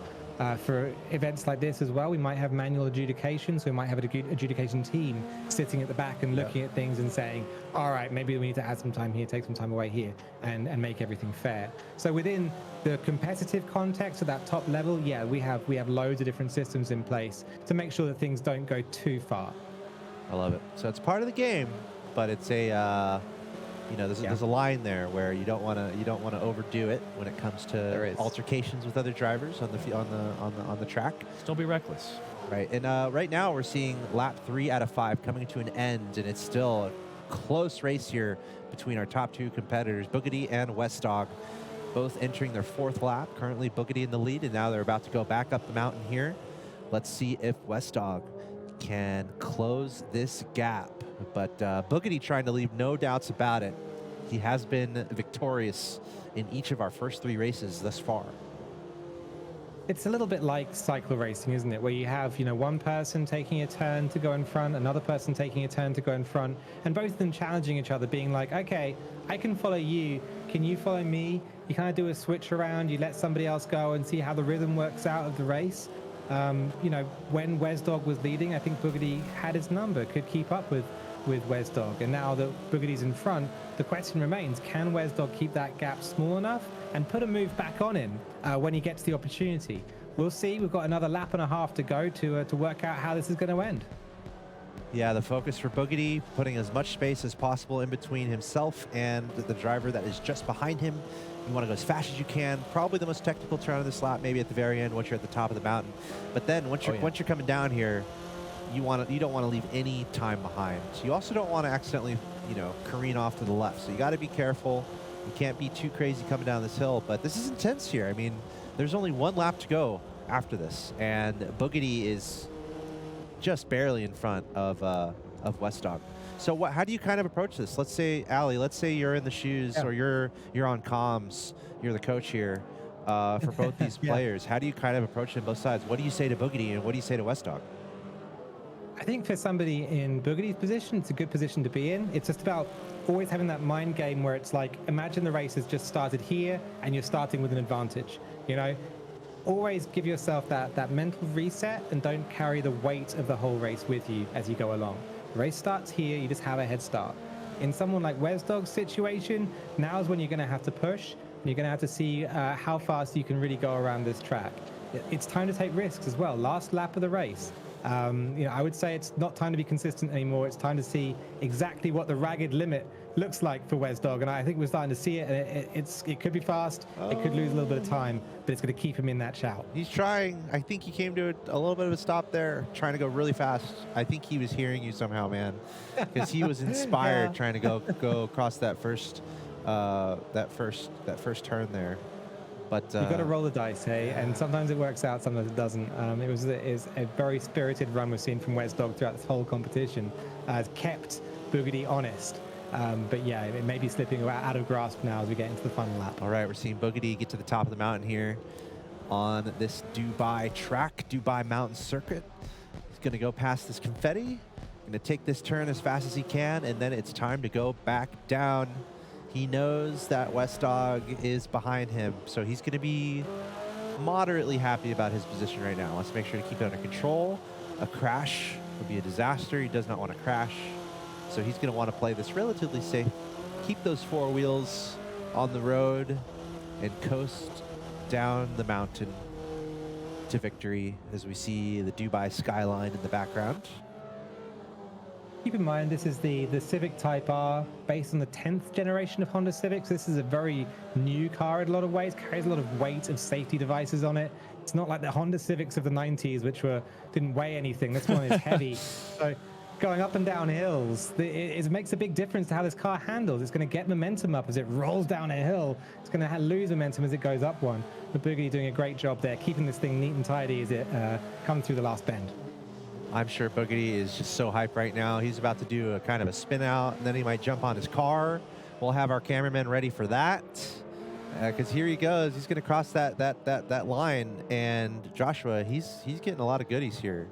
For events like this as well, we might have manual adjudication, so we might have an adjudication team sitting at the back and looking at things and saying, all right, maybe we need to add some time here, take some time away here, and make everything fair. So within the competitive context at that top level, yeah, we have loads of different systems in place to make sure that things don't go too far. I love it. So it's part of the game, but it's a you know, there's a line there where you don't want to overdo it when it comes to altercations with other drivers on the track. Still be reckless. Right. And right now we're seeing lap 3 out of 5 coming to an end, and it's still a close race here between our top 2 competitors, Boogedy and Westdog, both entering their 4th lap. Currently Boogedy in the lead, and now they're about to go back up the mountain here. Let's see if Westdog can close this gap. But Boogedy trying to leave no doubts about it. He has been victorious in each of our first 3 races thus far. It's a little bit like cycle racing, isn't it? Where you have, you know, one person taking a turn to go in front, another person taking a turn to go in front, and both of them challenging each other, being like, okay, I can follow you. Can you follow me? You kind of do a switch around. You let somebody else go and see how the rhythm works out of the race. You know, when Westdog was leading, I think Boogedy had his number, could keep up with Westdog. And now that Boogedy's in front, the question remains, can Westdog keep that gap small enough and put a move back on him when he gets the opportunity? We'll see. We've got another lap and a half to go to work out how this is going to end. Yeah, the focus for Boogedy, putting as much space as possible in between himself and the driver that is just behind him. You want to go as fast as you can. Probably the most technical turn of this lap, maybe at the very end once you're at the top of the mountain. But then once you're coming down here, you don't want to leave any time behind. So you also don't want to accidentally, you know, careen off to the left. So you got to be careful. You can't be too crazy coming down this hill. But this is intense here. I mean, there's only 1 lap to go after this, and Boogedy is just barely in front of Westdog. So how do you kind of approach this? Let's say, Allie, let's say you're in the shoes or you're on comms. You're the coach here for both these players. How do you kind of approach them both sides? What do you say to Boogedy and what do you say to Westdog? I think for somebody in Boogedy's position, it's a good position to be in. It's just about always having that mind game where it's like, imagine the race has just started here and you're starting with an advantage. You know, always give yourself that mental reset and don't carry the weight of the whole race with you as you go along. The race starts here, you just have a head start. In someone like Westdog's situation, now is when you're going to have to push, and you're going to have to see how fast you can really go around this track. It's time to take risks as well. Last lap of the race. You know, I would say it's not time to be consistent anymore. It's time to see exactly what the ragged limit looks like for Westdog, and I think we're starting to see it. And it could be fast, it could lose a little bit of time, but it's going to keep him in that shout. He's trying. I think he came to a little bit of a stop there, trying to go really fast. I think he was hearing you somehow, man, because he was inspired trying to go across that first turn there. But you've got to roll the dice, hey? And sometimes it works out, sometimes it doesn't. It was a very spirited run we've seen from Westdog throughout this whole competition. Has kept Boogedy honest. But yeah, it may be slipping out of grasp now as we get into the final lap. All right, we're seeing Boogedy get to the top of the mountain here on this Dubai track, Dubai Mountain Circuit. He's going to go past this confetti, going to take this turn as fast as he can, and then it's time to go back down. He knows that West Dog is behind him, so he's going to be moderately happy about his position right now. Let's make sure to keep it under control. A crash would be a disaster. He does not want to crash, so he's going to want to play this relatively safe. Keep those four wheels on the road and coast down the mountain to victory as we see the Dubai skyline in the background. Keep in mind, this is the Civic Type R, based on the 10th generation of Honda Civics. This is a very new car in a lot of ways, carries a lot of weight of safety devices on it. It's not like the Honda Civics of the 90s, which didn't weigh anything. This one is heavy. So going up and down hills, it makes a big difference to how this car handles. It's going to get momentum up as it rolls down a hill. It's going to lose momentum as it goes up one. But Boogedy doing a great job there, keeping this thing neat and tidy as it comes through the last bend. I'm sure Boogedy is just so hyped right now. He's about to do a kind of a spin out, and then he might jump on his car. We'll have our cameraman ready for that. Because here he goes. He's going to cross that line, and Joshua, he's getting a lot of goodies here.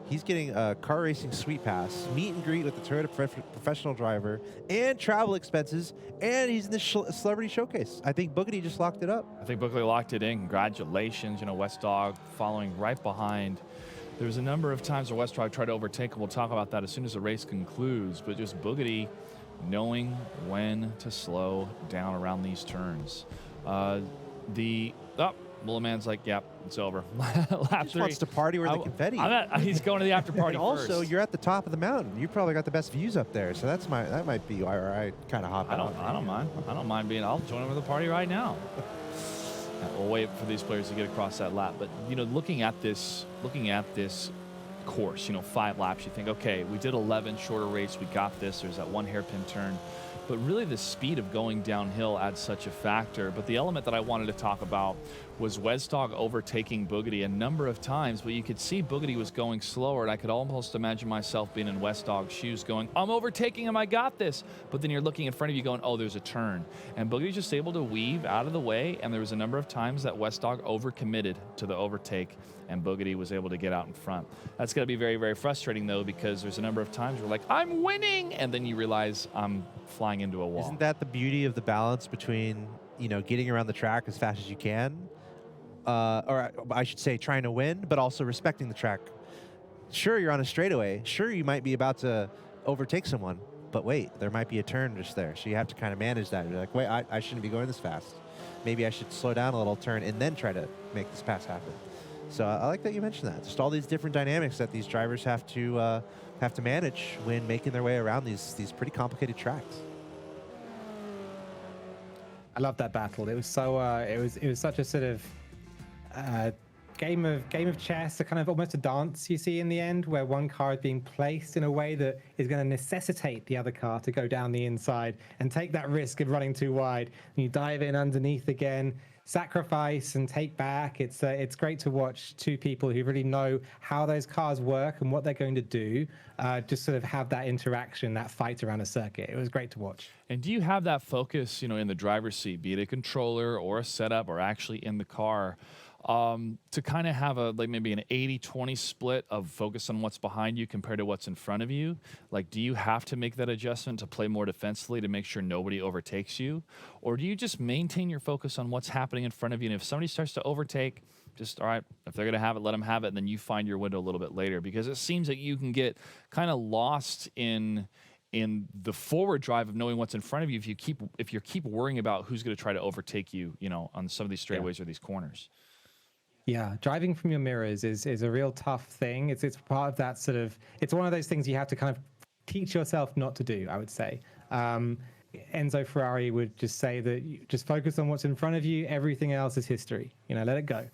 He's getting a car racing sweet pass, meet and greet with the Toyota professional driver, and travel expenses, and he's in the celebrity showcase. I think Boogedy just locked it up. I think Boogedy locked it in. Congratulations. You know, West Dog following right behind. There's a number of times where West Dog tried to overtake, and we'll talk about that as soon as the race concludes, but just Boogedy knowing when to slow down around these turns. Mullerman's like, yep, it's over. Lap He wants to party where the confetti. He's going to the after party And also, first. you're at the top of the mountain. You probably got the best views up there, so that might be where I kind of hop out. I don't mind. I don't mind being. I'll join him with the party right now. We'll wait for these players to get across that lap. But you know, looking at this course, 5 laps, you think, okay, we did 11, shorter race, we got this. There's that one hairpin turn. But really the speed of going downhill adds such a factor. But the element that I wanted to talk about was West Dog overtaking Boogedy a number of times, but you could see Boogedy was going slower, and I could almost imagine myself being in West Dog's shoes going, I'm overtaking him, I got this. But then you're looking in front of you going, oh, there's a turn. And Boogedy's just able to weave out of the way, and there was a number of times that West Dog overcommitted to the overtake, and Boogedy was able to get out in front. That's going to be very, very frustrating, though, because there's a number of times where like, I'm winning, and then you realize I'm flying into a wall. Isn't that the beauty of the balance between, getting around the track as fast as you can, or I should say trying to win, but also respecting the track? Sure, you're on a straightaway. Sure, you might be about to overtake someone, but wait, there might be a turn just there. So you have to kind of manage that. You're like, wait, I shouldn't be going this fast. Maybe I should slow down a little, turn, and then try to make this pass happen. So I like that you mentioned that. Just all these different dynamics that these drivers have to manage when making their way around these pretty complicated tracks. I love that battle. It was so it was such a sort of game of chess, a kind of almost a dance you see in the end, where one car is being placed in a way that is going to necessitate the other car to go down the inside and take that risk of running too wide. And you dive in underneath again, sacrifice and take back. It's great to watch two people who really know how those cars work and what they're going to do, just sort of have that interaction, that fight around a circuit. It was great to watch. And do you have that focus, in the driver's seat, be it a controller or a setup or actually in the car, to kind of have maybe an 80-20 split of focus on what's behind you compared to what's in front of you? Like, do you have to make that adjustment to play more defensively to make sure nobody overtakes you? Or do you just maintain your focus on what's happening in front of you? And if somebody starts to overtake, just, all right, if they're going to have it, let them have it, and then you find your window a little bit later. Because it seems that you can get kind of lost in the forward drive of knowing what's in front of you if you keep worrying about who's going to try to overtake you, on some of these straightaways or these corners. Yeah, driving from your mirrors is a real tough thing. It's part of that sort of, it's one of those things you have to kind of teach yourself not to do, I would say. Enzo Ferrari would just say that you just focus on what's in front of you. Everything else is history. Let it go.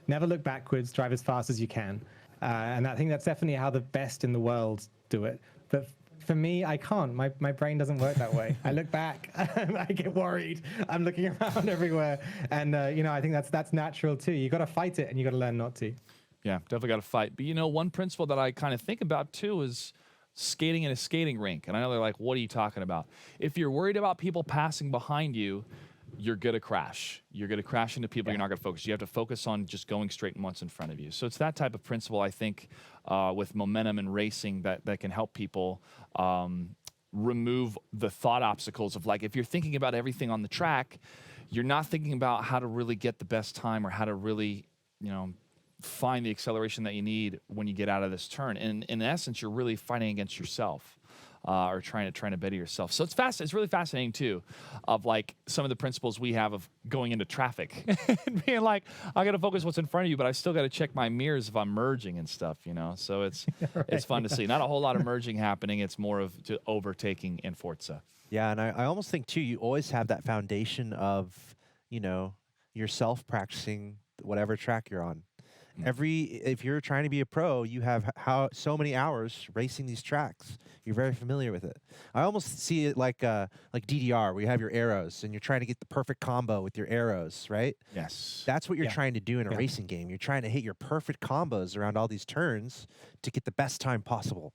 Never look backwards, drive as fast as you can. And I think that's definitely how the best in the world do it. But for me, I can't. My brain doesn't work that way. I look back, I get worried. I'm looking around everywhere, and I think that's natural too. You got to fight it, and you got to learn not to. Yeah, definitely got to fight. But one principle that I kind of think about too is skating in a skating rink. And I know they're like, what are you talking about? If you're worried about people passing behind you, you're going to crash. You're going to crash into people. You're not going to focus. You have to focus on just going straight and what's in front of you. So it's that type of principle, I think, with momentum and racing that can help people remove the thought obstacles of, like, if you're thinking about everything on the track, you're not thinking about how to really get the best time or how to really, find the acceleration that you need when you get out of this turn. And in essence, you're really fighting against yourself. Or trying to better yourself. So it's really fascinating too, of like some of the principles we have of going into traffic and being like, I got to focus what's in front of you, but I still got to check my mirrors if I'm merging and stuff, So it's it's fun to see. Not a whole lot of merging happening. It's more of overtaking in Forza. Yeah, and I almost think too, you always have that foundation of, yourself practicing whatever track you're on. If you're trying to be a pro, you have so many hours racing these tracks. You're very familiar with it. I almost see it like DDR, where you have your arrows and you're trying to get the perfect combo with your arrows, right? Yes. That's what you're trying to do in a racing game. You're trying to hit your perfect combos around all these turns to get the best time possible,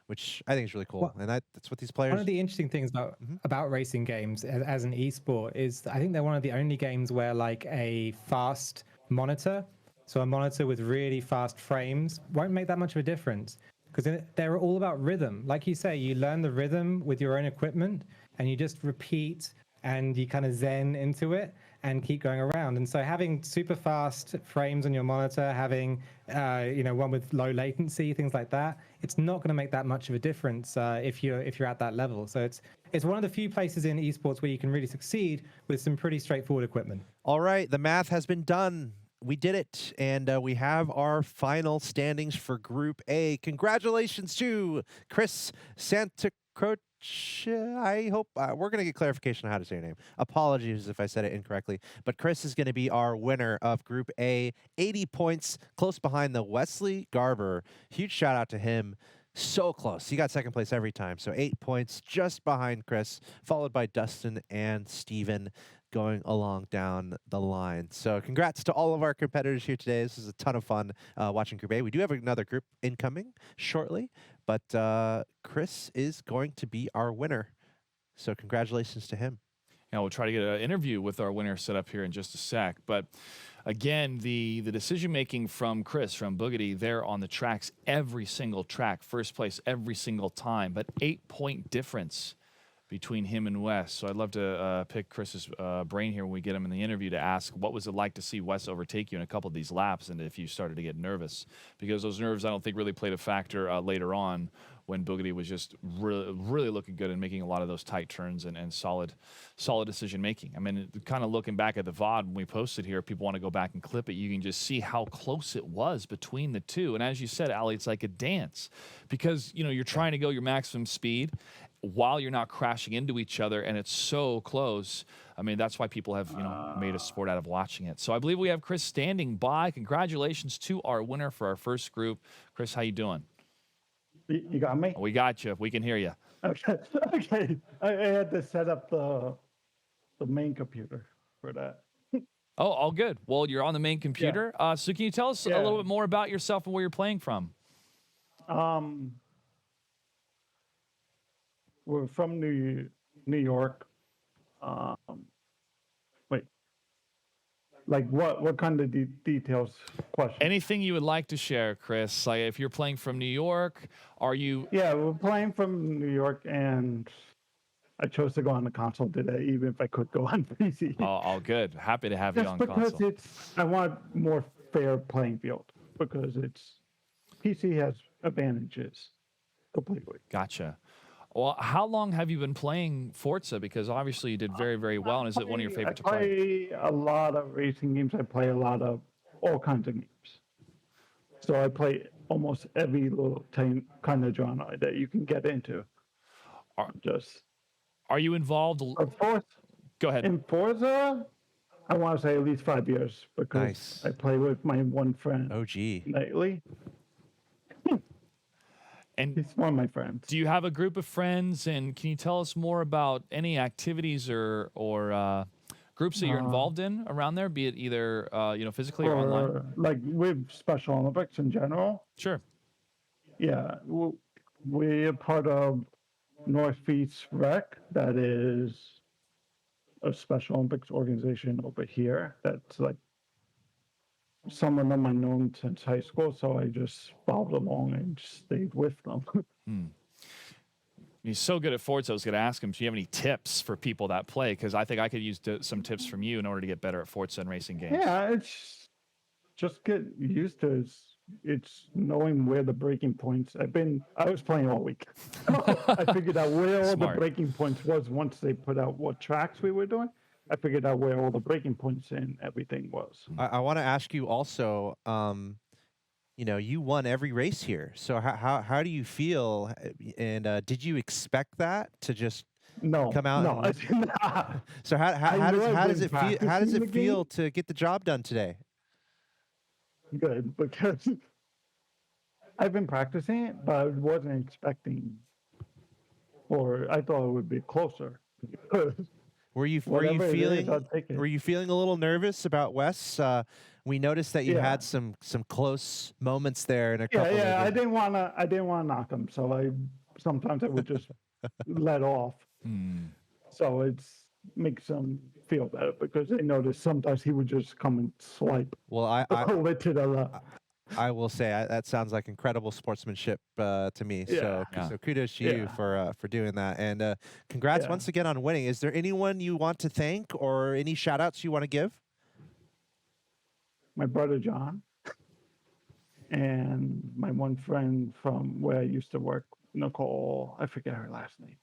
which I think is really cool. Well, and that's what these players. One of the interesting things about racing games as an esport is I think they're one of the only games where like a fast monitor, so a monitor with really fast frames, won't make that much of a difference, because they're all about rhythm. Like you say, you learn the rhythm with your own equipment and you just repeat and you kind of zen into it and keep going around. And so having super fast frames on your monitor, having one with low latency, things like that, it's not going to make that much of a difference if you're at that level. So it's one of the few places in esports where you can really succeed with some pretty straightforward equipment. All right, the math has been done. We did it, and we have our final standings for Group A. Congratulations to Chris Santacroce. I hope we're going to get clarification on how to say your name. Apologies if I said it incorrectly. But Chris is going to be our winner of Group A. 80 points, close behind the Wesley Garber. Huge shout out to him. So close. He got second place every time. So 8 points just behind Chris, followed by Dustin and Steven going along down the line. So congrats to all of our competitors here today. This is a ton of fun watching Group A. We do have another group incoming shortly, but Chris is going to be our winner. So congratulations to him. Yeah, we'll try to get an interview with our winner set up here in just a sec. But again, the decision-making from Chris, from Boogity, there on the tracks, every single track, first place every single time, but 8-point difference between him and Wes. So I'd love to pick Chris's brain here when we get him in the interview to ask, what was it like to see Wes overtake you in a couple of these laps, and if you started to get nervous? Because those nerves, I don't think, really played a factor later on when Boogity was just really looking good and making a lot of those tight turns and solid decision-making. I mean, kind of looking back at the VOD when we posted here, people want to go back and clip it, you can just see how close it was between the two. And as you said, Ali, it's like a dance, because, you're trying to go your maximum speed while you're not crashing into each other, and it's so close. I mean, that's why people have, made a sport out of watching it. So I believe we have Chris standing by. Congratulations to our winner for our first group. Chris, how you doing? You got me? We got you. We can hear you. Okay. Okay. I had to set up the main computer for that. Oh, all good. Well, you're on the main computer. Yeah. So can you tell us a little bit more about yourself and where you're playing from? We're from New York. Wait. Like what kind of details question? Anything you would like to share, Chris. Like if you're playing from New York, are you? Yeah, we're playing from New York, and I chose to go on the console today, even if I could go on PC. Oh, all good. Happy to have you on because console. I want more fair playing field, because PC has advantages completely. Gotcha. Well, how long have you been playing Forza? Because obviously you did very, very well, and is it one of your favorite to play? I play a lot of racing games. I play a lot of all kinds of games. So I play almost every little kind of genre that you can get into. Are you involved? Of course. Go ahead. In Forza, I want to say at least 5 years, because I play with my one friend. OG. Nightly. And he's one of my friends. Do you have a group of friends, and can you tell us more about any activities or groups that you're involved in around there, be it either physically or online? Like with Special Olympics in general? Sure. Yeah, We're part of Northeast Rec, that is a Special Olympics organization over here. That's like some of them I known since high school, so I just followed along and stayed with them. He's so good at Forza. I was going to ask him, do you have any tips for people that play? Because I think I could use some tips from you in order to get better at Forza and racing games. Yeah, it's just get used to it. It's knowing where the breaking points. I was playing all week. I figured out where all the breaking points was once they put out what tracks we were doing. I figured out where all the breaking points and everything was. I want to ask you also, you won every race here. So how do you feel? And did you expect that to just come out? No, I did not. So how does it feel? How does it feel to get the job done today? Good, because I've been practicing it, but I wasn't expecting, or I thought it would be closer. Were you feeling a little nervous about Wes? We noticed that you had some close moments there in a couple. I didn't want to knock him, so sometimes I would just let off. So it's makes them feel better because I noticed sometimes he would just come and swipe. Well, over to the left. I will say that sounds like incredible sportsmanship to me. So kudos to you for doing that, and congrats once again on winning. Is there anyone you want to thank or any shout outs you want to give? My brother John and my one friend from where I used to work, Nicole. I forget her last name.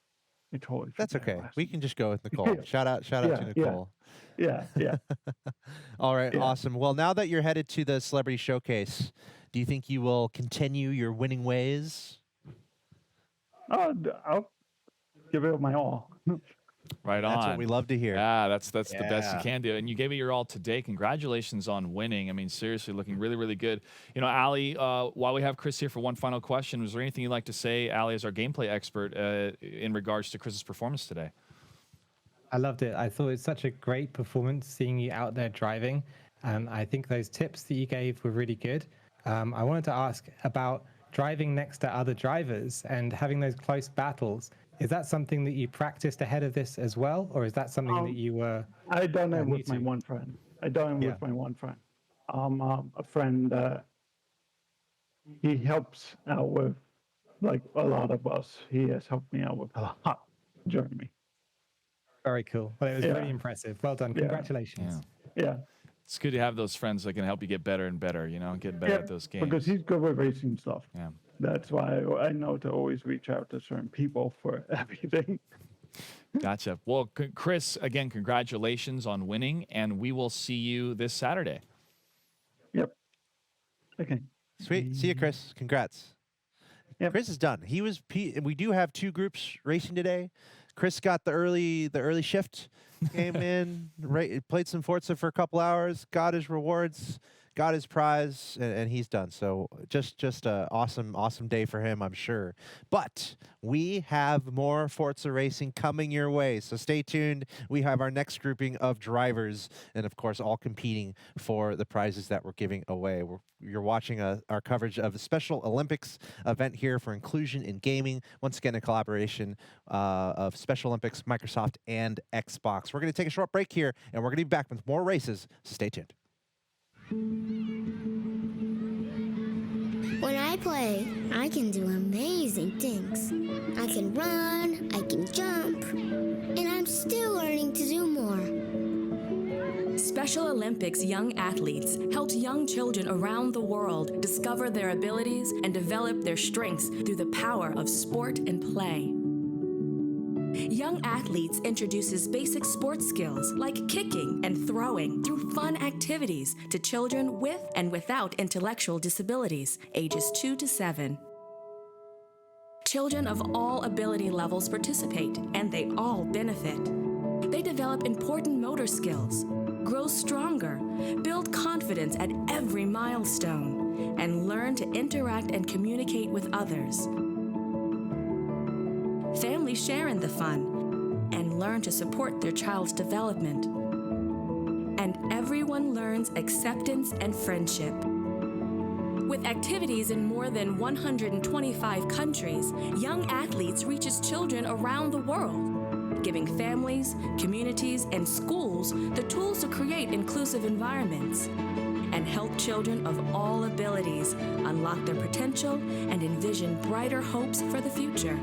I totally That's okay. We can just go with Nicole. Shout out to Nicole. Yeah. All right, awesome. Well, now that you're headed to the Celebrity Showcase, do you think you will continue your winning ways? I'll give it my all. Right on. That's what we love to hear. Yeah, that's the best you can do. And you gave it your all today. Congratulations on winning. I mean, seriously, looking really, really good. Allie, while we have Chris here for one final question, was there anything you'd like to say, Allie, as our gameplay expert, in regards to Chris's performance today? I loved it. I thought it was such a great performance seeing you out there driving. I think those tips that you gave were really good. I wanted to ask about driving next to other drivers and having those close battles. Is that something that you practiced ahead of this as well, or is that something that you were? I done it with my one friend. A friend. He helps out with like a lot of us. He has helped me out with a lot, Jeremy. Very cool. Well, it was really impressive. Well done. Congratulations. Yeah. It's good to have those friends that can help you get better and better, get better at those games. Because he's good with racing stuff. Yeah. That's why I know to always reach out to certain people for everything. Gotcha. Well, Chris, again, congratulations on winning, and we will see you this Saturday. Yep. Okay. Sweet. See you, Chris. Congrats. Yep. Chris is done. We do have two groups racing today. Chris got the early shift, came in, played some Forza for a couple hours, got his rewards, got his prize, and he's done. So just a awesome day for him, I'm sure. But we have more Forza racing coming your way, so stay tuned. We have our next grouping of drivers, and of course, all competing for the prizes that we're giving away. You're watching our coverage of the Special Olympics event here for inclusion in gaming. Once again, a collaboration of Special Olympics, Microsoft, and Xbox. We're going to take a short break here, and we're going to be back with more races, so stay tuned. When I play, I can do amazing things. I can run, I can jump, and I'm still learning to do more. Special Olympics young athletes helped young children around the world discover their abilities and develop their strengths through the power of sport and play. Young Athletes introduces basic sports skills like kicking and throwing through fun activities to children with and without intellectual disabilities, ages 2 to 7. Children of all ability levels participate, and they all benefit. They develop important motor skills, grow stronger, build confidence at every milestone, and learn to interact and communicate with others. Families share in the fun and learn to support their child's development. And everyone learns acceptance and friendship. With activities in more than 125 countries, Young Athletes reaches children around the world, giving families, communities, and schools the tools to create inclusive environments and help children of all abilities unlock their potential and envision brighter hopes for the future.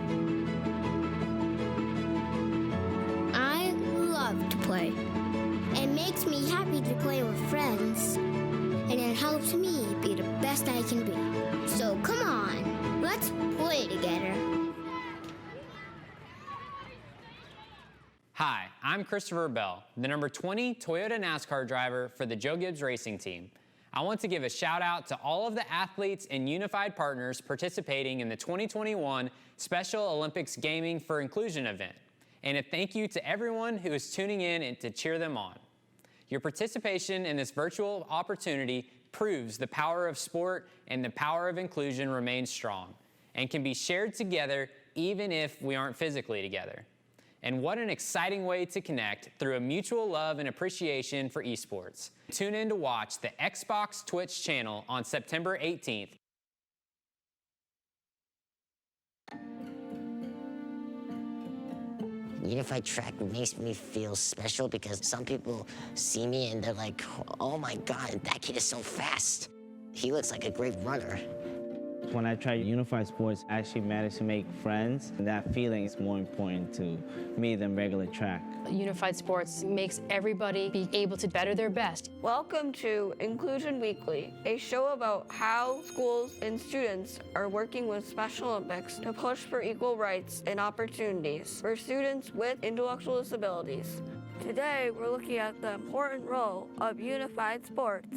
I love to play. It makes me happy to play with friends, and it helps me be the best I can be. So come on, let's play together. Hi, I'm Christopher Bell, the number 20 Toyota NASCAR driver for the Joe Gibbs Racing Team. I want to give a shout out to all of the athletes and unified partners participating in the 2021 Special Olympics Gaming for Inclusion event, and a thank you to everyone who is tuning in and to cheer them on. Your participation in this virtual opportunity proves the power of sport and the power of inclusion remains strong and can be shared together even if we aren't physically together. And what an exciting way to connect through a mutual love and appreciation for esports. Tune in to watch the Xbox Twitch channel on September 18th. Unified track makes me feel special because some people see me and they're like, oh my God, that kid is so fast. He looks like a great runner. When I tried unified sports, I actually managed to make friends. And that feeling is more important to me than regular track. Unified sports makes everybody be able to better their best. Welcome to Inclusion Weekly, a show about how schools and students are working with Special Olympics to push for equal rights and opportunities for students with intellectual disabilities. Today, we're looking at the important role of unified sports.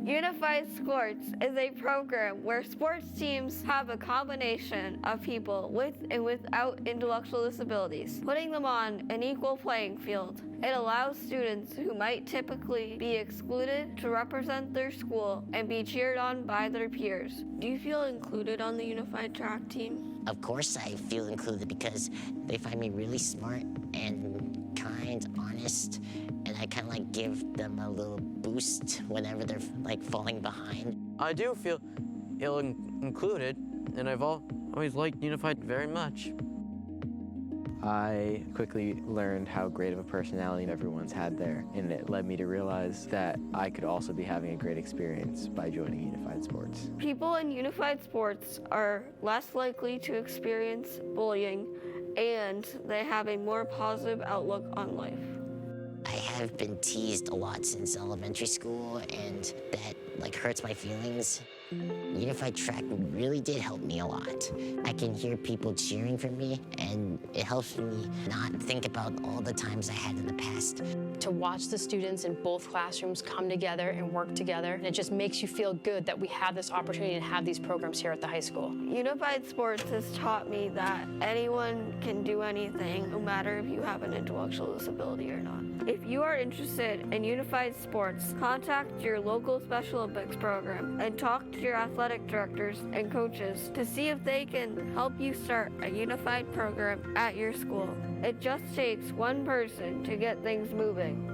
Unified Sports is a program where sports teams have a combination of people with and without intellectual disabilities, putting them on an equal playing field. It allows students who might typically be excluded to represent their school and be cheered on by their peers. Do you feel included on the Unified Track team? Of course I feel included because they find me really smart and kind, honest, and I kind of like give them a little boost whenever they're like falling behind. I do feel included, and I've always liked Unified very much. I quickly learned how great of a personality everyone's had there, and it led me to realize that I could also be having a great experience by joining Unified Sports. People in Unified Sports are less likely to experience bullying, and they have a more positive outlook on life. I have been teased a lot since elementary school, and that like hurts my feelings. Unified Track really did help me a lot. I can hear people cheering for me, and it helps me not think about all the times I had in the past. To watch the students in both classrooms come together and work together, and it just makes you feel good that we have this opportunity to have these programs here at the high school. Unified Sports has taught me that anyone can do anything, no matter if you have an intellectual disability or not. If you are interested in Unified Sports, contact your local Special Olympics program and talk to your athletic directors and coaches to see if they can help you start a unified program at your school. It just takes one person to get things moving.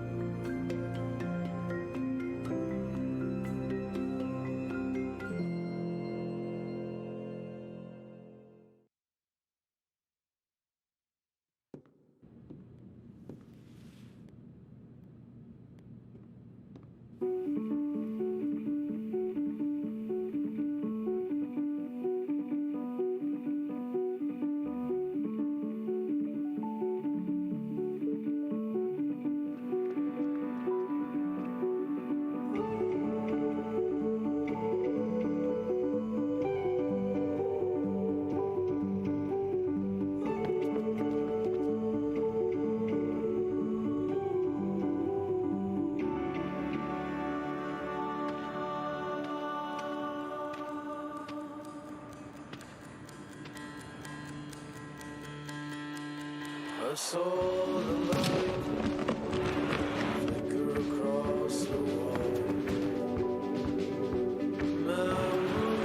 I saw the light flicker across the wall. Memories,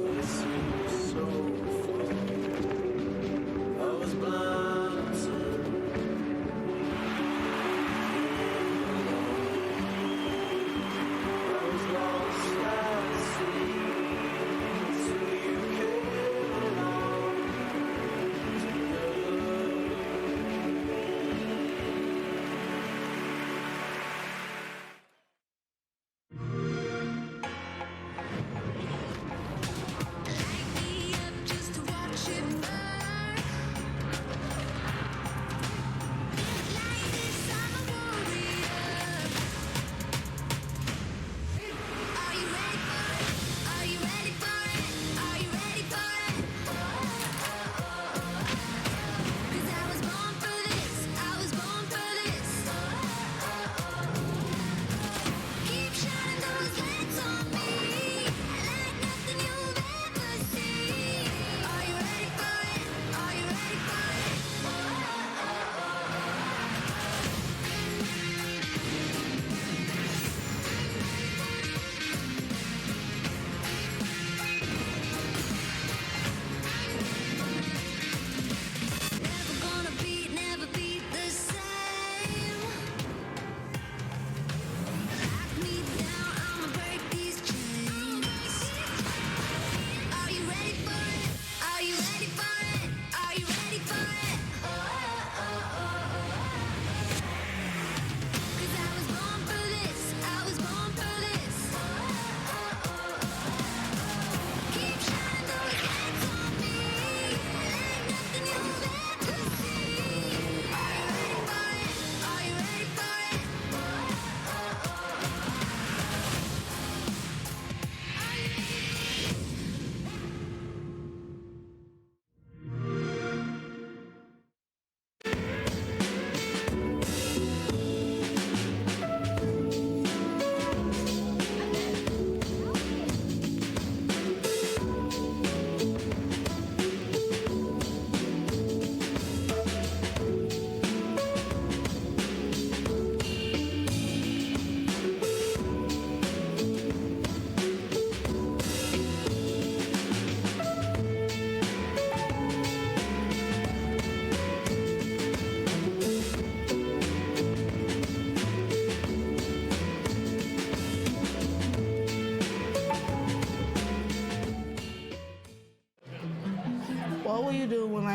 they seem so far. I was blind to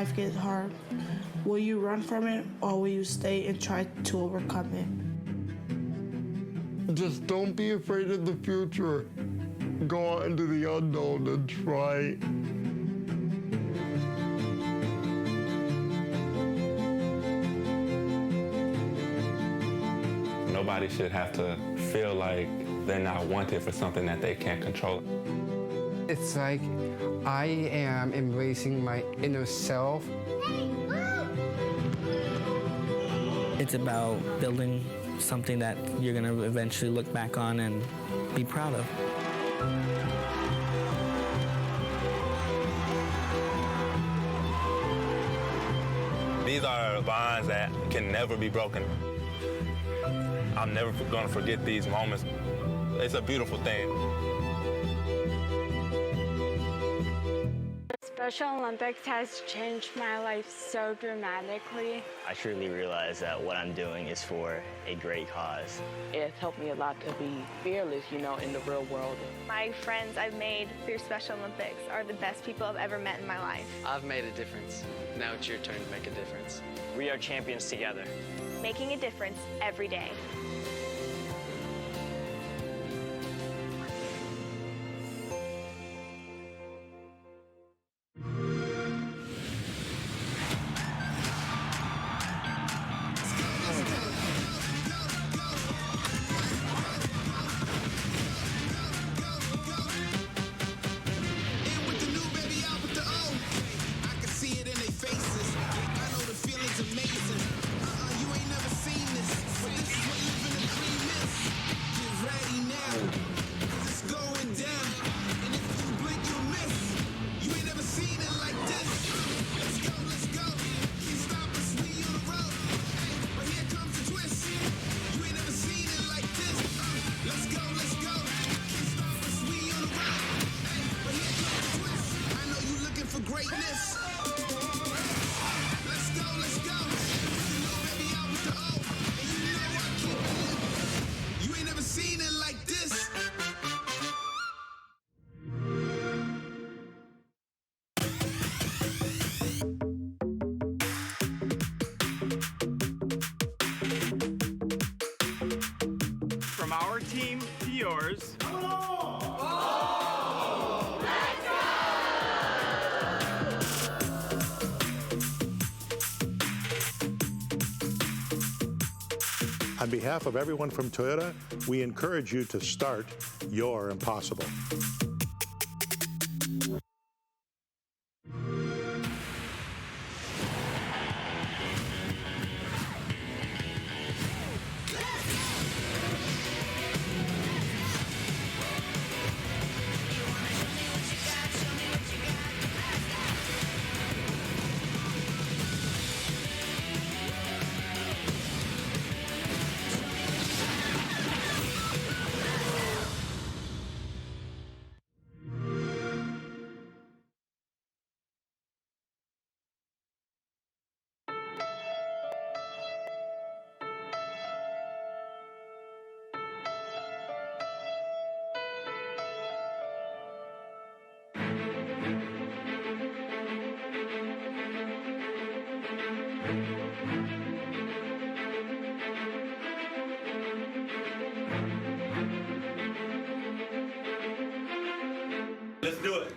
life gets hard, will you run from it or will you stay and try to overcome it? Just don't be afraid of the future. Go out into the unknown and try. Nobody should have to feel like they're not wanted for something that they can't control. It's like I am embracing my inner self. It's about building something that you're going to eventually look back on and be proud of. These are bonds that can never be broken. I'm never going to forget these moments. It's a beautiful thing. Special Olympics has changed my life so dramatically. I truly realize that what I'm doing is for a great cause. It's helped me a lot to be fearless, you know, in the real world. My friends I've made through Special Olympics are the best people I've ever met in my life. I've made a difference. Now it's your turn to make a difference. We are champions together. Making a difference every day. From our team to yours. On behalf of everyone from Toyota, we encourage you to start your impossible. Let's do it.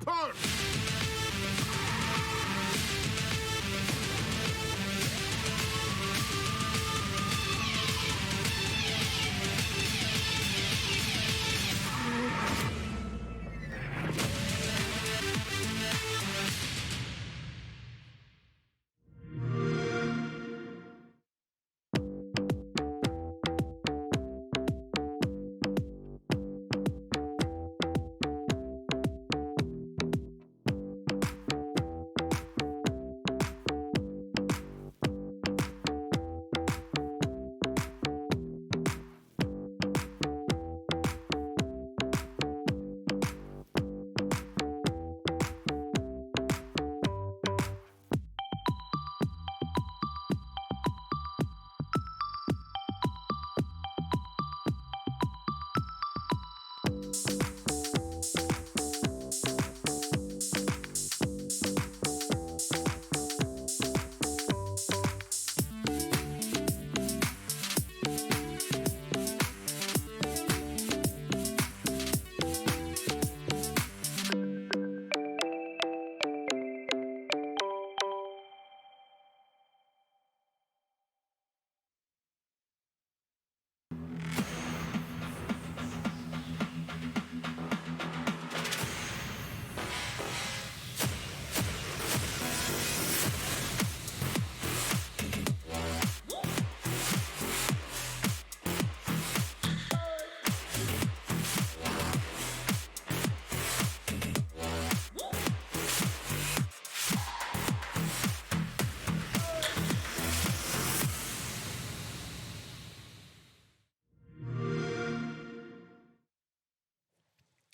Rampart!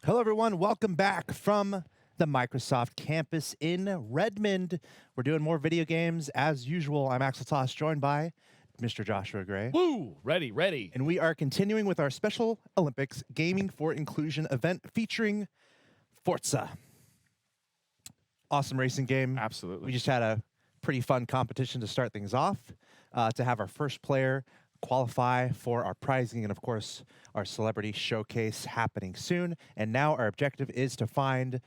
Hello, everyone. Welcome back from the Microsoft campus in Redmond. We're doing more video games as usual. I'm Axel Toss, joined by Mr. Joshua Gray. Woo! Ready. And we are continuing with our Special Olympics Gaming for Inclusion event featuring Forza. Awesome racing game. Absolutely. We just had a pretty fun competition to start things off, to have our first player qualify for our prizing and, of course, our celebrity showcase happening soon. And now our objective is to find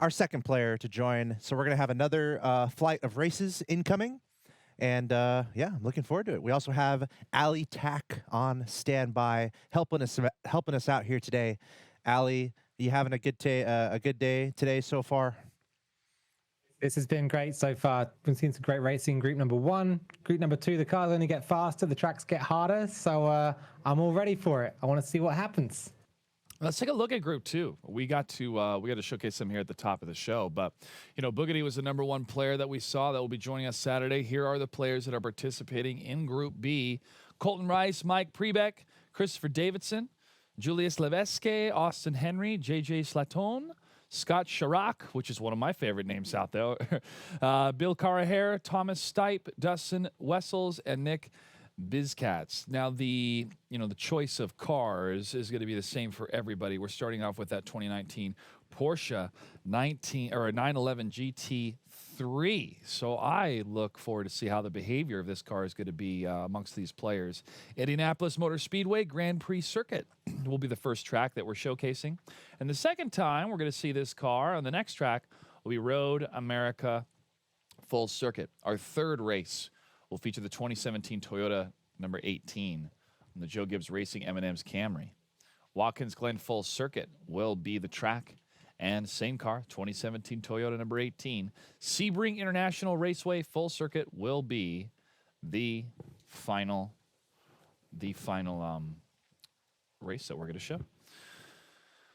our second player to join. So we're going to have another flight of races incoming. And yeah, I'm looking forward to it. We also have Ali Tack on standby, helping us out here today. Ali, are you having a good day today so far? This has been great so far. We've seen some great racing. Group number 1, group number 2. The cars only get faster, the tracks get harder. So I'm all ready for it. I want to see what happens. Let's take a look at Group 2. We got to showcase them here at the top of the show, but you know, Boogity was the #1 player that we saw that will be joining us Saturday. Here are the players that are participating in Group B: Colton Rice, Mike Prebeck, Christopher Davidson, Julius Levesque, Austin Henry, JJ Slatone, Scott Chirac, which is one of my favorite names out there, Bill Carahare, Thomas Stipe, Dustin Wessels, and Nick Bizcats. Now, the choice of cars is going to be the same for everybody. We're starting off with that 2019 Porsche 911 GT3. So I look forward to see how the behavior of this car is going to be amongst these players. Indianapolis Motor Speedway Grand Prix Circuit will be the first track that we're showcasing. And the second time we're going to see this car on the next track will be Road America Full Circuit. Our third race will feature the 2017 Toyota number 18 on the Joe Gibbs Racing M&M's Camry. Watkins Glen Full Circuit will be the track. And same car, 2017 Toyota number 18. Sebring International Raceway Full Circuit will be the final race that we're going to show.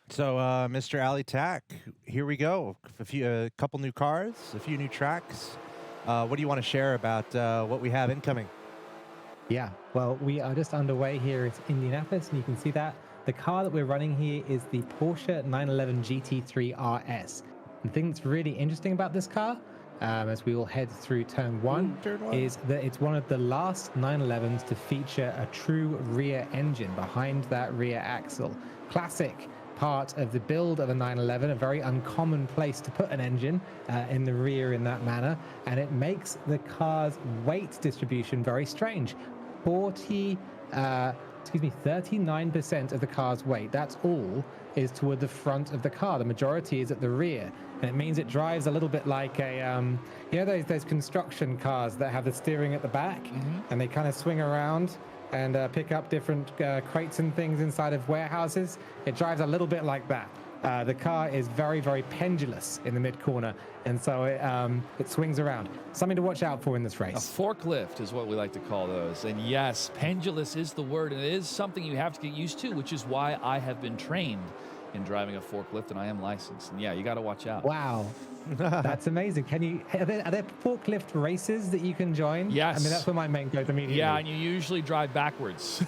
So, Mr. Ali Tack, here we go. A couple new cars, a few new tracks. What do you want to share about what we have incoming? Yeah, well, we are just underway here at Indianapolis, and you can see that. The car that we're running here is the Porsche 911 GT3 RS. The thing that's really interesting about this car, as we will head through turn one, is that it's one of the last 911s to feature a true rear engine behind that rear axle. Classic part of the build of a 911, a very uncommon place to put an engine in the rear in that manner, and it makes the car's weight distribution very strange. 40 39% of the car's weight, that's all, is toward the front of the car. The majority is at the rear. And it means it drives a little bit like a, you know, those construction cars that have the steering at the back, and they kind of swing around and pick up different crates and things inside of warehouses. It drives a little bit like that. The car is very, very pendulous in the mid-corner, and so it swings around. Something to watch out for in this race. A forklift is what we like to call those. And yes, pendulous is the word, and it is something you have to get used to, which is why I have been trained in driving a forklift, and I am licensed. And yeah, you got to watch out. Wow. That's amazing. Are there forklift races that you can join? Yes. I mean, that's where my main goes immediately. Yeah, and you usually drive backwards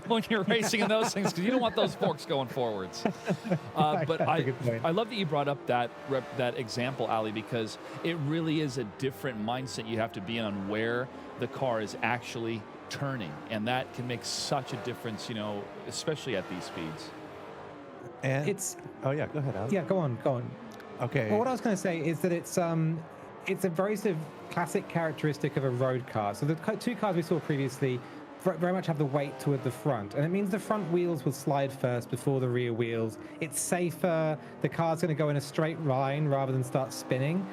when you're racing in those things because you don't want those forks going forwards. But I love that you brought up that example, Ali, because it really is a different mindset you have to be in on where the car is actually turning, and that can make such a difference, you know, especially at these speeds. And oh yeah, go ahead, Ali. Yeah, go on. Okay. Well, what I was going to say is that it's a very sort of classic characteristic of a road car. So the two cars we saw previously very much have the weight toward the front, and it means the front wheels will slide first before the rear wheels. It's safer. The car's going to go in a straight line rather than start spinning.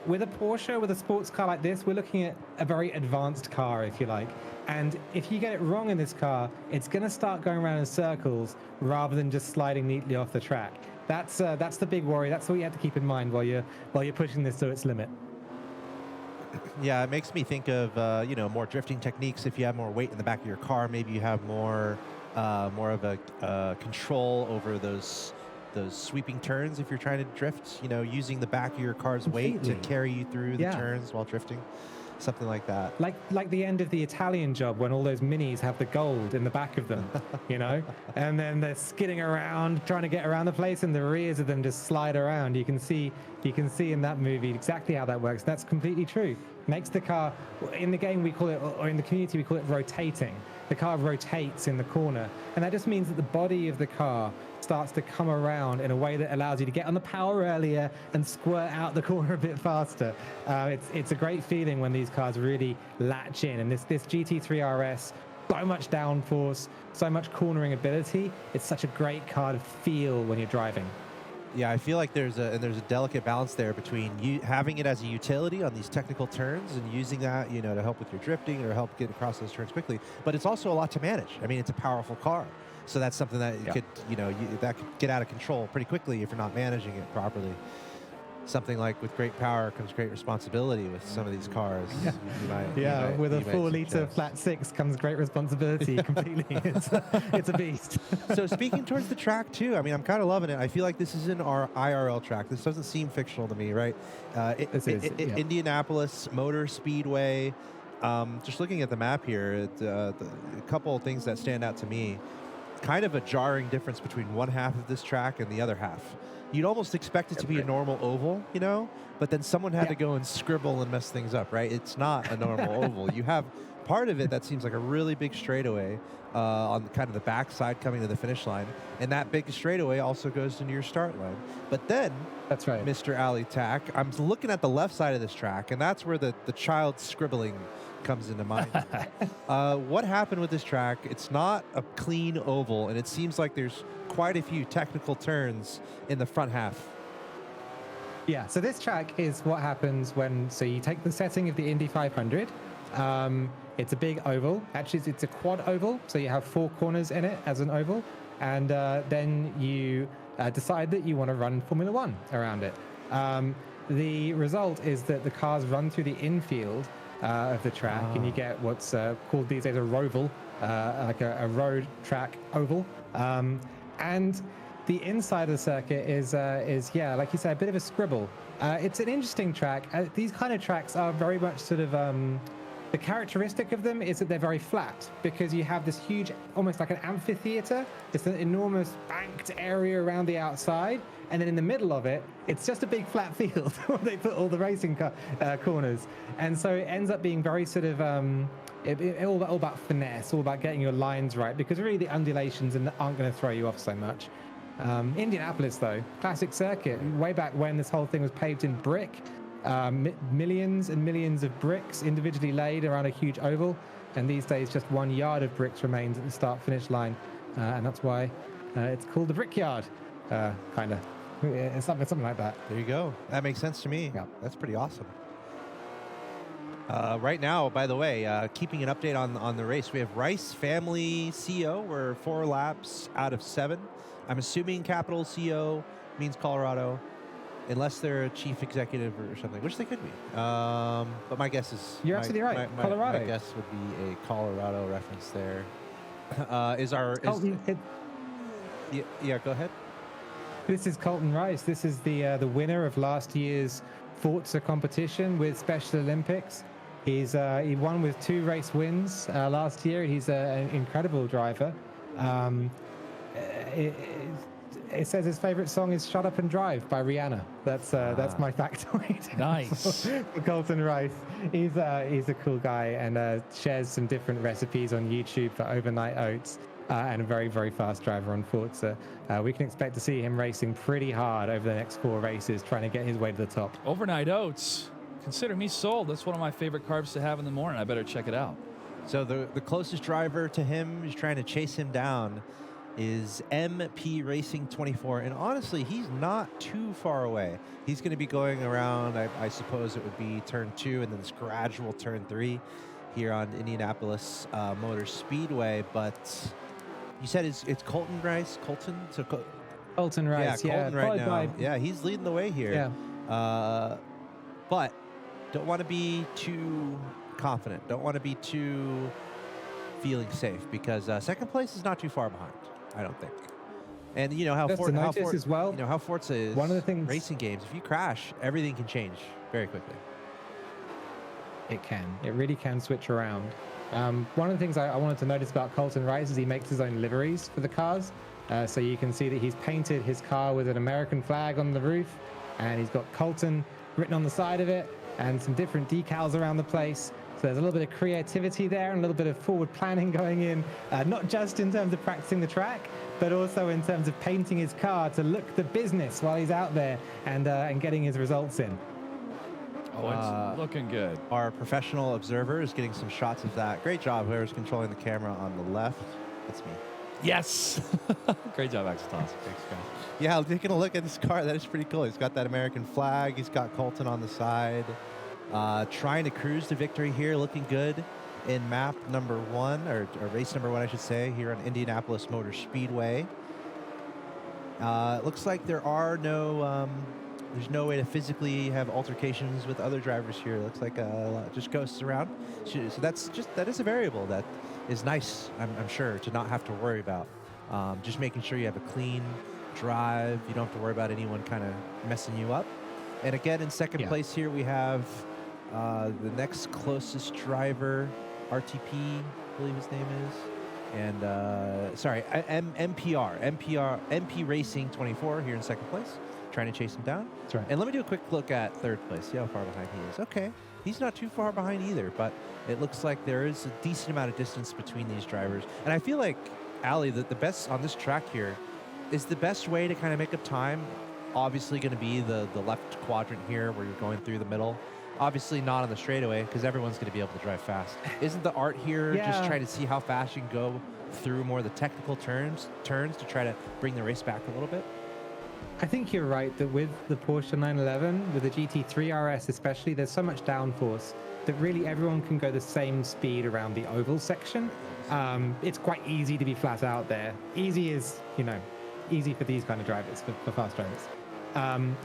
With a Porsche, with a sports car like this, we're looking at a very advanced car, if you like. And if you get it wrong in this car, it's going to start going around in circles rather than just sliding neatly off the track. That's the big worry. That's what you have to keep in mind while you're pushing this to its limit. Yeah, it makes me think of more drifting techniques. If you have more weight in the back of your car, maybe you have more of a control over those sweeping turns. If you're trying to drift, you know, using the back of your car's weight to carry you through the turns while drifting. Something like that. Like the end of the Italian Job when all those minis have the gold in the back of them, you know? And then they're skidding around, trying to get around the place, and the rears of them just slide around. You can see in that movie exactly how that works. That's completely true. Makes the car, in the game we call it, or in the community we call it rotating. The car rotates in the corner. And that just means that the body of the car starts to come around in a way that allows you to get on the power earlier and squirt out the corner a bit faster. It's a great feeling when these cars really latch in. And this GT3 RS, so much downforce, so much cornering ability. It's such a great car to feel when you're driving. Yeah, I feel like there's a delicate balance there between you having it as a utility on these technical turns and using that, you know, to help with your drifting or help get across those turns quickly. But it's also a lot to manage. I mean, it's a powerful car. So that's something that could, that could get out of control pretty quickly if you're not managing it properly. Something like with great power comes great responsibility with some of these cars. With a 4-liter flat six comes great responsibility completely. It's a beast. So speaking towards the track too, I mean, I'm kind of loving it. I feel like this is in our IRL track. This doesn't seem fictional to me, right? Indianapolis Motor Speedway. Just looking at the map here, a couple of things that stand out to me. Kind of a jarring difference between one half of this track and the other half. You'd almost expect it to be a normal oval, you know, but then someone had to go and scribble and mess things up, right? It's not a normal oval. You have part of it that seems like a really big straightaway on kind of the backside coming to the finish line, and that big straightaway also goes into your start line. But then, that's right, Mr. Ali Tack, I'm looking at the left side of this track, and that's where the child scribbling comes into mind. What happened with this track? It's not a clean oval, and it seems like there's quite a few technical turns in the front half. Yeah, so this track is what happens when, so you take the setting of the Indy 500. It's a big oval. Actually, it's a quad oval, so you have 4 corners in it as an oval. And then you decide that you want to run Formula One around it. The result is that the cars run through the infield of the track, and you get what's called these days a roval, like a road track oval. And the inside of the circuit is like you said, a bit of a scribble. It's an interesting track. These kind of tracks are very much sort of the characteristic of them is that they're very flat, because you have this huge, almost like an amphitheater. It's an enormous banked area around the outside, and then in the middle of it, it's just a big flat field where they put all the racing corners. And so it ends up being very sort of all about finesse, all about getting your lines right, because really the undulations aren't going to throw you off so much. Indianapolis, though, classic circuit. Way back when this whole thing was paved in brick, millions and millions of bricks individually laid around a huge oval. And these days, just 1 yard of bricks remains at the start-finish line. And that's why it's called the Brickyard, kind of. It's something like that. There you go. That makes sense to me. Yeah. That's pretty awesome. Right now, by the way, keeping an update on the race, we have Rice Family CO. We're 4 laps out of 7. I'm assuming capital CO means Colorado, unless they're a chief executive or something, which they could be. But my guess is... You're absolutely right. Colorado. My guess would be a Colorado reference there. Yeah, go ahead. This is Colton Rice. This is the winner of last year's Forza competition with Special Olympics. He won with 2 race wins last year. He's an incredible driver. It says his favorite song is "Shut Up and Drive" by Rihanna. That's my factoid. Nice. For Colton Rice. He's a cool guy and shares some different recipes on YouTube for overnight oats. And a very, very fast driver on Forza. We can expect to see him racing pretty hard over the next 4 races, trying to get his way to the top. Overnight oats. Consider me sold. That's one of my favorite carbs to have in the morning. I better check it out. So the closest driver to him who's trying to chase him down is MP Racing 24. And honestly, he's not too far away. He's going to be going around, I suppose it would be turn 2 and then this gradual turn 3 here on Indianapolis Motor Speedway. But... You said it's Colton Rice? Colton? Colton Rice, yeah. Colton right now. By... Yeah, he's leading the way here. Yeah. But don't want to be too confident. Don't want to be too feeling safe because second place is not too far behind, I don't think. And you know how Forza is. One of the things racing games, if you crash, everything can change very quickly. It can. It really can switch around. One of the things I wanted to notice about Colton Rice is he makes his own liveries for the cars. So you can see that he's painted his car with an American flag on the roof, and he's got Colton written on the side of it, and some different decals around the place. So there's a little bit of creativity there and a little bit of forward planning going in, not just in terms of practicing the track, but also in terms of painting his car to look the business while he's out there and getting his results in. Oh, it's looking good. Our professional observer is getting some shots of that. Great job, whoever's controlling the camera on the left. That's me. Yes. Great job, Axel Thomas. Thanks, guys. Yeah, taking a look at this car, that is pretty cool. He's got that American flag. He's got Colton on the side. Trying to cruise to victory here, looking good in map number 1, or race number 1, I should say, here on Indianapolis Motor Speedway. Looks like there are no... there's no way to physically have altercations with other drivers here. It looks like just ghosts around. So that is a variable that is nice, I'm sure, to not have to worry about. Just making sure you have a clean drive. You don't have to worry about anyone kind of messing you up. And again, in second place here, we have the next closest driver, RTP, I believe his name is. And MP Racing 24 here in second place. Trying to chase him down. That's right. And let me do a quick look at third place. See how far behind he is. Okay, he's not too far behind either, but it looks like there is a decent amount of distance between these drivers. And I feel like, Ali, the best on this track here is the best way to kind of make up time. Obviously going to be the left quadrant here where you're going through the middle. Obviously not on the straightaway because everyone's going to be able to drive fast. Isn't the art here just trying to see how fast you can go through more of the technical turns to try to bring the race back a little bit? I think you're right that with the Porsche 911, with the GT3 RS especially, there's so much downforce that really everyone can go the same speed around the oval section. It's quite easy to be flat out there. Easy is, easy for these kind of drivers, for fast drivers.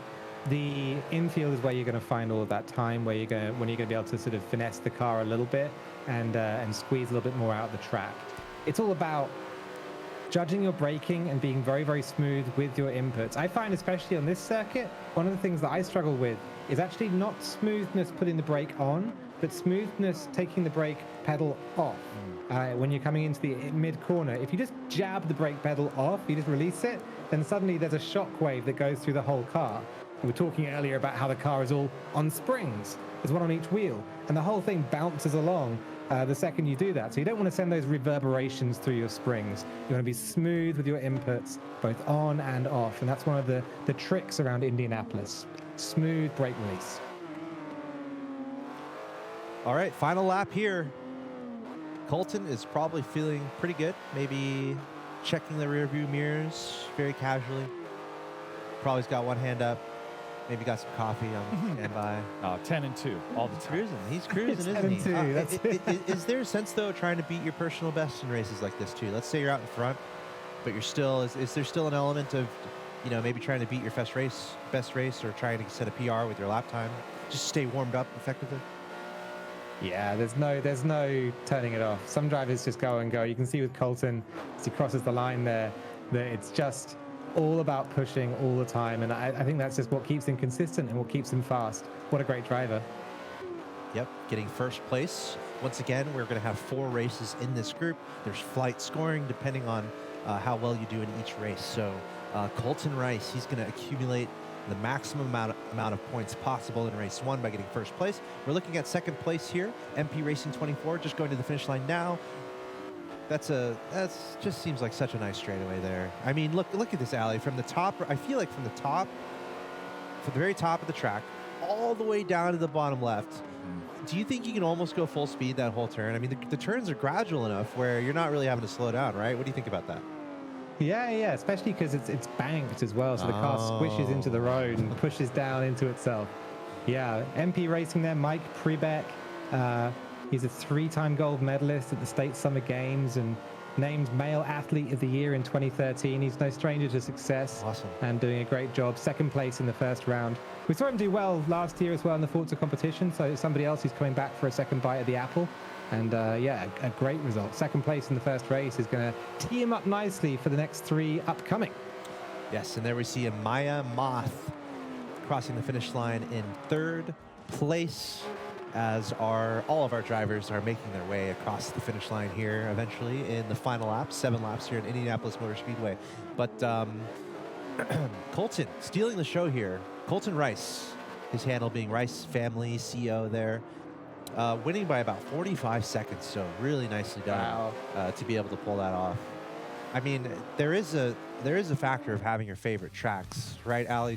The infield is where you're going to find all of that time, when you're going to be able to sort of finesse the car a little bit and squeeze a little bit more out of the track. It's all about judging your braking and being very, very smooth with your inputs. I find, especially on this circuit, one of the things that I struggle with is actually not smoothness putting the brake on, but smoothness taking the brake pedal off. When you're coming into the mid-corner, if you just jab the brake pedal off, you just release it, then suddenly there's a shock wave that goes through the whole car. We were talking earlier about how the car is all on springs. There's one on each wheel, and the whole thing bounces along the second you do that. So you don't want to send those reverberations through your springs. You want to be smooth with your inputs, both on and off. And that's one of the tricks around Indianapolis. Smooth brake release. All right, final lap here. Colton is probably feeling pretty good. Maybe checking the rearview mirrors very casually. Probably's got one hand up. Maybe got some coffee on standby. 10 and 2 all the time. He's cruising, isn't he? 10-2, Is there a sense, though, trying to beat your personal best in races like this, too? Let's say you're out in front, but you're still, is there still an element of, maybe trying to beat your best race or trying to set a PR with your lap time? Just stay warmed up effectively? Yeah, there's no turning it off. Some drivers just go and go. You can see with Colton, as he crosses the line there, that it's just all about pushing all the time. And I think that's just what keeps him consistent and what keeps him fast. What a great driver. Yep, getting first place. Once again, we're going to have 4 races in this group. There's flight scoring depending on how well you do in each race. So Colton Rice, he's going to accumulate the maximum amount of points possible in race 1 by getting first place. We're looking at second place here. MP Racing 24 just going to the finish line now. That's just seems like such a nice straightaway there. I mean, look at this alley from the top. I feel like from the very top of the track, all the way down to the bottom left. Do you think you can almost go full speed that whole turn? I mean, the turns are gradual enough where you're not really having to slow down, right? What do you think about that? Yeah, especially because it's banked as well, so the car squishes into the road and pushes down into itself. Yeah, MP Racing there, Mike Prebeck. He's a 3-time gold medalist at the State Summer Games and named Male Athlete of the Year in 2013. He's no stranger to success. Awesome. And doing a great job. Second place in the first round. We saw him do well last year as well in the Forza competition, so somebody else who's coming back for a second bite of the apple. And yeah, a great result. Second place in the first race is going to tee him up nicely for the next 3 upcoming. Yes, and there we see a Maya Moth crossing the finish line in 3rd place as all of our drivers are making their way across the finish line here eventually in the final lap, 7 laps here at Indianapolis Motor Speedway. But Colton stealing the show here. Colton Rice, his handle being Rice Family CEO there. Winning by about 45 seconds, so really nicely done to be able to pull that off. I mean, there is a factor of having your favorite tracks, right, Ali?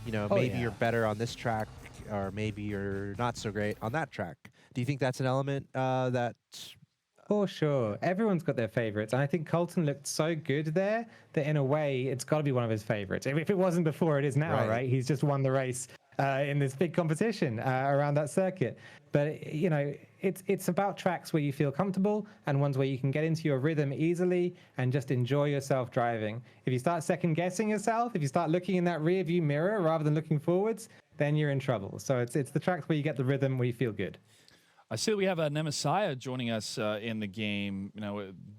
Maybe you're better on this track, or maybe you're not so great on that track. Do you think that's an element that? For sure. Everyone's got their favorites. And I think Colton looked so good there that in a way, it's got to be one of his favorites. If it wasn't before, it is now, right? He's just won the race in this big competition around that circuit. But, it's about tracks where you feel comfortable and ones where you can get into your rhythm easily and just enjoy yourself driving. If you start second guessing yourself, if you start looking in that rear view mirror rather than looking forwards, then you're in trouble. So it's the tracks where you get the rhythm, where you feel good. I see we have Nemesiah joining us in the game.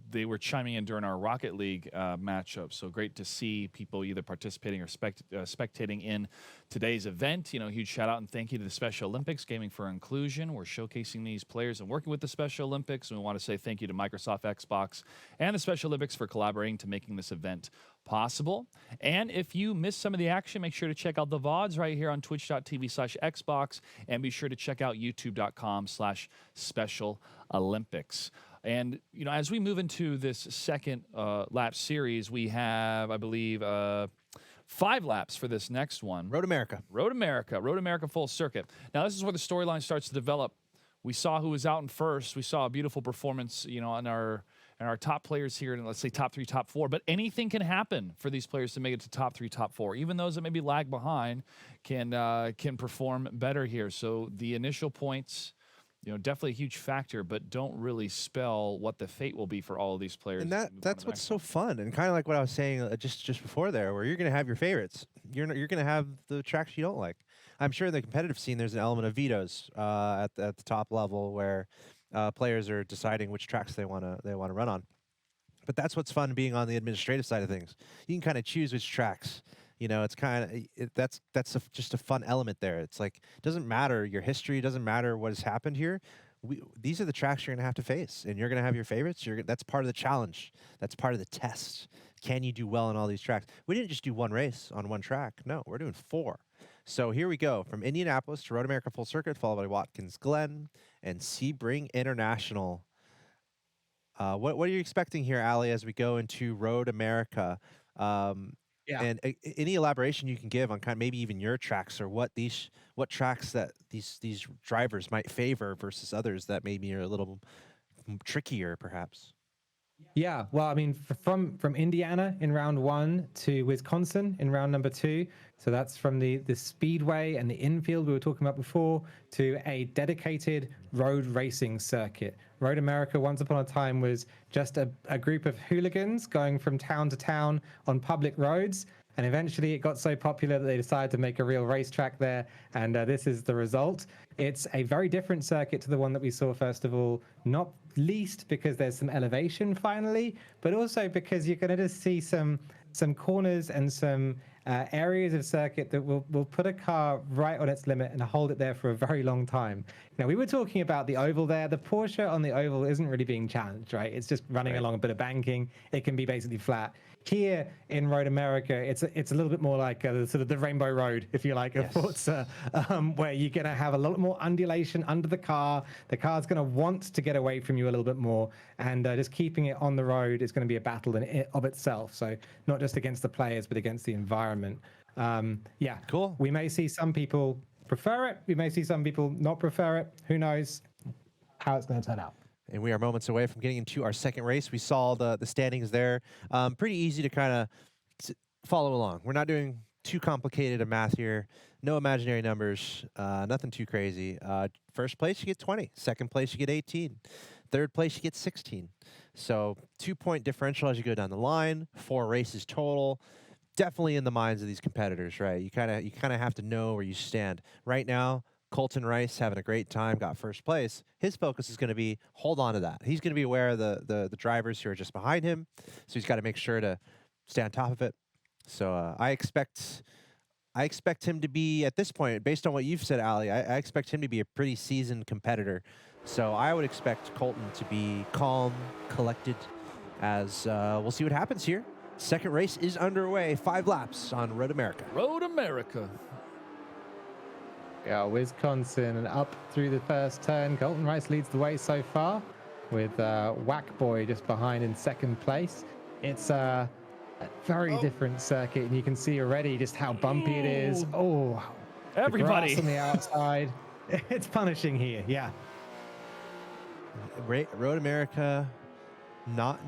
They were chiming in during our Rocket League matchup, so great to see people either participating or spectating in today's event. Huge shout out and thank you to the Special Olympics Gaming for Inclusion. We're showcasing these players and working with the Special Olympics, and we want to say thank you to Microsoft Xbox and the Special Olympics for collaborating to making this event possible. And if you missed some of the action, make sure to check out the VODs right here on twitch.tv/Xbox, and be sure to check out youtube.com/Special Olympics. And, as we move into this second lap series, we have, I believe, 5 laps for this next one. Road America full circuit. Now, this is where the storyline starts to develop. We saw who was out in first. We saw a beautiful performance, on our top players here, and let's say top 3, top 4. But anything can happen for these players to make it to top 3, top 4. Even those that maybe lag behind can perform better here. So the initial points, definitely a huge factor, but don't really spell what the fate will be for all of these players. And that's what's so fun, and kind of like what I was saying just before there, where you're going to have your favorites. You're going to have the tracks you don't like. I'm sure in the competitive scene, there's an element of vetoes at the top level where players are deciding which tracks they want to run on. But that's what's fun being on the administrative side of things. You can kind of choose which tracks. It's kind of just a fun element there. It's like it doesn't matter your history, doesn't matter what has happened here. These are the tracks you're going to have to face, and you're going to have your favorites. That's part of the challenge. That's part of the test. Can you do well on all these tracks? We didn't just do one race on one track. No, we're doing 4. So here we go, from Indianapolis to Road America Full Circuit, followed by Watkins Glen and Sebring International. What are you expecting here, Ali, as we go into Road America? And any elaboration you can give on kind of maybe even your tracks, or what tracks that these drivers might favor versus others that maybe are a little trickier, perhaps. Yeah, well, I mean, from Indiana in round 1 to Wisconsin in round number 2, so that's from the speedway and the infield we were talking about before to a dedicated road racing circuit. Road America once upon a time was just a group of hooligans going from town to town on public roads, and eventually it got so popular that they decided to make a real racetrack there, and this is the result. It's a very different circuit to the one that we saw, first of all, not least because there's some elevation finally, but also because you're going to just see some corners and some areas of circuit that will put a car right on its limit and hold it there for a very long time. Now, we were talking about the oval there. The Porsche on the oval isn't really being challenged, right? It's just running along a bit of banking. It can be basically flat. Here in Road America, it's a little bit more like sort of the Rainbow Road, if you like, of Forza, where you're going to have a lot more undulation under the car. The car's going to want to get away from you a little bit more, and just keeping it on the road is going to be a battle of itself. So not just against the players, but against the environment. Yeah, cool. We may see some people prefer it. We may see some people not prefer it. Who knows how it's going to turn out. And we are moments away from getting into our second race. We saw the standings there. Pretty easy to kind of follow along. We're not doing too complicated a math here. No imaginary numbers. Nothing too crazy. First place, you get 20. Second place, you get 18. Third place, you get 16. So 2-point differential as you go down the line. 4 races total. Definitely in the minds of these competitors, right? You kind of have to know where you stand. Right now, Colton Rice having a great time, got first place. His focus is going to be hold on to that. He's going to be aware of the drivers who are just behind him, so he's got to make sure to stay on top of it. So I expect him to be, at this point, based on what you've said, Ali, I expect him to be a pretty seasoned competitor. So I would expect Colton to be calm, collected, as we'll see what happens here. Second race is underway. 5 laps on Road America. Road America. Yeah, Wisconsin and up through the first turn. Colton Rice leads the way so far with Whack Boy just behind in second place. It's a very different circuit, and you can see already just how bumpy it is. Oh, everybody the grass on the outside. It's punishing here, yeah. Road America, not,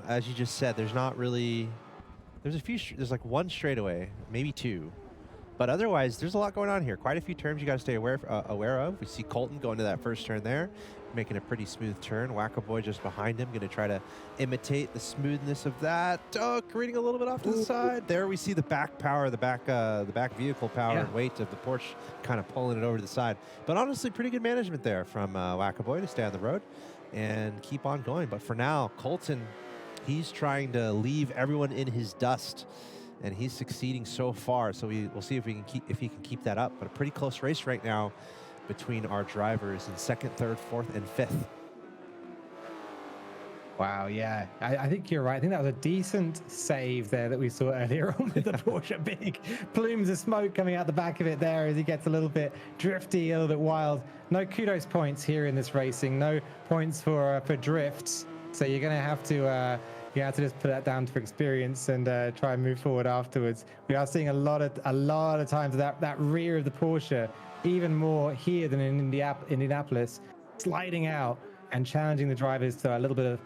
as you just said, there's not really, there's like one straightaway, maybe 2. But otherwise, there's a lot going on here. Quite a few turns you got to stay aware of. We see Colton going to that first turn there, making a pretty smooth turn. Wackaboy just behind him, going to try to imitate the smoothness of that. Oh, careening a little bit off to the side. There we see the back power, the back vehicle power and weight of the Porsche kind of pulling it over to the side. But honestly, pretty good management there from Wackaboy to stay on the road and keep on going. But for now, Colton, he's trying to leave everyone in his dust. And he's succeeding so far. So we'll see if he can keep that up. But a pretty close race right now between our drivers in second, third, fourth, and fifth. Wow, yeah. I think you're right. I think that was a decent save there that we saw earlier on with the Porsche. Big plumes of smoke coming out the back of it there as he gets a little bit drifty, a little bit wild. No kudos points here in this racing. No points for drifts. So you're going to have to... you have to just put that down for experience and try and move forward afterwards. We are seeing a lot of times that rear of the Porsche, even more here than in Indianapolis, sliding out and challenging the drivers to a little bit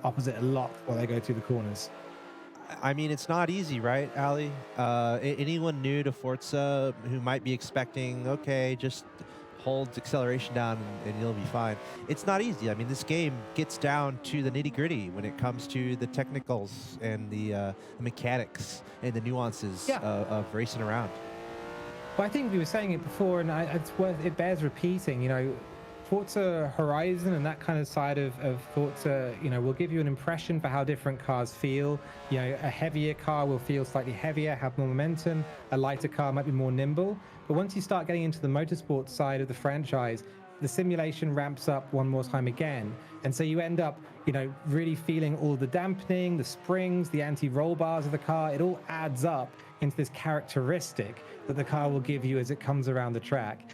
opposite a lot while they go through the corners. I mean, it's not easy, right, Ali? Anyone new to Forza who might be expecting, okay, just hold acceleration down and you'll be fine. It's not easy. I mean, this game gets down to the nitty-gritty when it comes to the technicals and the mechanics and the nuances of racing around. Well, I think we were saying it before, and it bears repeating. Forza Horizon and that kind of side of Forza, will give you an impression for how different cars feel. A heavier car will feel slightly heavier, have more momentum. A lighter car might be more nimble. But once you start getting into the motorsport side of the franchise, the simulation ramps up one more time again. And so you end up, really feeling all the dampening, the springs, the anti-roll bars of the car. It all adds up into this characteristic that the car will give you as it comes around the track.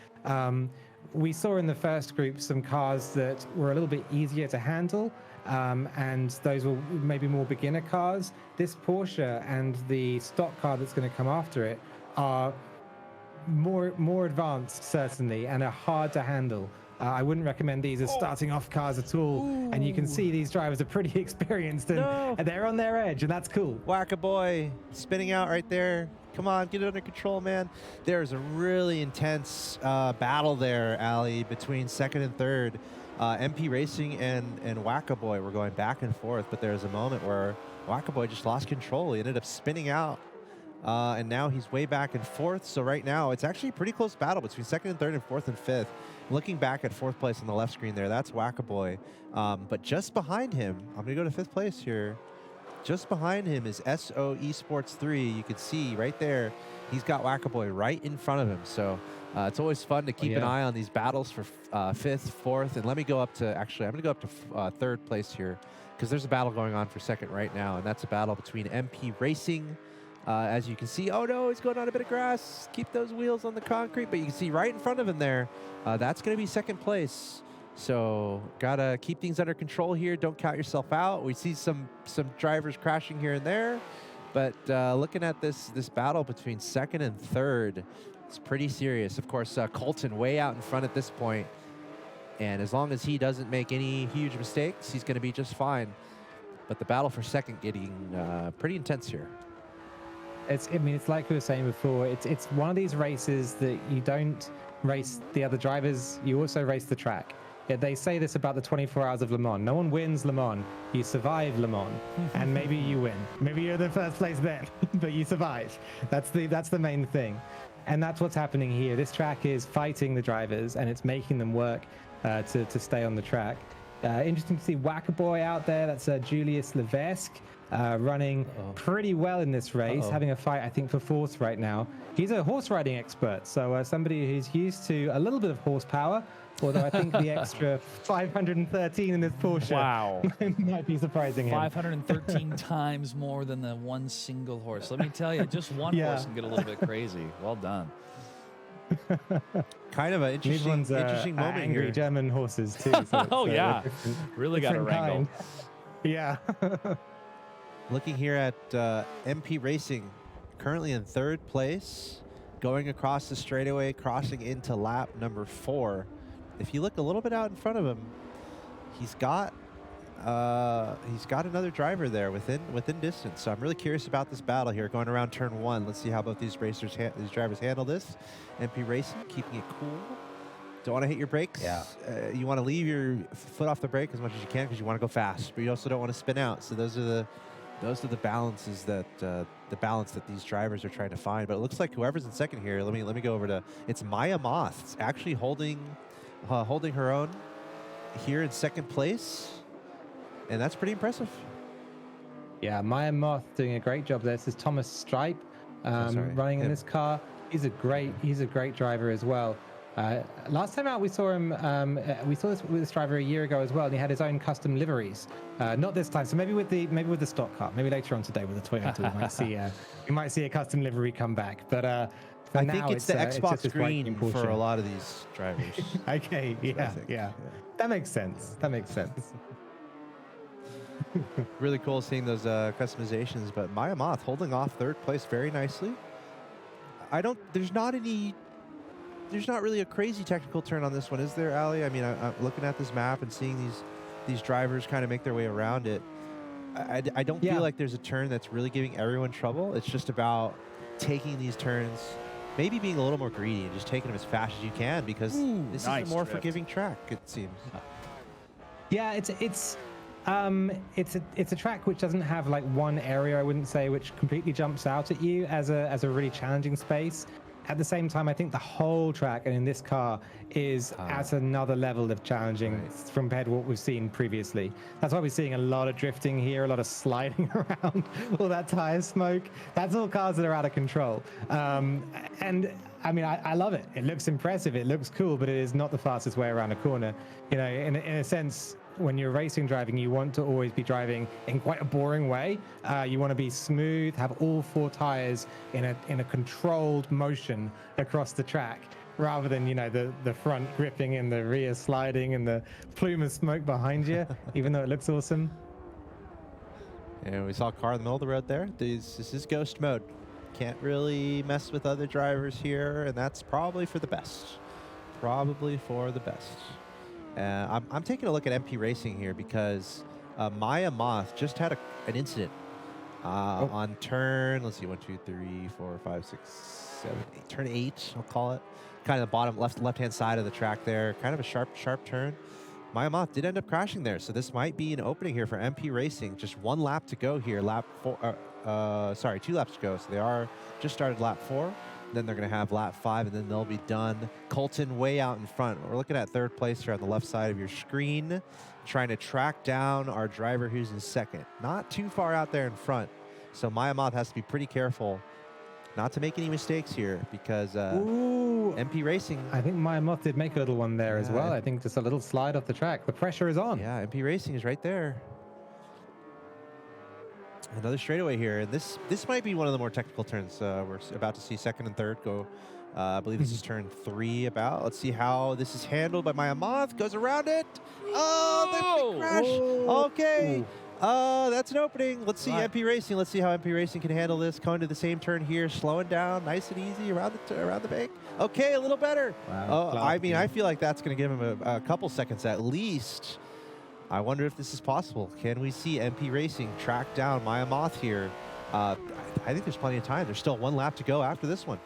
We saw in the first group some cars that were a little bit easier to handle, and those were maybe more beginner cars. This Porsche and the stock car that's going to come after it are more advanced, certainly, and are hard to handle. I wouldn't recommend these as starting off cars at all. And you can see these drivers are pretty experienced and they're on their edge, and that's cool. Whack-a-boy spinning out right there. Come on, get it under control, man. There's a really intense battle there, Ali, between second and third. MP Racing and Whack-a-boy were going back and forth, but there's a moment where Whack-a-boy just lost control. He ended up spinning out, and now he's way back and fourth. So right now, it's actually a pretty close battle between second and third and fourth and fifth. Looking back at fourth place on the left screen there, that's Whack-a-boy. But just behind him, I'm going to go to fifth place here. Just behind him is SO Esports 3. You can see right there, he's got Whack-a-boy right in front of him. So it's always fun to keep an eye on these battles for fifth, fourth, and let me go up to, actually, I'm going to go up to third place here because there's a battle going on for second right now, and that's a battle between MP Racing. As you can see, oh no, he's going on a bit of grass. Keep those wheels on the concrete, but you can see right in front of him there, that's going to be second place. So gotta keep things under control here. Don't count yourself out. We see some drivers crashing here and there, but looking at this battle between second and third, it's pretty serious. Of course, Colton way out in front at this point, and as long as he doesn't make any huge mistakes, he's going to be just fine. But the battle for second getting pretty intense here. I mean, it's like we were saying before. It's one of these races that you don't race the other drivers. You also race the track. Yeah, they say this about the 24 Hours of Le Mans. No one wins Le Mans. You survive Le Mans, and maybe you win. Maybe you're the first place then, but you survive. That's the main thing, and that's what's happening here. This track is fighting the drivers, and it's making them work to stay on the track. Interesting to see Whack-a-boy out there. That's Julius Levesque. Running pretty well in this race, having a fight, I think, for fourth right now. He's a horse riding expert, so somebody who's used to a little bit of horsepower, although I think the extra 513 in this Porsche might be surprising him. 513 times more than the one single horse. Let me tell you, just one horse can get a little bit crazy. Well done. Kind of an interesting moment angry here. German horses, too. So oh, yeah. Really got a wrangle. Yeah. Looking here at MP Racing, currently in third place, going across the straightaway, crossing into lap number 4. If you look a little bit out in front of him, he's got another driver there within distance. So I'm really curious about this battle here, going around turn 1. Let's see how both these drivers handle this. MP Racing keeping it cool. Don't want to hit your brakes. Yeah. You want to leave your foot off the brake as much as you can because you want to go fast, but you also don't want to spin out. So those are the balances that the balance that these drivers are trying to find. But it looks like whoever's in second here. Let me go over to, it's Maya Moth. It's actually holding her own here in second place, and that's pretty impressive. Yeah, Maya Moth doing a great job there. This is Thomas Stripe running in this car. He's a great driver as well. Last time out, we saw him. We saw this driver a year ago as well, and he had his own custom liveries. Not this time, so maybe with the stock car. Maybe later on today with the Toyota, we might see a custom livery come back. But I think it's the Xbox green for a lot of these drivers. Okay, yeah, that makes sense. Really cool seeing those customizations. But Maya Moth holding off third place very nicely. There's not really a crazy technical turn on this one, is there, Ali? I mean, I'm looking at this map and seeing these drivers kind of make their way around it. I don't feel like there's a turn that's really giving everyone trouble. It's just about taking these turns, maybe being a little more greedy and just taking them as fast as you can, because this is a more forgiving track, it seems. Yeah, it's a track which doesn't have like one area, I wouldn't say, which completely jumps out at you as a really challenging space. At the same time, I think the whole track, and in this car, is at another level of challenging compared to what we've seen previously. That's why we're seeing a lot of drifting here, a lot of sliding around, all that tire smoke. That's all cars that are out of control. And I mean, I love it. It looks impressive. It looks cool, but it is not the fastest way around a corner. You know, in a sense, when you're racing driving, you want to always be driving in quite a boring way. You want to be smooth, have all 4 tires in a controlled motion across the track, rather than, you know, the front gripping and the rear sliding and the plume of smoke behind you, even though it looks awesome. And we saw a car in the middle of the road there. This is ghost mode. Can't really mess with other drivers here, and that's probably for the best. Probably for the best. I'm taking a look at MP Racing here because Maya Moth just had an incident on turn. Let's see, 1, 2, 3, 4, 5, 6, 7, 8. Turn 8, I'll call it. Kind of the bottom left-hand side of the track there. Kind of a sharp turn. Maya Moth did end up crashing there, so this might be an opening here for MP Racing. Just 1 lap to go here. 2 laps to go. So they are just started lap 4. Then they're going to have lap 5, and then they'll be done. Colton way out in front. We're looking at 3rd place here on the left side of your screen, trying to track down our driver who's in 2nd. Not too far out there in front. So Maya Moth has to be pretty careful not to make any mistakes here because MP Racing. I think Maya Moth did make a little one there as well. I think just a little slide off the track. The pressure is on. Yeah, MP Racing is right there. Another straightaway here, and this might be one of the more technical turns. We're about to see 2nd and 3rd go. I believe this is turn 3 about. Let's see how this is handled by Maya Moth. Goes around it. Oh, the big crash. Okay. That's an opening. Let's see MP Racing. Let's see how MP Racing can handle this. Going to the same turn here, slowing down, nice and easy around the bank. Okay, a little better. Wow, I mean, I feel like that's going to give him a couple seconds at least. I wonder if this is possible. Can we see MP Racing track down Maya Moth here? I think there's plenty of time. There's still 1 lap to go after this one.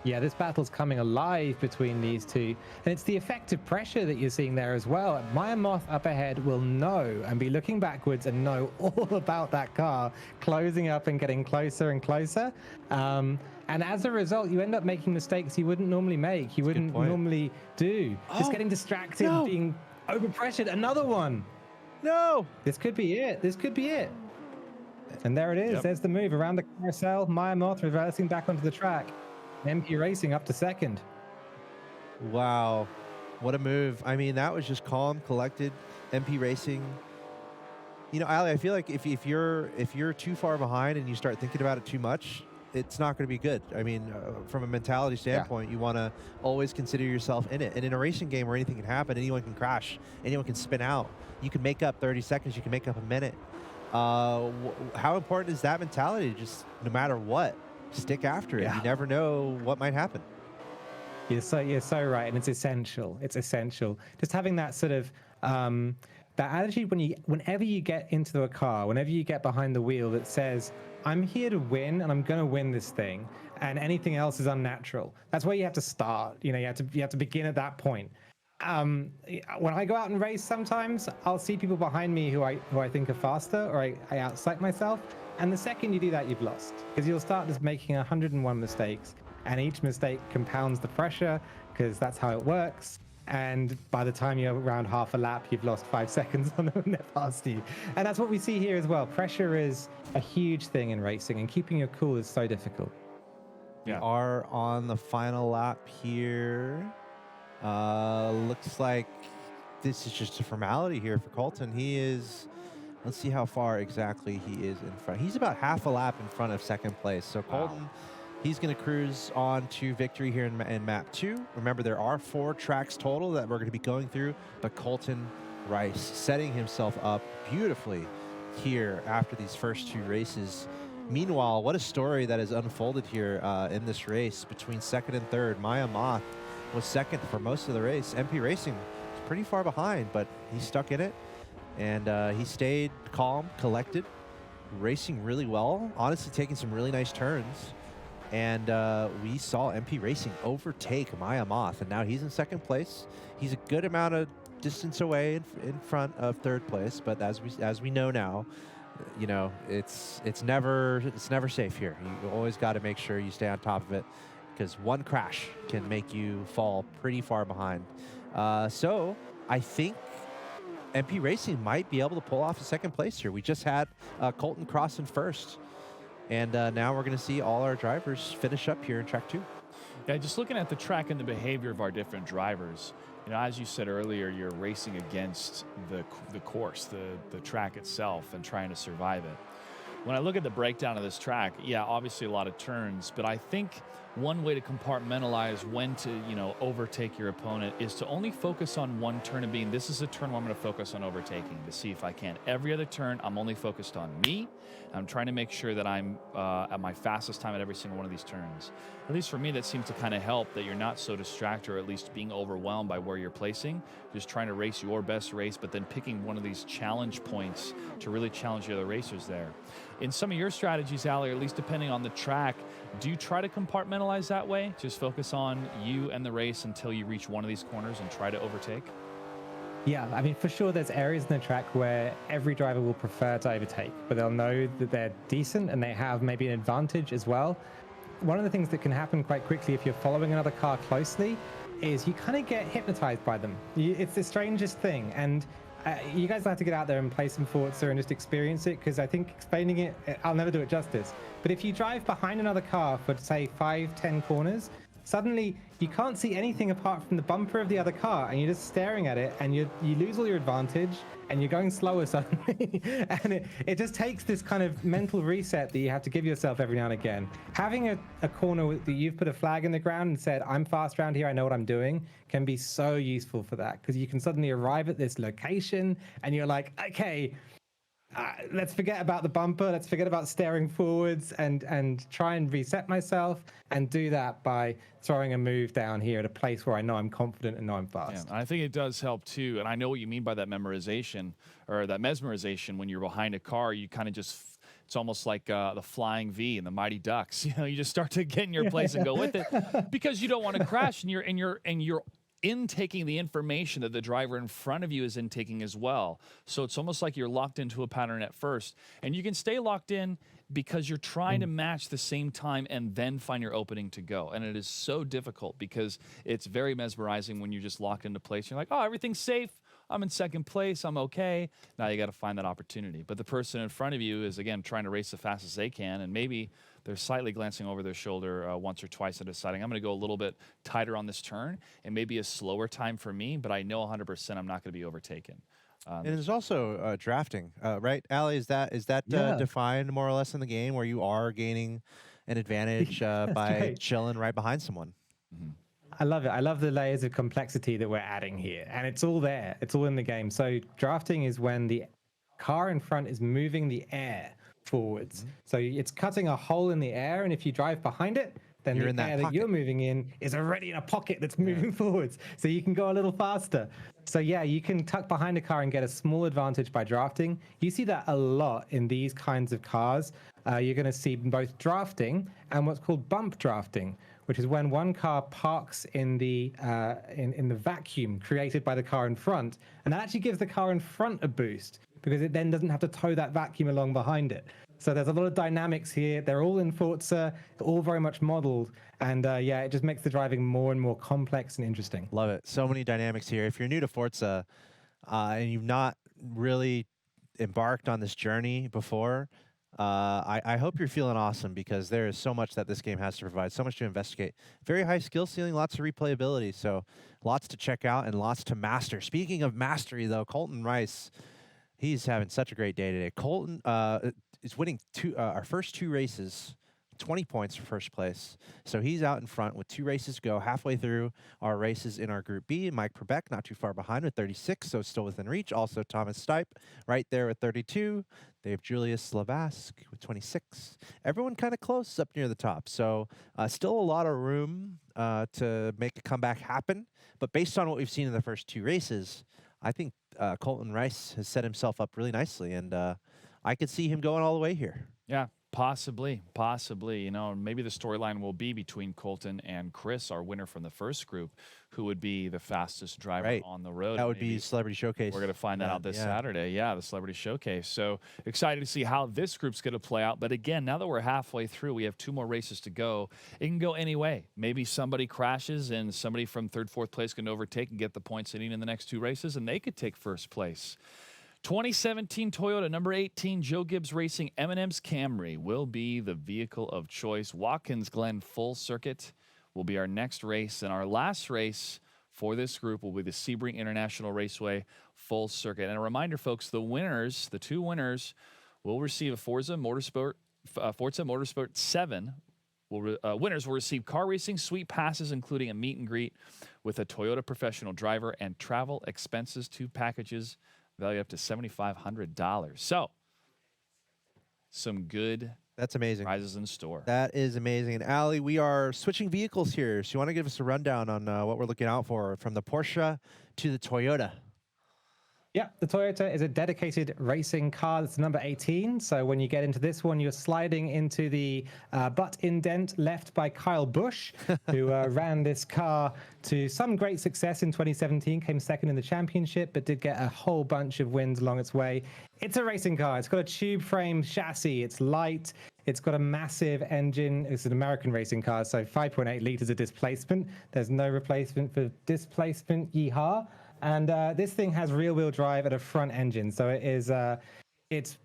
Yeah, this battle's coming alive between these two. And it's the effective pressure that you're seeing there as well. Maya Moth up ahead will know and be looking backwards and know all about that car closing up and getting closer and closer. And as a result, you end up making mistakes you wouldn't normally make. You wouldn't normally do. Just getting distracted, being overpressured. Another one. No. This could be it. This could be it. And there it is. There's the move around the carousel. Maya Moth reversing back onto the track. MP Racing up to 2nd. Wow, what a move. I mean, that was just calm, collected. MP Racing. You know, Ali, I feel like if you're too far behind and you start thinking about it too much, it's not going to be good. I mean, from a mentality standpoint, you want to always consider yourself in it. And in a racing game where anything can happen, anyone can crash, anyone can spin out. You can make up 30 seconds, you can make up a minute. How important is that mentality? Just no matter what, stick after it. You never know what might happen. You're so right, and it's essential. It's essential. Just having that sort of that attitude whenever you get into a car, whenever you get behind the wheel that says, I'm here to win and I'm going to win this thing, and anything else is unnatural. That's where you have to start. You know, you have to begin at that point. When I go out and race, sometimes I'll see people behind me who I think are faster, or I outcite myself. And the second you do that, you've lost, because you'll start just making 101 mistakes, and each mistake compounds the pressure, because that's how it works. And by the time you're around half a lap, you've lost 5 seconds on them, they're past you. And that's what we see here as well. Pressure is a huge thing in racing, and keeping your cool is so difficult. Yeah. We are on the final lap here. Looks like this is just a formality here for Colton. He is... Let's see how far exactly he is in front. He's about half a lap in front of 2nd place. So Colton, he's going to cruise on to victory here in map 2. Remember, there are 4 tracks total that we're going to be going through. But Colton Rice setting himself up beautifully here after these first 2 races. Meanwhile, what a story that has unfolded here in this race between 2nd and 3rd. Maya Moth was 2nd for most of the race. MP Racing is pretty far behind, but he stuck in it. And he stayed calm, collected, racing really well, honestly taking some really nice turns. And we saw MP Racing overtake Maya Moth, and now he's in 2nd place. He's a good amount of distance away in front of 3rd place, but as we know now, you know, it's never safe here. You always got to make sure you stay on top of it, because one crash can make you fall pretty far behind. So I think MP Racing might be able to pull off a 2nd place here. We just had Colton cross in 1st. And now we're going to see all our drivers finish up here in track 2. Yeah, just looking at the track and the behavior of our different drivers, you know, as you said earlier, you're racing against the course, the track itself, and trying to survive it. when I look at the breakdown of this track, yeah, obviously a lot of turns, but I think one way to compartmentalize when to, overtake your opponent is to only focus on one turn and being, this is a turn where I'm going to focus on overtaking to see if I can. Every other turn, I'm only focused on me. I'm trying to make sure that I'm at my fastest time at every single one of these turns. At least for me, that seems to kind of help that you're not so distracted or at least being overwhelmed by where you're placing. Just trying to race your best race, but then picking one of these challenge points to really challenge the other racers there. In some of your strategies, Allie, or at least depending on the track, do you try to compartmentalize that way? Just focus on you and the race until you reach one of these corners and try to overtake? Yeah, I mean, for sure, there's areas in the track where every driver will prefer to overtake, but they'll know that they're decent and they have maybe an advantage as well. One of the things that can happen quite quickly if you're following another car closely is you kind of get hypnotized by them. It's the strangest thing, and you guys will have to get out there and play some Forza and just experience it, because I think explaining it, I'll never do it justice. But if you drive behind another car for, say, 5-10 corners, suddenly you can't see anything apart from the bumper of the other car, and you're just staring at it, and you lose all your advantage, and you're going slower suddenly. And it just takes this kind of mental reset that you have to give yourself every now and again. Having a corner that you've put a flag in the ground and said, I'm fast around here, I know what I'm doing, can be so useful for that, because you can suddenly arrive at this location, and you're like, okay, let's forget about the bumper, let's forget about staring forwards, and try and reset myself, and do that by throwing a move down here at a place where I know I'm confident and know I'm fast. Yeah, I think it does help too, and I know what you mean by that memorization, or that mesmerization. When you're behind a car, you kind of just, it's almost like the flying V and the Mighty Ducks. You just start to get in your place and go with it, because you don't want to crash, and you're intaking the information that the driver in front of you is intaking as well. So it's almost like you're locked into a pattern at first, and you can stay locked in because you're trying to match the same time and then find your opening to go. And it is so difficult because it's very mesmerizing when you're just locked into place. You're like, oh, everything's safe. I'm in second place. I'm okay. Now you got to find that opportunity. But the person in front of you is, again, trying to race as fast as they can, and maybe they're slightly glancing over their shoulder once or twice and deciding, I'm going to go a little bit tighter on this turn, and maybe a slower time for me, but I know 100% I'm not going to be overtaken. And there's also drafting, right, Allie? Is that defined more or less in the game, where you are gaining an advantage by chilling right behind someone? Mm-hmm. I love it. I love the layers of complexity that we're adding here, and it's all there. It's all in the game. So drafting is when the car in front is moving the air forwards. Mm-hmm. So it's cutting a hole in the air, and if you drive behind it, then the air that you're moving in is already in a pocket that's moving forwards. So you can go a little faster. So yeah, you can tuck behind a car and get a small advantage by drafting. You see that a lot in these kinds of cars. You're going to see both drafting and what's called bump drafting, which is when one car parks in the vacuum created by the car in front, and that actually gives the car in front a boost, because it then doesn't have to tow that vacuum along behind it. So there's a lot of dynamics here. They're all in Forza, all very much modeled, and yeah, it just makes the driving more and more complex and interesting. Love it. So many dynamics here. If you're new to Forza and you've not really embarked on this journey before, I hope you're feeling awesome, because there is so much that this game has to provide, so much to investigate. Very high skill ceiling, lots of replayability, so lots to check out and lots to master. Speaking of mastery, though, Colton Rice, he's having such a great day today. Colton is winning our first two races, 20 points for first place. So he's out in front with 2 races to go, halfway through our races in our Group B. Mike Prebeck not too far behind with 36, so still within reach. Also Thomas Stipe right there with 32. They have Julius Lavask with 26. Everyone kind of close up near the top. So still a lot of room to make a comeback happen. But based on what we've seen in the first 2 races, I think Colton Rice has set himself up really nicely, and I could see him going all the way here. Yeah, possibly. You know, maybe the storyline will be between Colton and Chris, our winner from the first group, who would be the fastest driver on the road. That would be Celebrity Showcase. We're going to find that out this Saturday. Yeah, the Celebrity Showcase. So excited to see how this group's going to play out. But again, now that we're halfway through, we have 2 more races to go. It can go any way. Maybe somebody crashes and somebody from 3rd, 4th place can overtake and get the points sitting in the next 2 races, and they could take first place. 2017 Toyota number 18 Joe Gibbs Racing M&M's Camry will be the vehicle of choice. Watkins Glen Full Circuit will be our next race, and our last race for this group will be the Sebring International Raceway Full Circuit. And a reminder, folks, the 2 winners will receive a Forza Motorsport 7. Winners will receive car racing suite passes, including a meet and greet with a Toyota professional driver and travel expenses, 2 packages valued up to $7,500. So, some good That's amazing. prizes in store. That is amazing. And Allie, we are switching vehicles here. So you want to give us a rundown on what we're looking out for from the Porsche to the Toyota? Yeah, the Toyota is a dedicated racing car. That's number 18. So when you get into this one, you're sliding into the butt indent left by Kyle Busch, who ran this car to some great success in 2017, came second in the championship, but did get a whole bunch of wins along its way. It's a racing car. It's got a tube frame chassis. It's light. It's got a massive engine. It's an American racing car, so 5.8 liters of displacement. There's no replacement for displacement. Yeehaw. And this thing has rear-wheel drive at a front engine, so it is. It's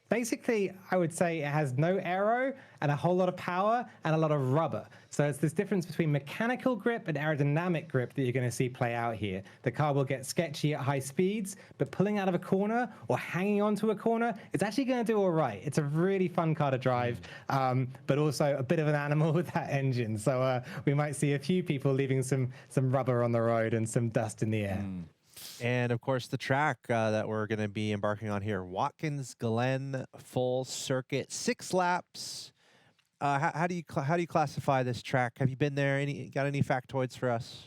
basically, I would say, it has no aero and a whole lot of power and a lot of rubber. So it's this difference between mechanical grip and aerodynamic grip that you're going to see play out here. The car will get sketchy at high speeds, but pulling out of a corner or hanging onto a corner, it's actually going to do all right. It's a really fun car to drive, but also a bit of an animal with that engine. So we might see a few people leaving some rubber on the road and some dust in the air. And of course, the track that we're going to be embarking on here, Watkins Glen full circuit, 6 laps. How do you classify this track? Have you been there? Got any factoids for us?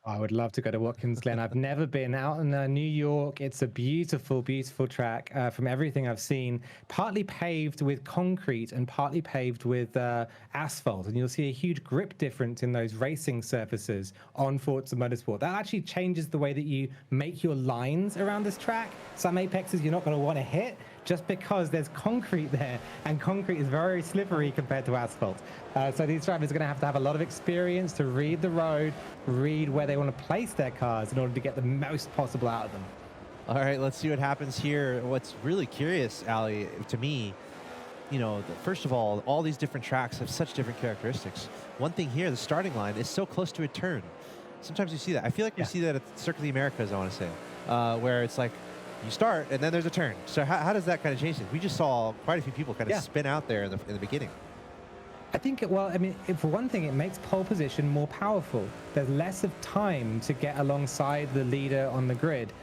I would love to go to Watkins Glen. I've never been out in New York. It's a beautiful, beautiful track from everything I've seen. Partly paved with concrete and partly paved with asphalt. And you'll see a huge grip difference in those racing surfaces on Forza Motorsport. That actually changes the way that you make your lines around this track. Some apexes you're not going to want to hit just because there's concrete there, and concrete is very slippery compared to asphalt. So these drivers are going to have a lot of experience to read the road, read where they want to place their cars in order to get the most possible out of them. All right, let's see what happens here. What's really curious, Allie, to me, first of all these different tracks have such different characteristics. One thing here, the starting line is so close to a turn. Sometimes you see that. I feel like we see that at the Circuit of the Americas, I want to say, where it's like, you start, and then there's a turn. So how does that kind of change things? We just saw quite a few people kind of spin out there in the beginning. I think, for one thing, it makes pole position more powerful. There's less of time to get alongside the leader on the grid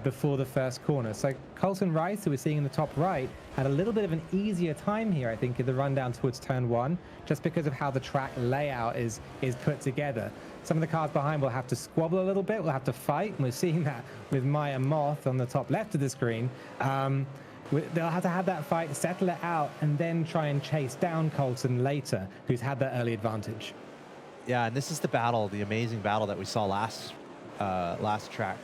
before the first corner. So Colton Rice, who we're seeing in the top right, had a little bit of an easier time here, I think, in the run down towards turn 1, just because of how the track layout is put together. Some of the cars behind will have to squabble a little bit, will have to fight, and we're seeing that with Maya Moth on the top left of the screen. They'll have to have that fight, settle it out, and then try and chase down Colton later, who's had that early advantage. Yeah, and this is the battle, the amazing battle that we saw last track,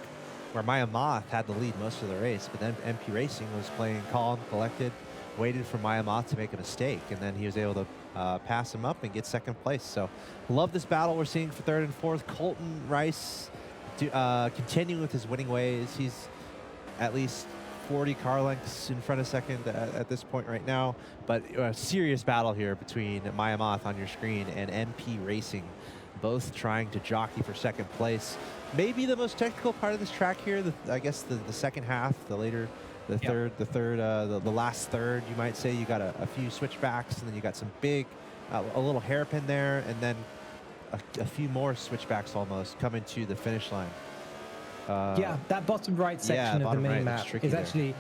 where Maya Moth had the lead most of the race, but then MP Racing was playing calm, collected, waited for Maya Moth to make a mistake, and then he was able to pass him up and get second place. So love this battle we're seeing for third and fourth. Colton Rice continuing with his winning ways. He's at least 40 car lengths in front of second at this point right now, but a serious battle here between Maya Moth on your screen and MP Racing, both trying to jockey for second place. Maybe the most technical part of this track here, I guess the second half, the last third, you might say. You got a few switchbacks, and then you got some big, a little hairpin there, and then a few more switchbacks almost coming to the finish line. That bottom right section of the mini-map is actually,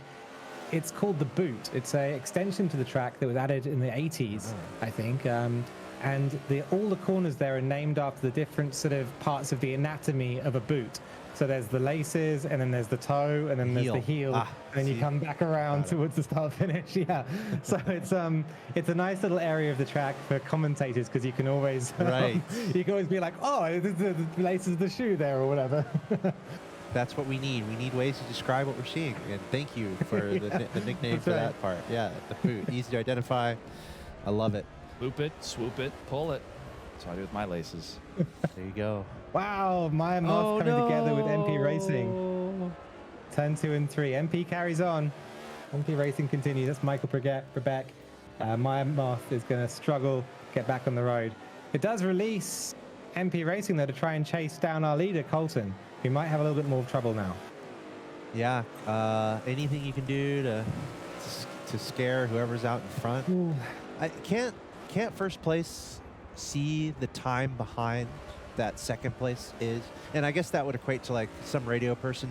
it's called the boot. It's an extension to the track that was added in the 80s, I think. And all the corners there are named after the different sort of parts of the anatomy of a boot. So there's the laces, and then there's the toe, and then there's the heel, and then you come back around towards the start finish. Yeah, so it's a nice little area of the track for commentators, because you can always you can always be like, oh, the laces of the shoe there or whatever. That's what we need. We need ways to describe what we're seeing. And thank you for the nickname for that part. Yeah, the boot, easy to identify. I love it. Loop it, swoop it, pull it. That's what I do with my laces. There you go. Wow, Maya Moth coming together with MP Racing. Turn 2 and 3. MP carries on. MP Racing continues. That's Michael Prebeck. Maya Moth is going to struggle, get back on the road. It does release MP Racing, though, to try and chase down our leader, Colton, who might have a little bit more trouble now. Yeah. Anything you can do to to scare whoever's out in front. I can't first place see the time behind that second place is, and I guess that would equate to like some radio person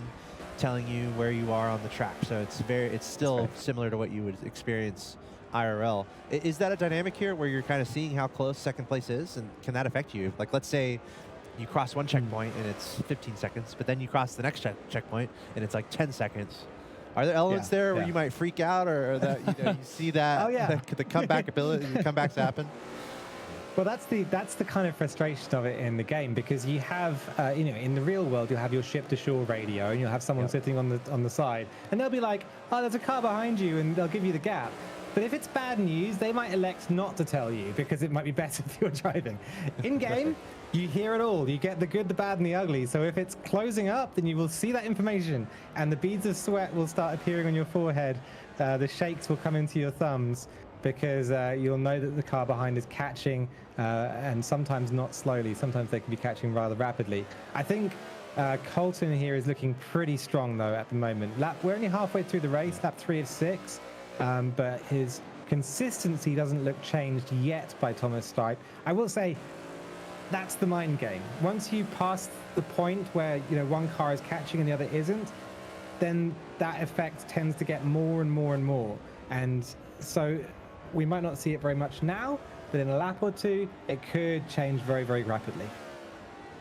telling you where you are on the track. So it's still similar to what you would experience IRL. Is that a dynamic here where you're kind of seeing how close second place is, and can that affect you? Like, let's say you cross one checkpoint and it's 15 seconds, but then you cross the next checkpoint and it's like 10 seconds. Are there elements there where you might freak out, or that you see that the comeback ability, the comebacks happen? Well, that's the kind of frustration of it in the game, because you have, in the real world, you'll have your ship-to-shore radio, and you'll have someone sitting on the side, and they'll be like, "Oh, there's a car behind you," and they'll give you the gap. But if it's bad news, they might elect not to tell you because it might be better if you're driving. In game, you hear it all. You get the good, the bad, and the ugly. So if it's closing up, then you will see that information, and the beads of sweat will start appearing on your forehead. The shakes will come into your thumbs, because you'll know that the car behind is catching, and sometimes not slowly. Sometimes they can be catching rather rapidly. I think Colton here is looking pretty strong, though, at the moment. We're only halfway through the race, lap 3 of 6, but his consistency doesn't look changed yet by Thomas Stipe. I will say that's the mind game. Once you pass the point where one car is catching and the other isn't, then that effect tends to get more and more and more. And so we might not see it very much now, but in a lap or two, it could change very, very rapidly.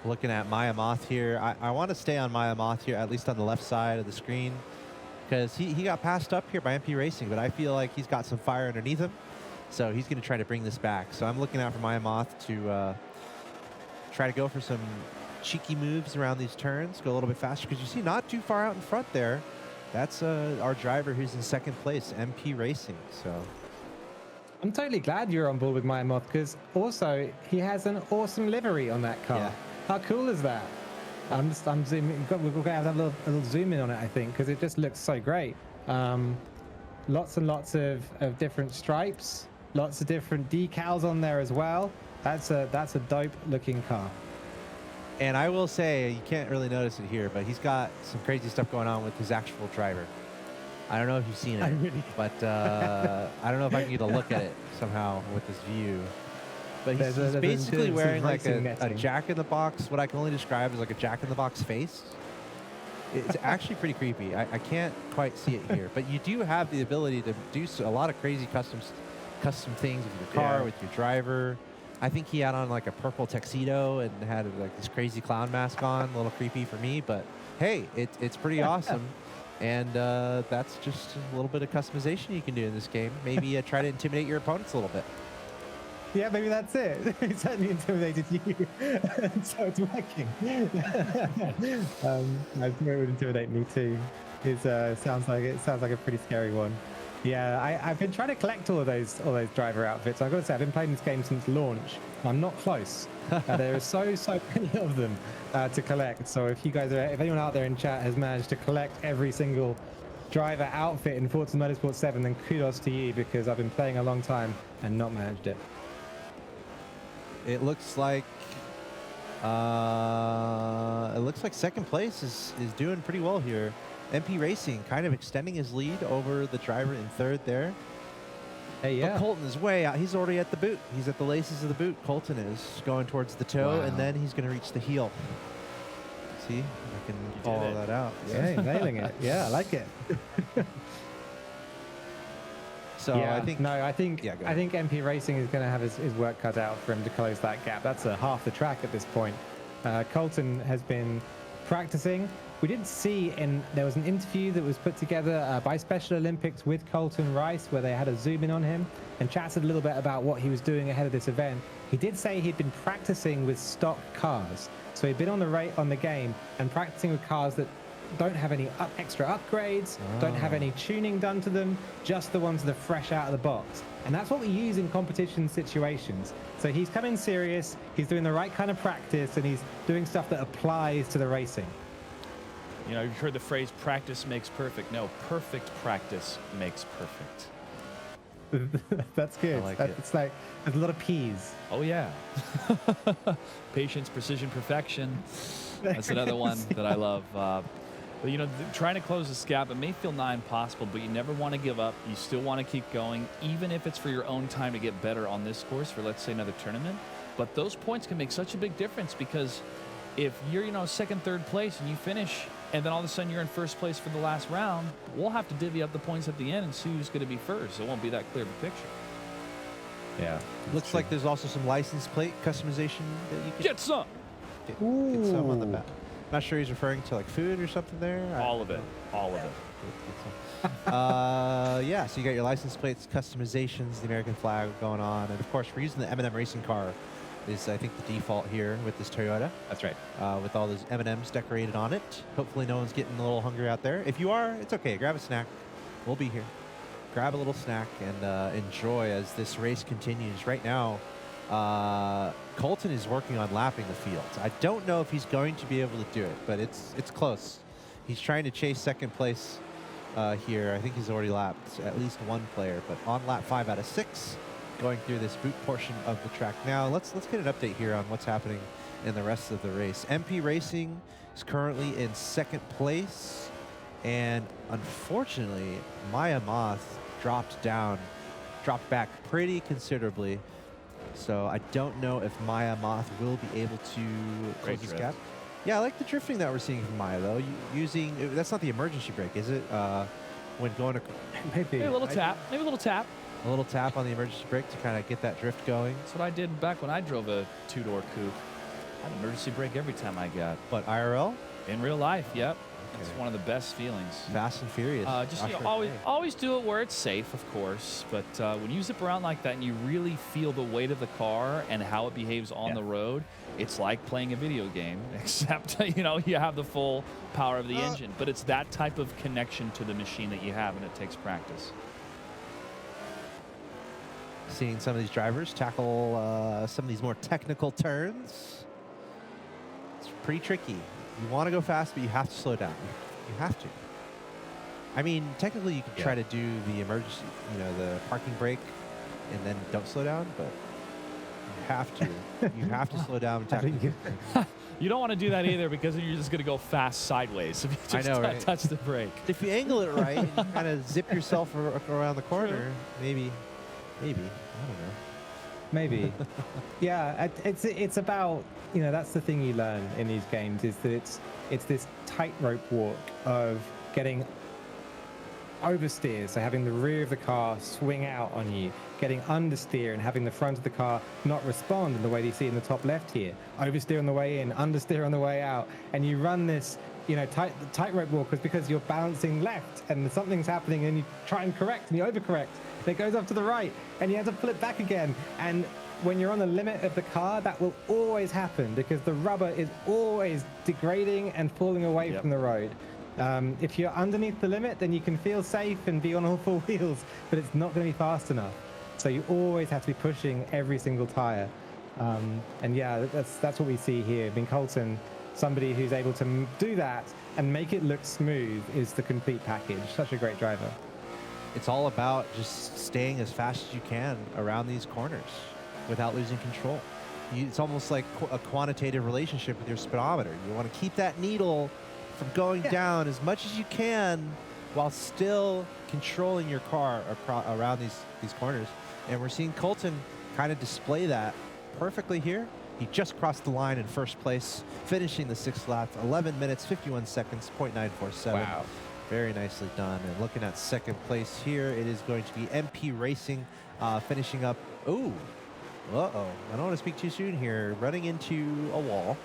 Looking at Maya Moth here, I want to stay on Maya Moth here, at least on the left side of the screen, because he got passed up here by MP Racing, but I feel like he's got some fire underneath him, so he's going to try to bring this back. So I'm looking out for Maya Moth to try to go for some cheeky moves around these turns, go a little bit faster, because you see not too far out in front there. That's our driver who's in second place, MP Racing. So I'm totally glad you're on board with Maya Moth, because also he has an awesome livery on that car. How cool is that? I'm zooming. We're going to have a little zoom in on it, I think, because it just looks so great. Lots and lots of different stripes, lots of different decals on there as well. That's a dope looking car. And I will say, you can't really notice it here, but he's got some crazy stuff going on with his actual driver. I don't know if you've seen it, but I don't know if I can get a look at it somehow with this view. But he's basically wearing like a jack-in-the-box, what I can only describe as like a jack-in-the-box face. It's actually pretty creepy. I can't quite see it here, but you do have the ability to do a lot of crazy custom things with your car, with your driver. I think he had on like a purple tuxedo and had like this crazy clown mask on, a little creepy for me, but hey, it's pretty awesome. And that's just a little bit of customization you can do in this game. Maybe try to intimidate your opponents a little bit. Yeah, maybe that's it. He certainly intimidated you, so it's working. I think it would intimidate me too. It sounds like a pretty scary one. Yeah, I've been trying to collect all those driver outfits. I've got to say, I've been playing this game since launch. I'm not close. There are so many of them to collect. So if anyone out there in chat has managed to collect every single driver outfit in Forza Motorsport 7, then kudos to you, because I've been playing a long time and not managed it. It looks like second place is doing pretty well here. MP Racing kind of extending his lead over the driver in third there. Hey, yeah. But Colton is way out. He's already at the boot. He's at the laces of the boot. Colton is going towards the toe, and then he's going to reach the heel. See, I can call that out. Yeah, nailing it. Yeah, I like it. So yeah, I think MP Racing is going to have his work cut out for him to close that gap. That's half the track at this point. Colton has been practicing. We did see there was an interview that was put together by Special Olympics with Colton Rice, where they had a zoom in on him and chatted a little bit about what he was doing ahead of this event. He did say he'd been practicing with stock cars. So he'd been on the game and practicing with cars that don't have any extra upgrades, don't have any tuning done to them, just the ones that are fresh out of the box. And that's what we use in competition situations. So he's coming serious, he's doing the right kind of practice, and he's doing stuff that applies to the racing. You know, you've heard the phrase practice makes perfect. No, perfect practice makes perfect. That's good. It's like there's a lot of P's. Oh, yeah. Patience, precision, perfection. That's another one that I love. But, you know, trying to close this gap, it may feel nigh impossible, but you never want to give up. You still want to keep going, even if it's for your own time to get better on this course for, let's say, another tournament. But those points can make such a big difference because if you're, you know, second, third place and you finish and then all of a sudden you're in first place for the last round, we'll have to divvy up the points at the end and see who's going to be first. It won't be that clear of a picture. Yeah. Looks like there's also some license plate customization that you can get some. Get some on the back. Not sure he's referring to like food or something there. All of it. All of it. Yeah, so you got your license plates, customizations, the American flag going on, and of course we're using the M&M racing car is I think the default here with this Toyota. That's right. With all those M&Ms decorated on it. Hopefully no one's getting a little hungry out there. If you are, it's okay. Grab a snack. We'll be here. Grab a little snack and enjoy as this race continues. Right now, Colton is working on lapping the field. I don't know if he's going to be able to do it, but it's close. He's trying to chase second place here. I think he's already lapped at least one player, but on lap 5 out of 6, going through this boot portion of the track. Now let's get an update here on what's happening in the rest of the race. MP Racing is currently in second place, and unfortunately, Maya Moth dropped back pretty considerably. So I don't know if Maya Moth will be able to close this gap. Yeah, I like the drifting that we're seeing from Maya, though. Using, that's not the emergency brake, is it? When going to... Maybe a little tap. Maybe a little tap. A little tap on the emergency brake to kind of get that drift going. That's what I did back when I drove a two-door coupe. I had an emergency brake every time I got. But IRL? In real life, yep. It's one of the best feelings. Fast and furious. Just always do it where it's safe, of course. But when you zip around like that and you really feel the weight of the car and how it behaves on the road, it's like playing a video game, except you have the full power of the engine. But it's that type of connection to the machine that you have, and it takes practice. Seeing some of these drivers tackle some of these more technical turns. It's pretty tricky. You want to go fast, but you have to slow down. You have to. I mean, technically, you can try to do the emergency, the parking brake, and then don't slow down, but you have to. You have to slow down and tackle. You don't want to do that either because then you're just going to go fast sideways if you just touch the brake. If you angle it right and you kind of zip yourself around the corner, maybe. I don't know. Maybe. Yeah, it's about, that's the thing you learn in these games is that it's this tightrope walk of getting oversteer, so having the rear of the car swing out on you, getting understeer and having the front of the car not respond in the way that you see in the top left here. Oversteer on the way in, understeer on the way out, and you run this tightrope walk because you're balancing left and something's happening and you try and correct and you overcorrect. It goes up to the right and you have to pull it back again. And when you're on the limit of the car, that will always happen because the rubber is always degrading and falling away from the road. If you're underneath the limit, then you can feel safe and be on all four wheels, but it's not going to be fast enough. So you always have to be pushing every single tire. And yeah, that's what we see here. I mean, Colton, somebody who's able to do that and make it look smooth is the complete package. Such a great driver. It's all about just staying as fast as you can around these corners without losing control. It's almost like a quantitative relationship with your speedometer. You want to keep that needle from going down as much as you can while still controlling your car around these corners. And we're seeing Colton kind of display that perfectly here. He just crossed the line in first place, finishing the 6th lap, 11 minutes, 51 seconds, 0.947. Wow. Very nicely done. And looking at second place here, it is going to be MP Racing finishing up. Ooh. Uh-oh. I don't want to speak too soon here. Running into a wall.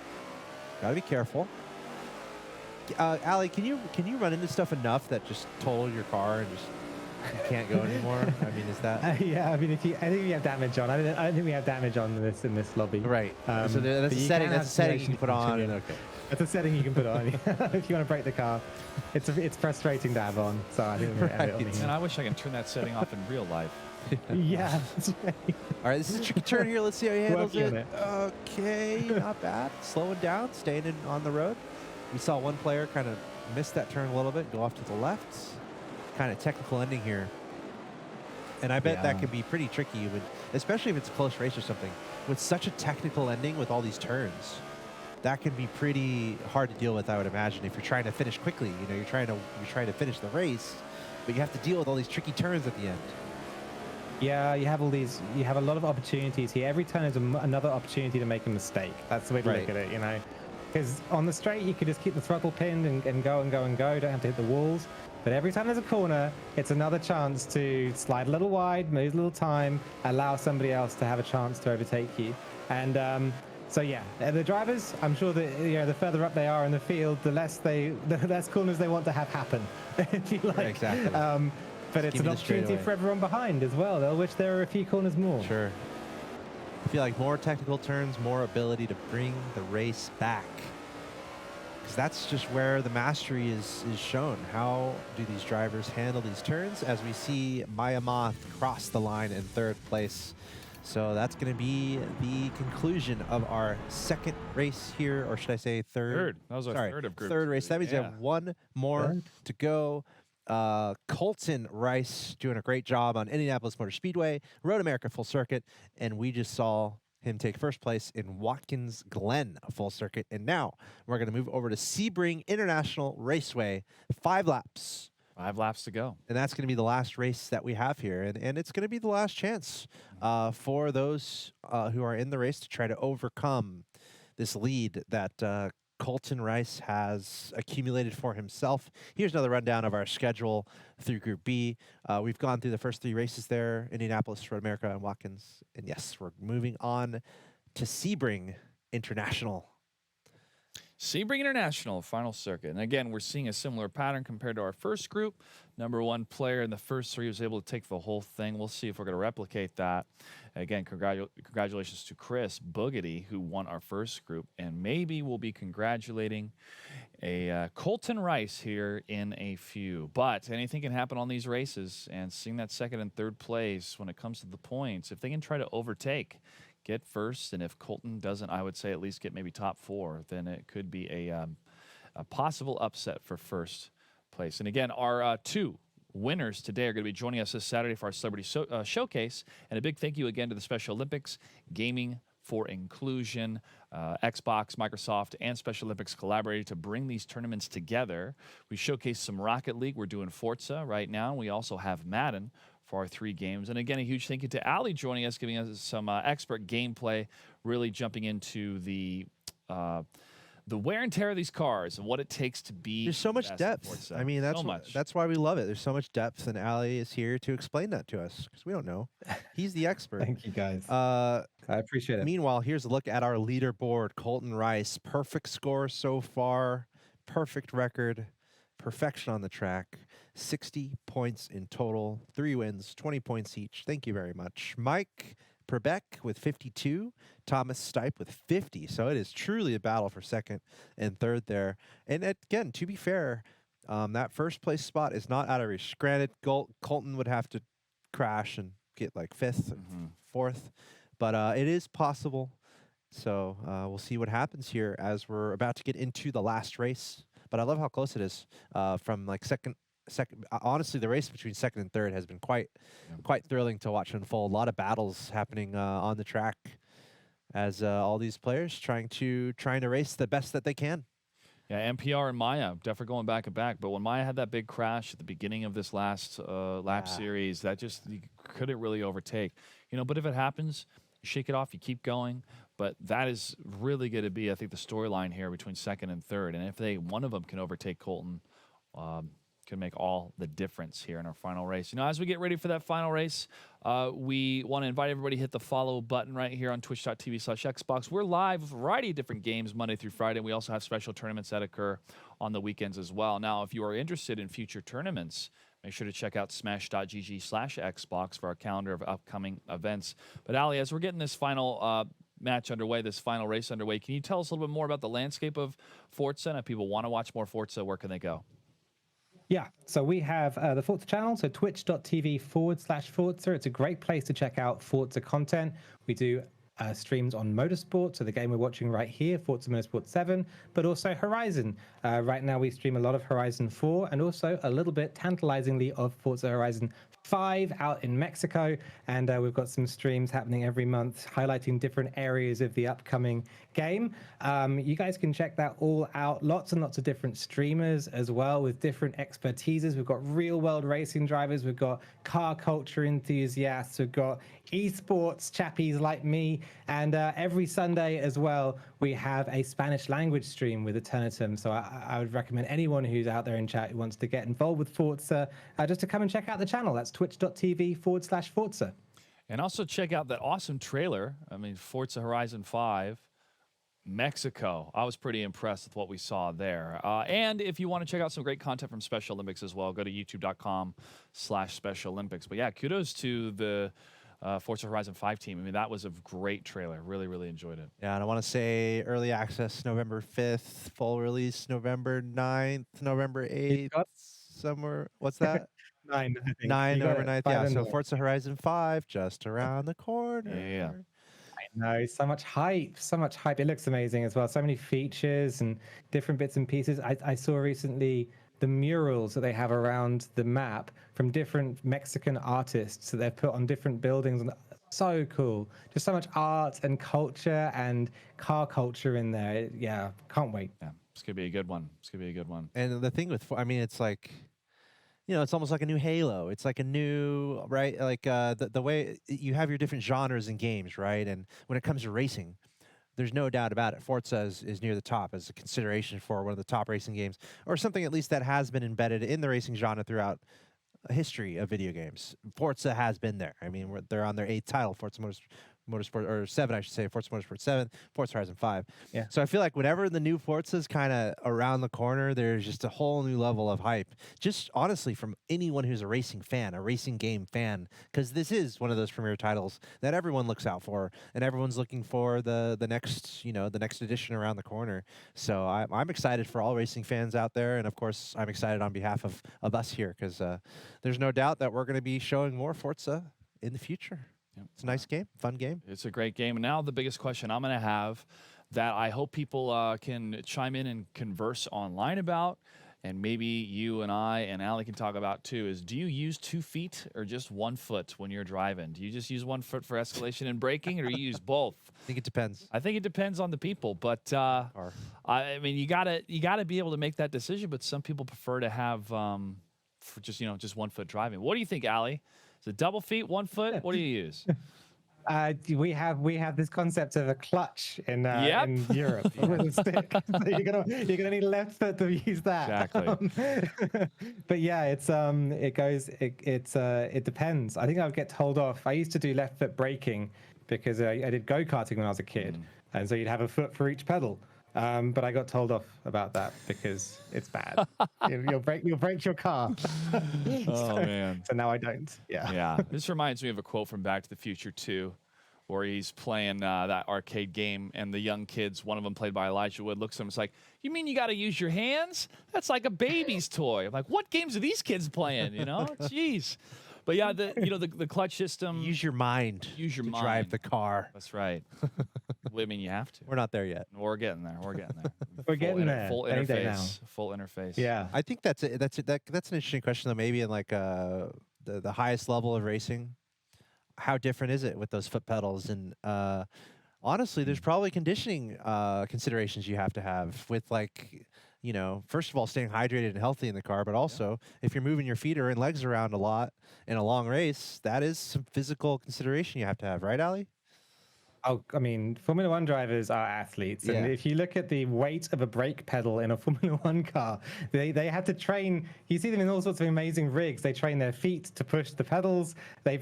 Got to be careful. Allie, can you run into stuff enough that just total your car and just you can't go anymore? I mean, is that? Yeah, I mean, I think we have damage on. I don't think we have damage on in this lobby. Right. So that's a setting. That's a setting you can put on. Okay. That's a setting you can put on if you want to break the car. It's frustrating to have on. So I think we're going to have it on here. And I wish I could turn that setting off in real life. Yeah, that's right. All right, this is a tricky turn here. Let's see how he handles it. Okay, not bad. Slowing down, staying on the road. We saw one player kind of miss that turn a little bit, go off to the left. Kind of technical ending here. And I bet that could be pretty tricky, especially if it's a close race or something. With such a technical ending with all these turns, that can be pretty hard to deal with, I would imagine, if you're trying to finish quickly. You know, you're trying to finish the race, but you have to deal with all these tricky turns at the end. Yeah, you have a lot of opportunities here. Every turn is another opportunity to make a mistake. That's the way to look at it, you know. Because on the straight, you could just keep the throttle pinned and go and go and go. Don't have to hit the walls. But every time there's a corner, it's another chance to slide a little wide, lose a little time, allow somebody else to have a chance to overtake you. And so yeah, the drivers, I'm sure that, you know, the further up they are in the field, the less corners they want to have happen, if you like. Yeah, exactly. But it's an opportunity for everyone behind as well. They'll wish there were a few corners more. Sure. I feel like more technical turns, more ability to bring the race back. Because that's just where the mastery is shown. How do these drivers handle these turns? As we see Maya Moth cross the line in 3rd place. So that's going to be the conclusion of our 2nd race here, or should I say 3rd? That was our 3rd of group. 3rd race. That means we have one more to go. Colton Rice doing a great job on Indianapolis Motor Speedway, Road America Full Circuit, and we just saw him take 1st place in Watkins Glen Full Circuit. And now we're going to move over to Sebring International Raceway. 5 laps. 5 laps to go. And that's going to be the last race that we have here. And it's going to be the last chance for those who are in the race to try to overcome this lead that Colton Rice has accumulated for himself. Here's another rundown of our schedule through Group B. We've gone through the first 3 races there, Indianapolis, Road America, and Watkins. And yes, we're moving on to Sebring International. Sebring International, final circuit. And again, we're seeing a similar pattern compared to our first group. Number 1 player in the first 3 was able to take the whole thing. We'll see if we're going to replicate that. Again, congratulations to Chris Boogedy, who won our first group. And maybe we'll be congratulating a Colton Rice here in a few. But anything can happen on these races. And seeing that 2nd and 3rd place when it comes to the points, if they can try to overtake, get first, and if Colton doesn't, I would say at least get maybe top 4, then it could be a possible upset for first place. And again, our 2 winners today are going to be joining us this Saturday for our Celebrity Showcase. And a big thank you again to the Special Olympics, Gaming for Inclusion, Xbox, Microsoft, and Special Olympics collaborated to bring these tournaments together. We showcased some Rocket League. We're doing Forza right now. We also have Madden for our 3 games. And again, a huge thank you to Ali joining us, giving us some expert gameplay, really jumping into the wear and tear of these cars and what it takes to be. There's so much depth. I mean, that's why we love it. There's so much depth, and Ali is here to explain that to us because we don't know. He's the expert. Thank you, guys. I appreciate it. Meanwhile, here's a look at our leaderboard. Colton Rice, perfect score so far, perfect record, perfection on the track. 60 points in total, 3 wins, 20 points each. Thank you very much. Mike Perbeck with 52, Thomas Stipe with 50. So it is truly a battle for 2nd and 3rd there. And again, to be fair, that 1st place spot is not out of reach. Granted, Colton would have to crash and get like 5th and 4th, but it is possible. So we'll see what happens here as we're about to get into the last race. But I love how close it is from like second. Honestly, the race between 2nd and 3rd has been quite thrilling to watch unfold. A lot of battles happening on the track as all these players trying to race the best that they can. Yeah, NPR and Maya definitely going back and back. But when Maya had that big crash at the beginning of this last lap series, that just you couldn't really overtake. You know, but if it happens, you shake it off, you keep going. But that is really going to be, I think, the storyline here between 2nd and 3rd. And if one of them can overtake Colton, can make all the difference here in our final race. You know, as we get ready for that final race, we want to invite everybody to hit the follow button right here on twitch.tv/Xbox. We're live with a variety of different games Monday through Friday. We also have special tournaments that occur on the weekends as well. Now, if you are interested in future tournaments, make sure to check out smash.gg/Xbox for our calendar of upcoming events. But Ali, as we're getting this final match underway, this final race underway, can you tell us a little bit more about the landscape of Forza? And if people want to watch more Forza, where can they go? Yeah, so we have the Forza channel, so twitch.tv/Forza. It's a great place to check out Forza content. We do streams on Motorsport, so the game we're watching right here, Forza Motorsport 7, but also Horizon. Right now we stream a lot of Horizon 4 and also a little bit tantalizingly of Forza Horizon 5 out in Mexico, and we've got some streams happening every month highlighting different areas of the upcoming game. You guys can check that all out. Lots and lots of different streamers as well with different expertises. We've got real world racing drivers, we've got car culture enthusiasts, we've got esports chappies like me, and every Sunday as well we have a Spanish language stream with Eternitum. So I would recommend anyone who's out there in chat who wants to get involved with Forza just to come and check out the channel. That's twitch.tv/Forza. And also check out that awesome trailer. I mean, Forza Horizon 5, Mexico. I was pretty impressed with what we saw there. And if you want to check out some great content from Special Olympics as well, go to youtube.com/Special Olympics. But yeah, kudos to the Forza Horizon 5 team. I mean, that was a great trailer. Really, really enjoyed it. Yeah, and I want to say early access November 5th, full release November 9th, November 8th, somewhere. What's that? 9, I think. 9 November 9th. Yeah, so 9. Forza Horizon 5 just around the corner. Yeah. No, so much hype, so much hype. It looks amazing as well. So many features and different bits and pieces. I saw recently the murals that they have around the map from different Mexican artists that they've put on different buildings. And so cool. Just so much art and culture and car culture in there. Yeah, can't wait. Yeah, it's going to be a good one. It's going to be a good one. And the thing with, I mean, it's like, you know, it's almost like a new Halo. It's like a new, right? Like the way you have your different genres in games, right? And when it comes to racing, there's no doubt about it. Forza is near the top as a consideration for one of the top racing games, or something at least that has been embedded in the racing genre throughout a history of video games. Forza has been there. I mean, they're on their 8th title, Forza Motorsport, or 7, I should say, Forza Motorsport 7, Forza Horizon 5. Yeah. So I feel like whenever the new Forza's kind of around the corner, there's just a whole new level of hype. Just honestly, from anyone who's a racing fan, a racing game fan, because this is one of those premier titles that everyone looks out for, and everyone's looking for the next, you know, the next edition around the corner. So I'm excited for all racing fans out there, and of course, I'm excited on behalf of us here, because there's no doubt that we're going to be showing more Forza in the future. It's a nice game, fun game. It's a great game. And now the biggest question I'm going to have that I hope people can chime in and converse online about, and maybe you and I and Allie can talk about too, is do you use 2 feet or just 1 foot when you're driving? Do you just use 1 foot for escalation and braking, or do you use both? I think it depends. I think it depends on the people, but I mean, you gotta be able to make that decision. But some people prefer to have for just, you know, just 1 foot driving. What do you think, Allie? Is it double feet, 1 foot? What do you use? We have this concept of a clutch in Europe with a stick. So you're gonna need a left foot to use that. Exactly. But yeah, it depends. I think I would get told off. I used to do left foot braking because I did go-karting when I was a kid, and so you'd have a foot for each pedal. But I got told off about that because it's bad. You'll break your car. Oh man! So now I don't. Yeah. Yeah. This reminds me of a quote from Back to the Future 2, where he's playing that arcade game, and the young kids, one of them played by Elijah Wood, looks at him and is like, "You mean you got to use your hands? That's like a baby's toy." I'm like, what games are these kids playing? You know, jeez. But yeah, the clutch system. Use your mind. Use your mind. Drive the car. That's right. I mean, you have to. We're not there yet. We're getting there. We're getting there. We're getting there. Full Any day now. interface. Full interface. Yeah. I think that's an interesting question though. Maybe in like the highest level of racing, how different is it with those foot pedals? And honestly, there's probably conditioning considerations you have to have with, like, you know, first of all, staying hydrated and healthy in the car, but also if you're moving your feet or legs around a lot in a long race, that is some physical consideration you have to have, right, Allie? Oh, I mean, Formula One drivers are athletes, and if you look at the weight of a brake pedal in a Formula One car, they have to train. You see them in all sorts of amazing rigs. They train their feet to push the pedals. They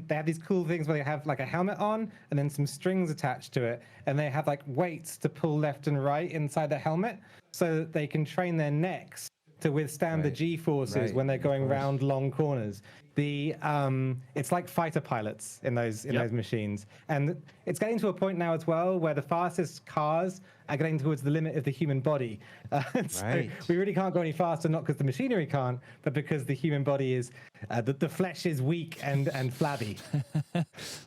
have these cool things where they have like a helmet on and then some strings attached to it, and they have like weights to pull left and right inside the helmet, so that they can train their necks to withstand the G-forces when they're going round long corners. It's like fighter pilots in those machines, and it's getting to a point now as well where the fastest cars are getting towards the limit of the human body. So we really can't go any faster, not because the machinery can't, but because the human body is the flesh is weak and flabby.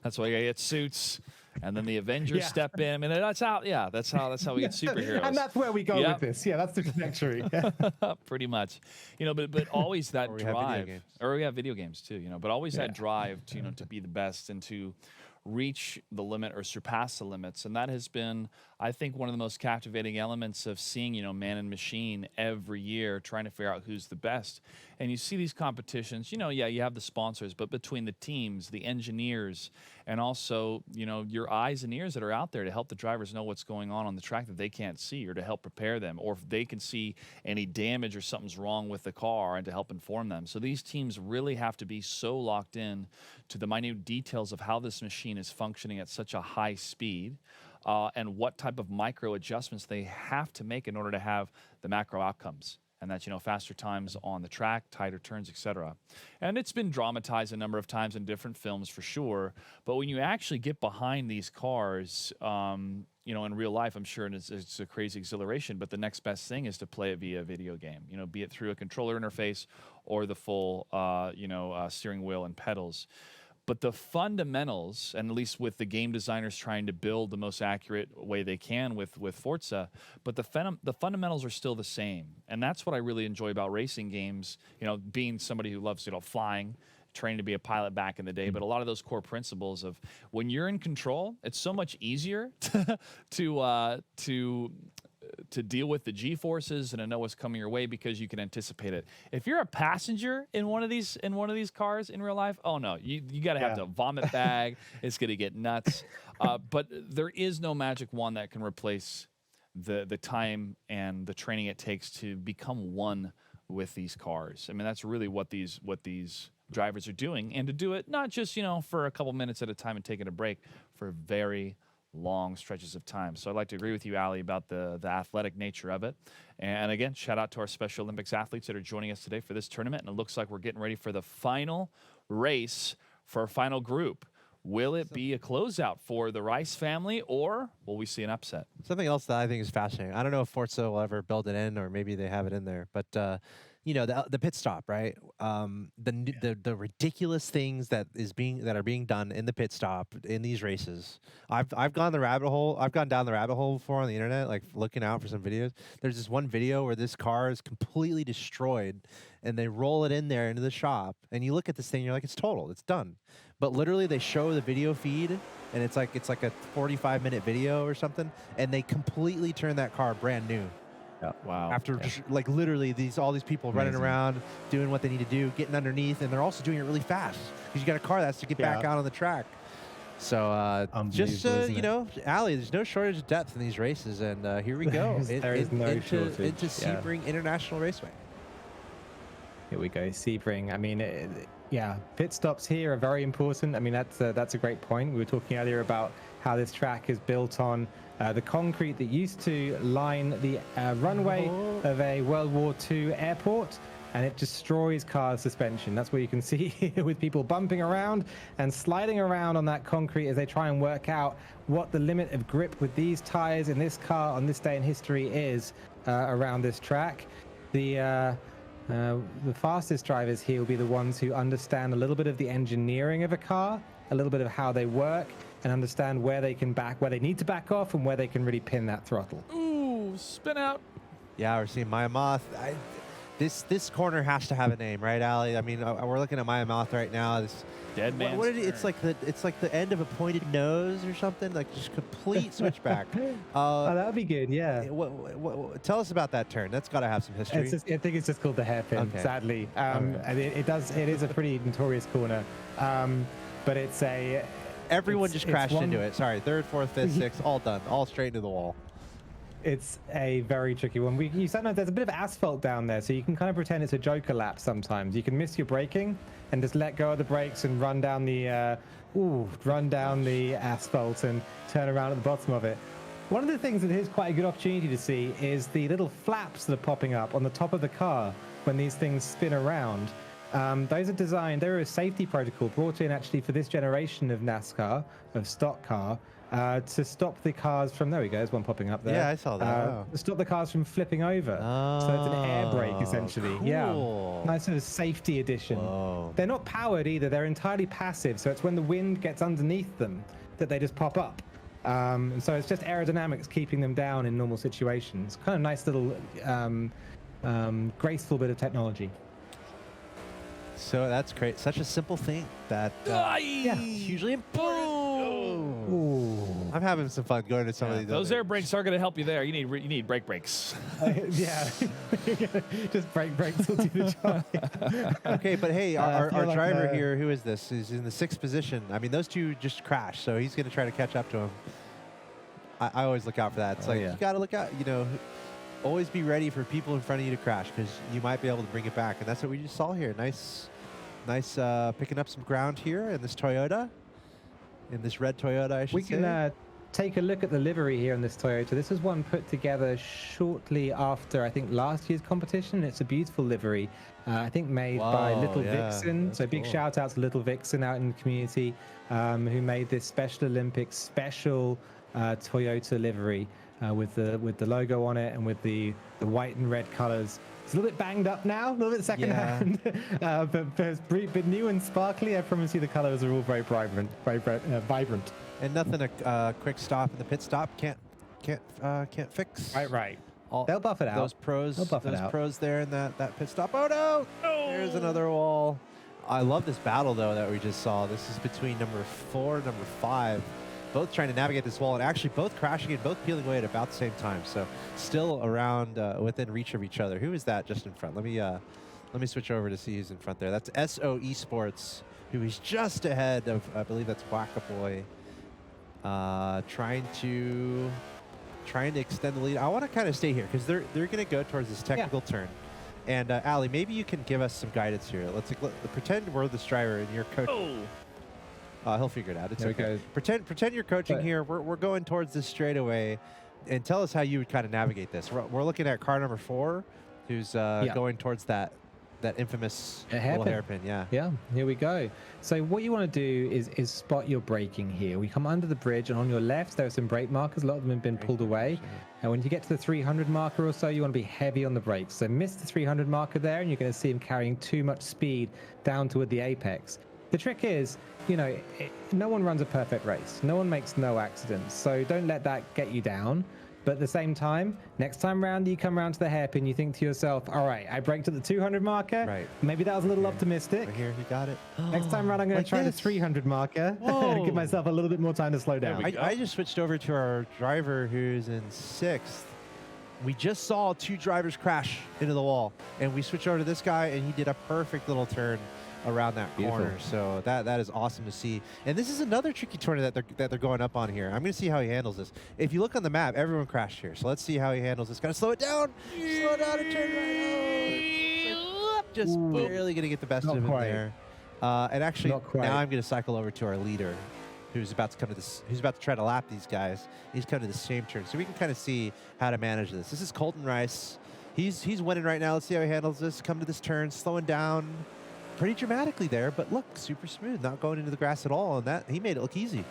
That's why you get suits and then the Avengers step in. I mean, that's how we get superheroes. And that's where we go with this. Yeah, that's the trajectory. Pretty much, but always that drive, or we have video games too, but always that drive to, to be the best and to reach the limit or surpass the limits. And that has been, I think, one of the most captivating elements of seeing, man and machine every year, trying to figure out who's the best. And you see these competitions, you have the sponsors, but between the teams, the engineers, and also, your eyes and ears that are out there to help the drivers know what's going on the track that they can't see, or to help prepare them, or if they can see any damage or something's wrong with the car, and to help inform them. So these teams really have to be so locked in to the minute details of how this machine is functioning at such a high speed, and what type of micro adjustments they have to make in order to have the macro outcomes. And that's, faster times on the track, tighter turns, etc. And it's been dramatized a number of times in different films for sure. But when you actually get behind these cars, in real life, I'm sure it's a crazy exhilaration. But the next best thing is to play it via a video game, be it through a controller interface or the full, steering wheel and pedals. But the fundamentals, and at least with the game designers trying to build the most accurate way they can with Forza, but the fundamentals are still the same. And that's what I really enjoy about racing games, being somebody who loves, flying, training to be a pilot back in the day. But a lot of those core principles of when you're in control, it's so much easier to deal with the G-forces and to know what's coming your way because you can anticipate it. If you're a passenger in one of these cars in real life, oh no, you got to have the vomit bag. It's going to get nuts. But there is no magic wand that can replace the time and the training it takes to become one with these cars. I mean, that's really what these drivers are doing, and to do it not just for a couple minutes at a time and taking a break, for very long stretches of time. So I'd like to agree with you, Ali, about the athletic nature of it. And again, shout out to our Special Olympics athletes that are joining us today for this tournament. And it looks like we're getting ready for the final race for our final group. Will it be a closeout for the Rice family, or will we see an upset? Something else that I think is fascinating. I don't know if Forza will ever build it in, or maybe they have it in there, but the pit stop, right? The ridiculous things that are being done in the pit stop in these races. I've gone down the rabbit hole before on the internet, like looking out for some videos. There's this one video where this car is completely destroyed, and they roll it in there into the shop, and you look at this thing, you're like, it's total, it's done. But literally, they show the video feed, and it's like a 45-minute video or something, and they completely turn that car brand new. Yeah. Wow. After just, like, literally all these people running around, doing what they need to do, getting underneath, and they're also doing it really fast because you got a car that has to get back out on the track. So just Ali, there's no shortage of depth in these races, and here we go. There is no shortage. Into Sebring International Raceway. Here we go, Sebring. I mean, pit stops here are very important. I mean, that's a great point. We were talking earlier about how this track is built on the concrete that used to line the runway of a World War II airport, and it destroys car suspension. That's what you can see here with people bumping around and sliding around on that concrete as they try and work out what the limit of grip with these tires in this car on this day in history is around this track. The fastest drivers here will be the ones who understand a little bit of the engineering of a car, a little bit of how they work, and understand where they need to back off and where they can really pin that throttle. Ooh, spin out. Yeah, we're seeing Maya Moth. This corner has to have a name, right, Ali? I mean, we're looking at Maya Moth right now. This dead man. It's like the end of a pointed nose or something, like just complete switchback. Oh, that would be good. Yeah. Tell us about that turn. That's got to have some history. I think it's just called the hairpin. Okay. Sadly, and it is a pretty notorious corner, but it's a. Everyone just crashed into it. Sorry, third, fourth, fifth, sixth, all done, all straight into the wall. It's a very tricky one. Sometimes there's a bit of asphalt down there, so you can kind of pretend it's a Joker lap sometimes. You can miss your braking and just let go of the brakes and run down the asphalt and turn around at the bottom of it. One of the things that is quite a good opportunity to see is the little flaps that are popping up on the top of the car when these things spin around. Those are designed, they're a safety protocol brought in actually for this generation of NASCAR, of stock car, to stop the cars from, there we go, there's one popping up there. Yeah, I saw that. Wow. To stop the cars from flipping over. So it's an air brake, essentially. Cool. Yeah. Nice sort of safety addition. Whoa. They're not powered either, they're entirely passive, so it's when the wind gets underneath them that they just pop up. So it's just aerodynamics keeping them down in normal situations. Kind of nice little graceful bit of technology. So that's great. Such a simple thing that yeah, hugely important. I'm having some fun going to some of these. Those air brakes are going to help you there. You need brake brakes. Yeah, just brake brakes will do the job. Okay, but hey, our driver here, who is this? Is in the 6th position. I mean, those two just crashed, so he's going to try to catch up to him. I always look out for that. It's you got to look out. You know, always be ready for people in front of you to crash because you might be able to bring it back, and that's what we just saw here. Nice picking up some ground here in this Toyota. In this red Toyota, I should say. We can take a look at the livery here in this Toyota. This was one put together shortly after, I think, last year's competition. It's a beautiful livery, I think made by Little Vixen. So big shout out to Little Vixen out in the community who made this Special Olympics special Toyota livery with the logo on it and with the white and red colors. It's a little bit banged up now, a little bit secondhand, but new and sparkly. I promise you the colors are all very vibrant, vibrant. And nothing a quick stop in the pit stop can't fix. Right. They'll buff it out. Those pros there in that pit stop. Oh no! There's another wall. I love this battle though that we just saw. This is between number 4 and number 5. Both trying to navigate this wall and actually both crashing and both peeling away at about the same time. So still around within reach of each other. Who is that just in front? Let me switch over to see who's in front there. That's SO Esports, who is just ahead of, I believe that's Wackaboy, trying to extend the lead. I want to kind of stay here because they're going to go towards this technical turn. And Ali, maybe you can give us some guidance here. Let's pretend we're the driver and you're coaching. He'll figure it out. It's okay. Pretend you're coaching here. We're going towards this straightaway, and tell us how you would kind of navigate this. We're looking at car number 4, who's going towards that infamous little hairpin. Yeah. Here we go. So what you want to do is spot your braking here. We come under the bridge, and on your left there are some brake markers. A lot of them have been pulled away. And when you get to the 300 marker or so, you want to be heavy on the brakes. So miss the 300 marker there, and you're going to see him carrying too much speed down toward the apex. The trick is, you know, no one runs a perfect race. No one makes no accidents. So don't let that get you down. But at the same time, next time round you come around to the hairpin, you think to yourself, all right, I braked at the 200 marker. Right. Maybe that was a little optimistic. Right here, he got it. Next time around, I'm going to try the 300 marker and give myself a little bit more time to slow down. I just switched over to our driver who's in 6th. We just saw 2 drivers crash into the wall, and we switched over to this guy, and he did a perfect little turn around that corner. So that is awesome to see. And this is another tricky turn that they're going up on here. I'm going to see how he handles this. If you look on the map, everyone crashed here. So let's see how he handles this. Got to slow it down. Slow down and turn right out. Just barely going to get the best of him there. And actually, now I'm going to cycle over to our leader, who's about to come to this. Who's about to try to lap these guys. He's coming to the same turn, so we can kind of see how to manage this. This is Colton Rice. He's winning right now. Let's see how he handles this. Come to this turn, slowing down pretty dramatically there, but look, super smooth, not going into the grass at all, and that he made it look easy.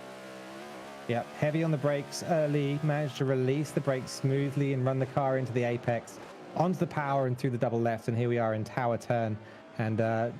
Yep, heavy on the brakes early, managed to release the brakes smoothly and run the car into the apex, onto the power and through the double left, and here we are in tower turn, and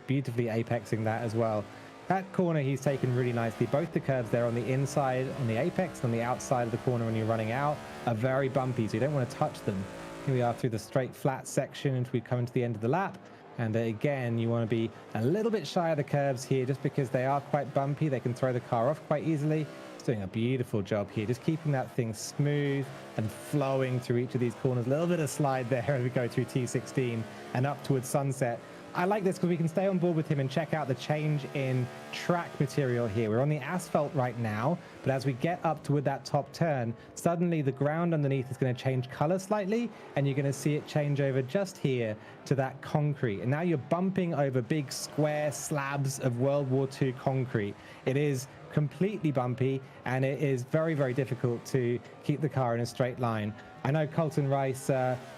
beautifully apexing that as well. That corner he's taken really nicely. Both the curves there on the inside, on the apex, and on the outside of the corner when you're running out are very bumpy, so you don't want to touch them. Here we are through the straight flat section until we come into the end of the lap. And again, you want to be a little bit shy of the curves here just because they are quite bumpy. They can throw the car off quite easily. He's doing a beautiful job here, just keeping that thing smooth and flowing through each of these corners. A little bit of slide there as we go through T16 and up towards Sunset. I like this because we can stay on board with him and check out the change in track material here. We're on the asphalt right now, but as we get up toward that top turn, suddenly the ground underneath is going to change color slightly, and you're going to see it change over just here to that concrete. And now you're bumping over big square slabs of World War II concrete. It is completely bumpy, and it is very, very difficult to keep the car in a straight line. I know Colton Rice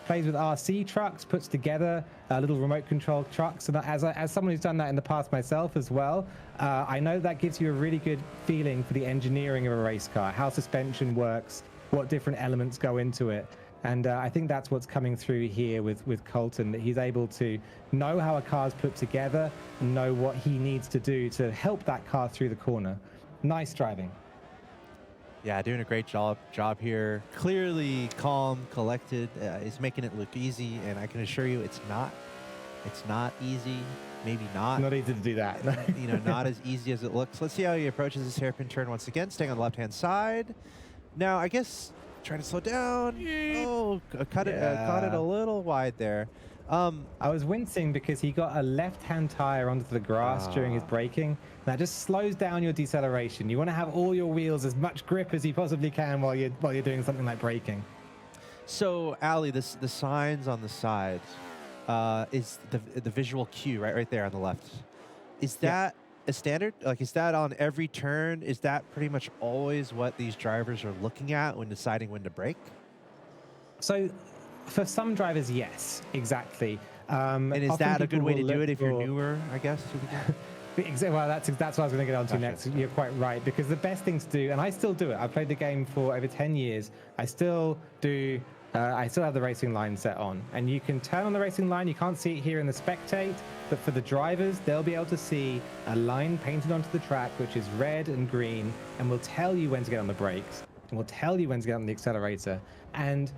plays with RC trucks, puts together little remote control trucks, and as someone who's done that in the past myself as well, I know that gives you a really good feeling for the engineering of a race car, how suspension works, what different elements go into it. And I think that's what's coming through here with Colton, that he's able to know how a car's put together, know what he needs to do to help that car through the corner. Nice driving. Yeah, doing a great job here. Clearly calm, collected. Is making it look easy, and I can assure you, it's not. It's not easy. Maybe not. Not easy to do that. Not as easy as it looks. Let's see how he approaches this hairpin turn once again, staying on the left-hand side. Now, I guess trying to slow down. Oh, caught it a little wide there. I was wincing because he got a left-hand tire onto the grass during his braking. That just slows down your deceleration. You want to have all your wheels as much grip as you possibly can while you're doing something like braking. So, Ali, the signs on the side is the visual cue right there on the left. Is that a standard? Like, is that on every turn? Is that pretty much always what these drivers are looking at when deciding when to brake? So, for some drivers, yes, exactly. And is that a good way to do it if you're newer, I guess? Well, that's what I was going to get on to next. You're quite right, because the best thing to do, and I still do it. I've played the game for over 10 years. I still do. I still have the racing line set on, and you can turn on the racing line. You can't see it here in the spectate, but for the drivers, they'll be able to see a line painted onto the track, which is red and green, and will tell you when to get on the brakes, and will tell you when to get on the accelerator. And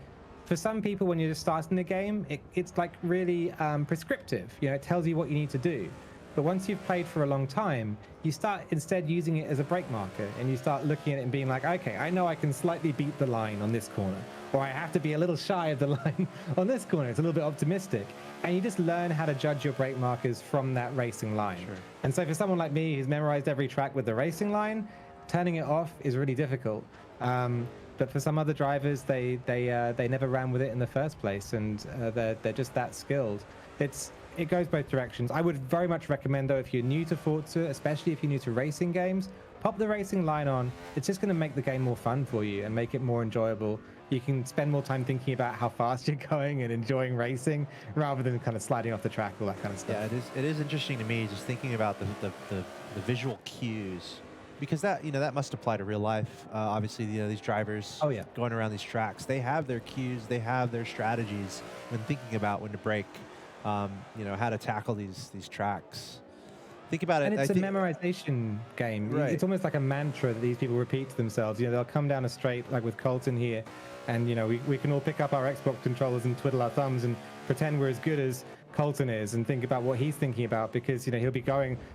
for some people, when you're just starting the game, it's like really prescriptive. It tells you what you need to do. But once you've played for a long time, you start instead using it as a brake marker, and you start looking at it and being like, okay, I know I can slightly beat the line on this corner, or I have to be a little shy of the line on this corner. It's a little bit optimistic. And you just learn how to judge your brake markers from that racing line. Sure. And so for someone like me who's memorized every track with the racing line, turning it off is really difficult. But for some other drivers, they never ran with it in the first place, and they're just that skilled. It goes both directions. I would very much recommend, though, if you're new to Forza, especially if you're new to racing games, pop the racing line on. It's just going to make the game more fun for you and make it more enjoyable. You can spend more time thinking about how fast you're going and enjoying racing rather than kind of sliding off the track, all that kind of stuff. Yeah, it is interesting to me just thinking about the visual cues, because that must apply to real life. Obviously, these drivers going around these tracks, they have their cues, they have their strategies when thinking about when to brake. How to tackle these tracks. Think about it. And it's a memorization game. Right. It's almost like a mantra that these people repeat to themselves. They'll come down a straight, like with Colton here, and we can all pick up our Xbox controllers and twiddle our thumbs and pretend we're as good as Colton is, and think about what he's thinking about, because he'll be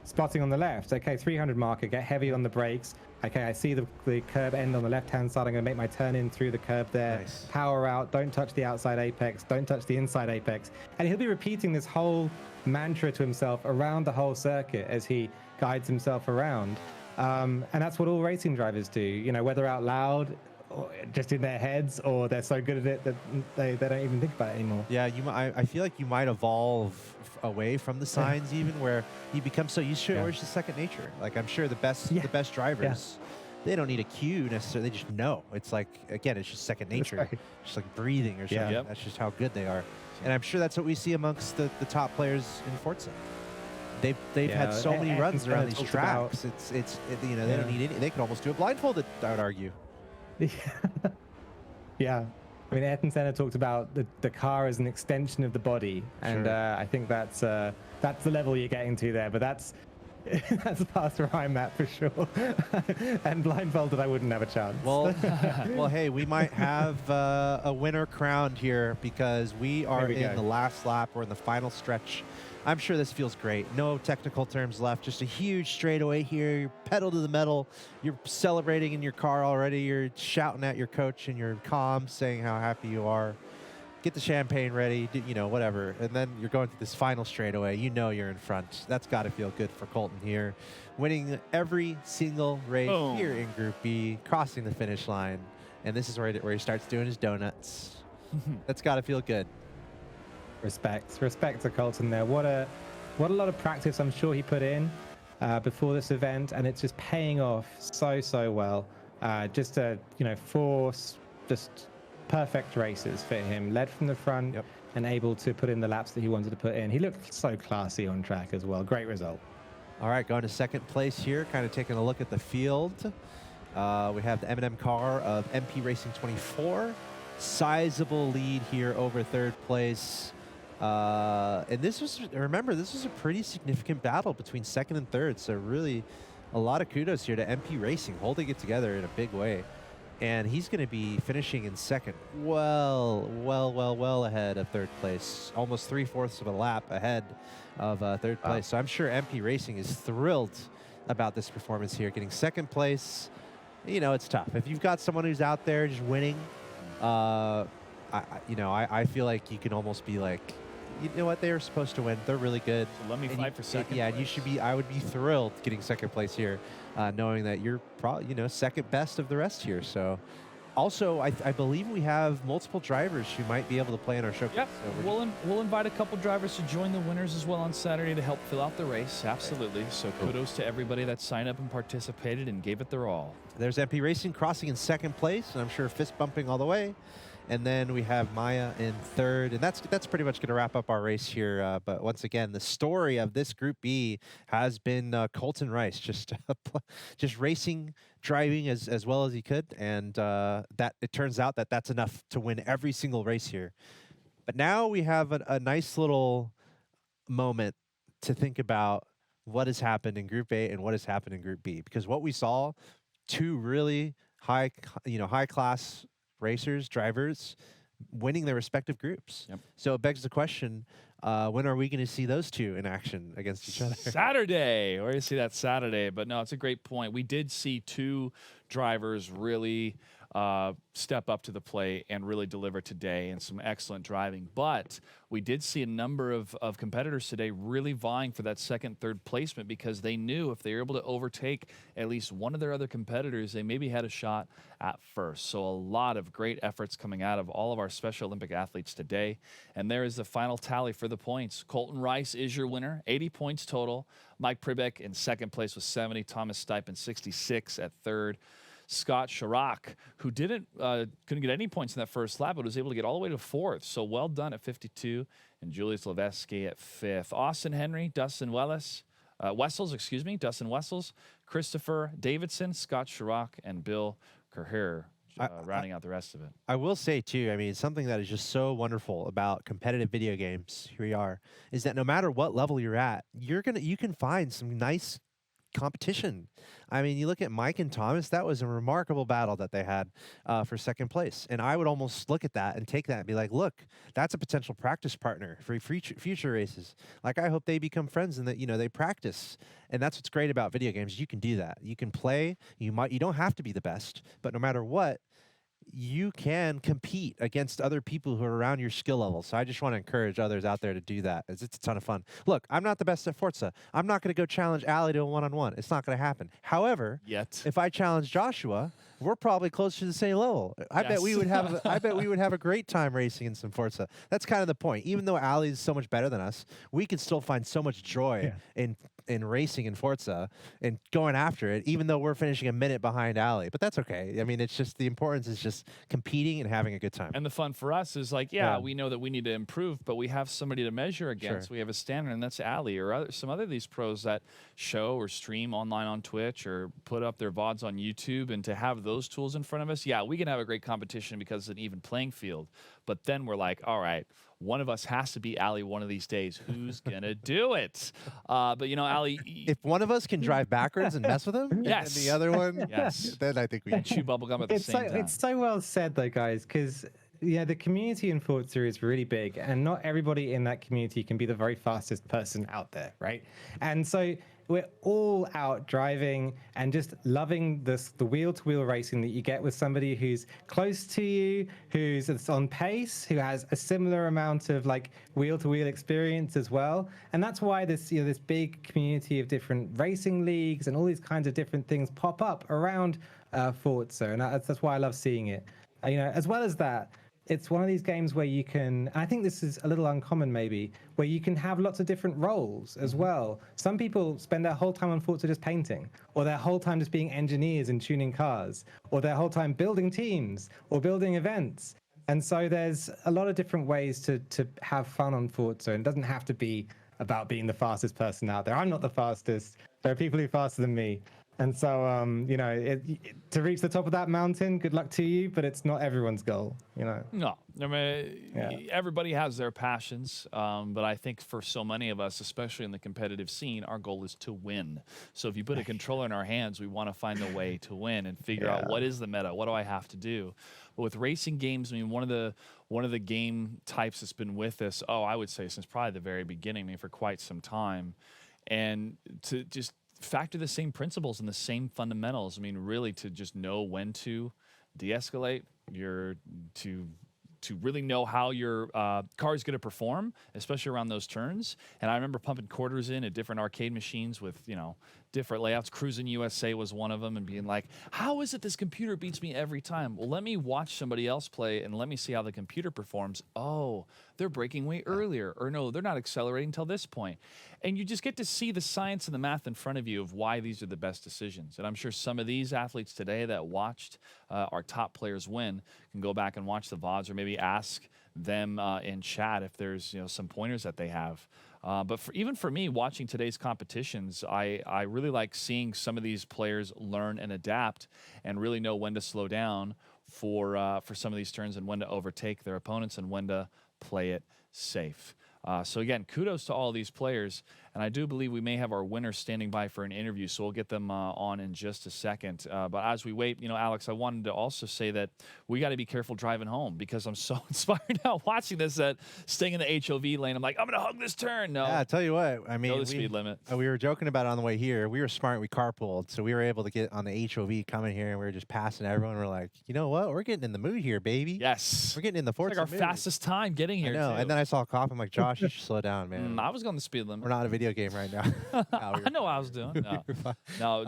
spotting on the left. Okay, 300 marker, get heavy on the brakes. Okay, I see the curb end on the left-hand side. I'm going to make my turn in through the curb there. Nice. Power out. Don't touch the outside apex. Don't touch the inside apex. And he'll be repeating this whole mantra to himself around the whole circuit as he guides himself around. And that's what all racing drivers do, whether out loud, or just in their heads, or they're so good at it that they don't even think about it anymore. Yeah, I feel like you might evolve away from the signs, even where you become so used to it, or it's just second nature. Like, I'm sure the best drivers, they don't need a cue necessarily. They just know. It's like, again, it's just second nature, just like breathing or something. That's just how good they are. And I'm sure that's what we see amongst the top players in Forza. They've had so many runs around these tracks. They don't need any. They could almost do it blindfolded, I would argue. Yeah. I mean, Ayrton Senna talked about the car as an extension of the body, and I think that's the level you're getting to there. But that's past where I'm at for sure. And blindfolded, I wouldn't have a chance. Well, hey, we might have a winner crowned here, because we are in the last lap. We're in the final stretch. I'm sure this feels great. No technical terms left. Just a huge straightaway here. You're pedal to the metal. You're celebrating in your car already. You're shouting at your coach in your comms, saying how happy you are. Get the champagne ready, whatever. And then you're going through this final straightaway. You're in front. That's got to feel good for Colton here. Winning every single race here in Group B, crossing the finish line. And this is where he starts doing his donuts. That's got to feel good. Respect to Colton there. What a lot of practice I'm sure he put in before this event, and it's just paying off so well. Just 4 just perfect races for him. Led from the front and able to put in the laps that he wanted to put in. He looked so classy on track as well. Great result. All right, going to second place here, kind of taking a look at the field. We have the M&M car of MP Racing 24. Sizable lead here over third place. And this was a pretty significant battle between second and third. So really a lot of kudos here to MP Racing, holding it together in a big way. and he's going to be finishing in second, well ahead of third place, almost 3/4 of a lap ahead of third place. So I'm sure MP Racing is thrilled about this performance here, getting second place. You know, it's tough. If you've got someone who's out there just winning, I feel like you can almost be like, you know what, they were supposed to win. They're really good. So let me fight for second Yeah, place. you should be. I would be thrilled getting second place here, knowing that you're probably, second best of the rest here. So, also, I believe we have multiple drivers who might be able to play in our showcase. Yep, So we'll invite a couple drivers to join the winners as well on Saturday to help fill out the race. Absolutely. So kudos to everybody that signed up and participated and gave it their all. There's MP Racing crossing in second place, and I'm sure fist bumping all the way. And then we have Maya in third, and that's pretty much going to wrap up our race here. But once again, the story of this Group B has been Colton Rice, just racing, driving as well as he could, and that it turns out that that's enough to win every single race here. But now we have a nice little moment to think about what has happened in Group A and what has happened in Group B, because what we saw, two really high class racers, drivers, winning their respective groups. Yep. So it begs the question, when are we going to see those two in action against each other? Saturday. We're going to see that Saturday. But no, it's a great point. We did see two drivers really step up to the plate and really deliver today, and some excellent driving. But we did see a number of competitors today really vying for that second, third placement, because they knew if they were able to overtake at least one of their other competitors, they maybe had a shot at first. So a lot of great efforts coming out of all of our Special Olympic athletes today. And there is the final tally for the points. Colton Rice is your winner, 80 points total. Mike Pribeck in second place with 70. Thomas Stipin 66 at third. Scott Chirac, who couldn't get any points in that first lap, but was able to get all the way to fourth. So well done at 52. And Julius Levesky at fifth. Austin Henry, Dustin Wessels, Dustin Wessels, Christopher Davidson, Scott Chirac, and Bill Kerher rounding out the rest of it. I will say, too, I mean, something that is just so wonderful about competitive video games, here we are, is that no matter what level you're at, you can find some nice competition. I mean, you look at Mike and Thomas, that was a remarkable battle that they had for second place. And I would almost look at that and take that and be like, look, that's a potential practice partner for future races. Like, I hope they become friends and that, they practice. And that's what's great about video games. You can do that. You can play. You don't have to be the best, but no matter what, you can compete against other people who are around your skill level. So I just want to encourage others out there to do that. It's a ton of fun. Look, I'm not the best at Forza. I'm not going to go challenge Ali to a one-on-one. It's not going to happen. However, if I challenge Joshua, we're probably close to the same level. I bet we would have a great time racing in some Forza. That's kind of the point. Even though Ali is so much better than us, we can still find so much joy in racing in Forza and going after it, even though we're finishing a minute behind Ali. But that's okay. I mean, it's just the importance is just competing and having a good time. And the fun for us is like, we know that we need to improve, but we have somebody to measure against. We have a standard, and that's Ali or some other of these pros that show or stream online on Twitch or put up their VODs on YouTube. And to have those tools in front of us, we can have a great competition because it's an even playing field. But then we're like, all right, one of us has to beat Ali one of these days. Who's going to do it? But, Ali... If one of us can drive backwards and mess with him, yes, and the other one, then I think we can chew bubblegum at the same time. It's so well said, though, guys, because... the community in Forza is really big, and not everybody in that community can be the very fastest person out there, right? And so we're all out driving and just loving the wheel-to-wheel racing that you get with somebody who's close to you, who's on pace, who has a similar amount of wheel-to-wheel experience as well. And that's why this this big community of different racing leagues and all these kinds of different things pop up around Forza, and that's why I love seeing it. As well as that, it's one of these games where you can, and I think this is a little uncommon maybe, where you can have lots of different roles as well. Some people spend their whole time on Forza just painting, or their whole time just being engineers and tuning cars, or their whole time building teams or building events. And so there's a lot of different ways to have fun on Forza, and it doesn't have to be about being the fastest person out there. I'm not the fastest. There are people who are faster than me. And so, you know, to reach the top of that mountain, good luck to you, but it's not everyone's goal, you know. No, I mean, everybody has their passions, but I think for so many of us, especially in the competitive scene, our goal is to win. So if you put a controller in our hands, we want to find a way to win and figure out what is the meta, what do I have to do. But with racing games, I mean, one of the game types that's been with us, I would say since probably the very beginning, I mean, for quite some time, and to just factor the same principles and the same fundamentals. I mean, really to just know when to de-escalate, to really know how your car is going to perform, especially around those turns. And I remember pumping quarters in at different arcade machines with, you know, different layouts. Cruising USA was one of them, and being like, how is it this computer beats me every time? Well, let me watch somebody else play and let me see how the computer performs. Oh, they're braking way earlier, or no, they're not accelerating until this point. And you just get to see the science and the math in front of you of why these are the best decisions. And I'm sure some of these athletes today that watched our top players win can go back and watch the VODs, or maybe ask them in chat if there's, you know, some pointers that they have. But even for me, watching today's competitions, I really like seeing some of these players learn and adapt and really know when to slow down for some of these turns, and when to overtake their opponents and when to play it safe. So again, kudos to all these players, and I do believe we may have our winners standing by for an interview, so we'll get them on in just a second. But as we wait, you know, Alex, I wanted to also say that we got to be careful driving home, because I'm so inspired now watching this that staying in the HOV lane, I'm like, I'm going to hug this turn. No. Yeah, I tell you what, I mean, go the speed limit. We were joking about it on the way here. We were smart. We carpooled, so we were able to get on the HOV coming here, and we were just passing everyone. We're like, you know what? We're getting in the mood here, baby. Yes. We're getting in the Forza It's like our fastest time getting here, I know. too. And then I saw a cop. I'm like, Josh, you should slow down, man. I was going the speed limit. We're not in a video game right now. I know what I was doing. No,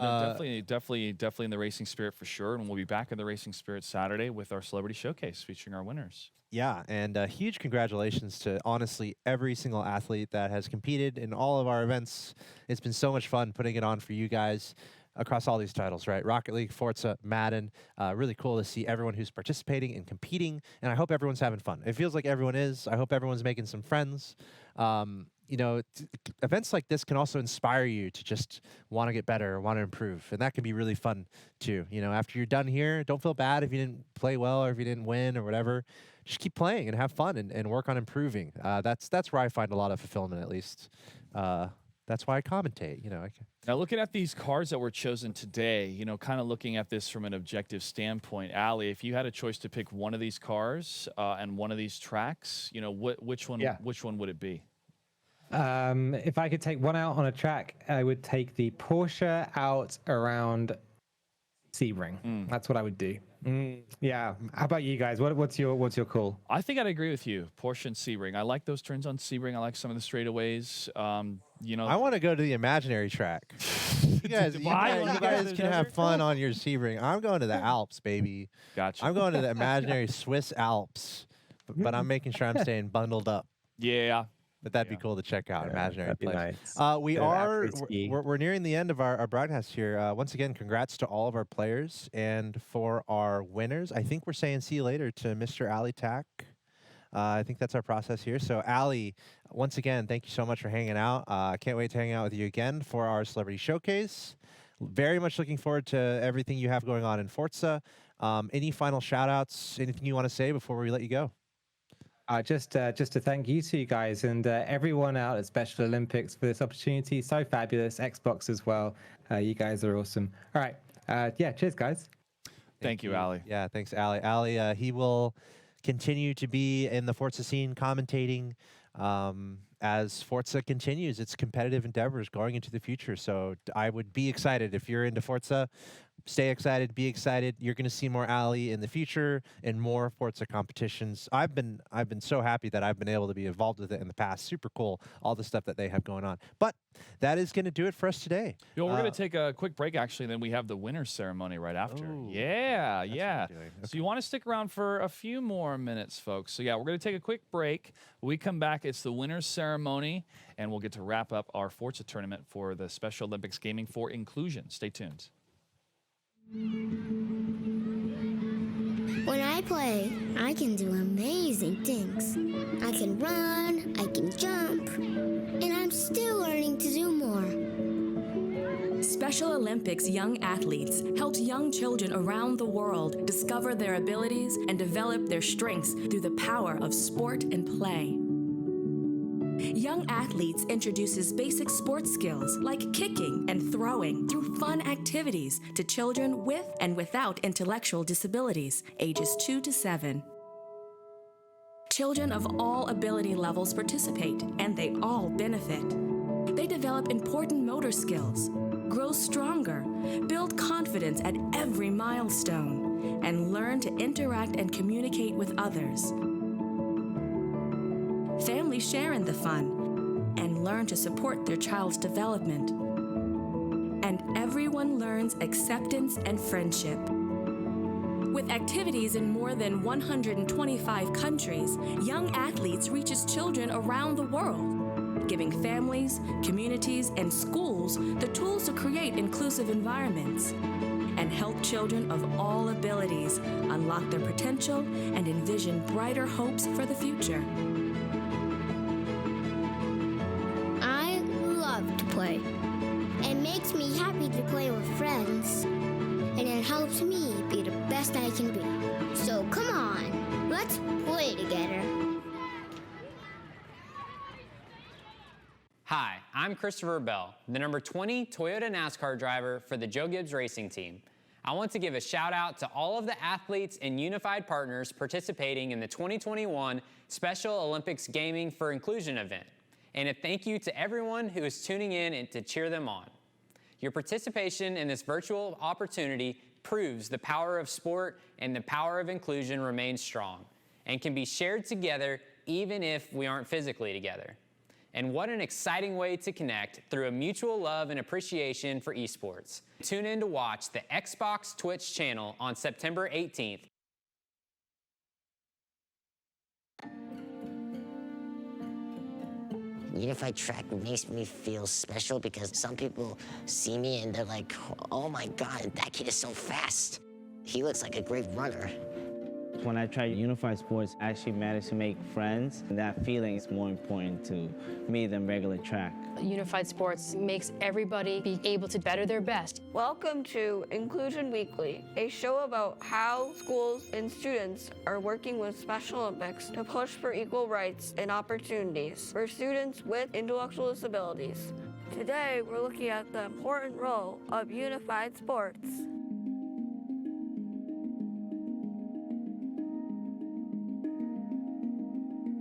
definitely in the racing spirit for sure. And we'll be back in the racing spirit Saturday with our celebrity showcase featuring our winners. Yeah, and huge congratulations to honestly every single athlete that has competed in all of our events. It's been so much fun putting it on for you guys across all these titles, right? Rocket League, Forza, Madden. Really cool to see everyone who's participating and competing, and I hope everyone's having fun. It feels like everyone is. I hope everyone's making some friends. You know, events like this can also inspire you to just want to get better, want to improve, and that can be really fun too. You know, after you're done here, don't feel bad if you didn't play well or if you didn't win or whatever. Just keep playing and have fun and work on improving. That's where I find a lot of fulfillment, at least. That's why I commentate, you know. Now, looking at these cars that were chosen today, you know, kind of looking at this from an objective standpoint, Allie, if you had a choice to pick one of these cars and one of these tracks, you know, which one would it be? If I could take one out on a track, I would take the Porsche out around Sebring. That's what I would do. Yeah. How about you guys? What's your call? I think I'd agree with you. Porsche and Sebring. I like those turns on Sebring. I like some of the straightaways. You know, I want to go to the imaginary track. You guys can have fun on your Sebring. I'm going to the Alps, baby. Gotcha. I'm going to the imaginary Swiss Alps, but I'm making sure I'm staying bundled up. Yeah. But that'd be cool to check out. Imaginary that'd be place. nice. We're nearing the end of our broadcast here. Once again, congrats to all of our players, and for our winners, I think we're saying see you later to Mr. Ali Tack. I think that's our process here. So Ali, once again, thank you so much for hanging out. I can't wait to hang out with you again for our celebrity showcase. Very much looking forward to everything you have going on in Forza. Any final shout outs, anything you want to say before we let you go? Just to thank you two guys and everyone out at Special Olympics for this opportunity. So fabulous. Xbox as well. You guys are awesome. All right. Yeah, cheers, guys. Thank you, Ali. Yeah, thanks, Ali. Ali, he will continue to be in the Forza scene commentating as Forza continues its competitive endeavors going into the future. So I would be excited if you're into Forza. Stay excited, be excited. You're going to see more Ali in the future and more Forza competitions. I've been so happy that I've been able to be involved with it in the past. Super cool, all the stuff that they have going on. But that is going to do it for us today. We're going to take a quick break, actually, and then we have the winner's ceremony right after. Yeah. Okay. So you want to stick around for a few more minutes, folks. So, yeah, we're going to take a quick break. When we come back, it's the winner's ceremony, and we'll get to wrap up our Forza tournament for the Special Olympics Gaming for Inclusion. Stay tuned. When I play, I can do amazing things. I can run, I can jump, and I'm still learning to do more. Special Olympics Young Athletes helps young children around the world discover their abilities and develop their strengths through the power of sport and play. Young Athletes introduces basic sports skills like kicking and throwing through fun activities to children with and without intellectual disabilities, ages 2 to 7. Children of all ability levels participate, and they all benefit. They develop important motor skills, grow stronger, build confidence at every milestone, and learn to interact and communicate with others. Families share in the fun and learn to support their child's development. And everyone learns acceptance and friendship. With activities in more than 125 countries, Young Athletes reaches children around the world, giving families, communities, and schools the tools to create inclusive environments and help children of all abilities unlock their potential and envision brighter hopes for the future. I love to play. It makes me happy to play with friends, and it helps me be the best I can be. So come on, let's play together. Hi, I'm Christopher Bell, the number 20 Toyota NASCAR driver for the Joe Gibbs Racing Team. I want to give a shout out to all of the athletes and unified partners participating in the 2021 Special Olympics Gaming for Inclusion event. And a thank you to everyone who is tuning in and to cheer them on. Your participation in this virtual opportunity proves the power of sport and the power of inclusion remains strong and can be shared together even if we aren't physically together. And what an exciting way to connect through a mutual love and appreciation for esports. Tune in to watch the Xbox Twitch channel on September 18th. Unified track makes me feel special because some people see me and they're like, oh my God, that kid is so fast. He looks like a great runner. When I tried unified sports, I actually managed to make friends, and that feeling is more important to me than regular track. Unified sports makes everybody be able to better their best. Welcome to Inclusion Weekly, a show about how schools and students are working with Special Olympics to push for equal rights and opportunities for students with intellectual disabilities. Today, we're looking at the important role of unified sports.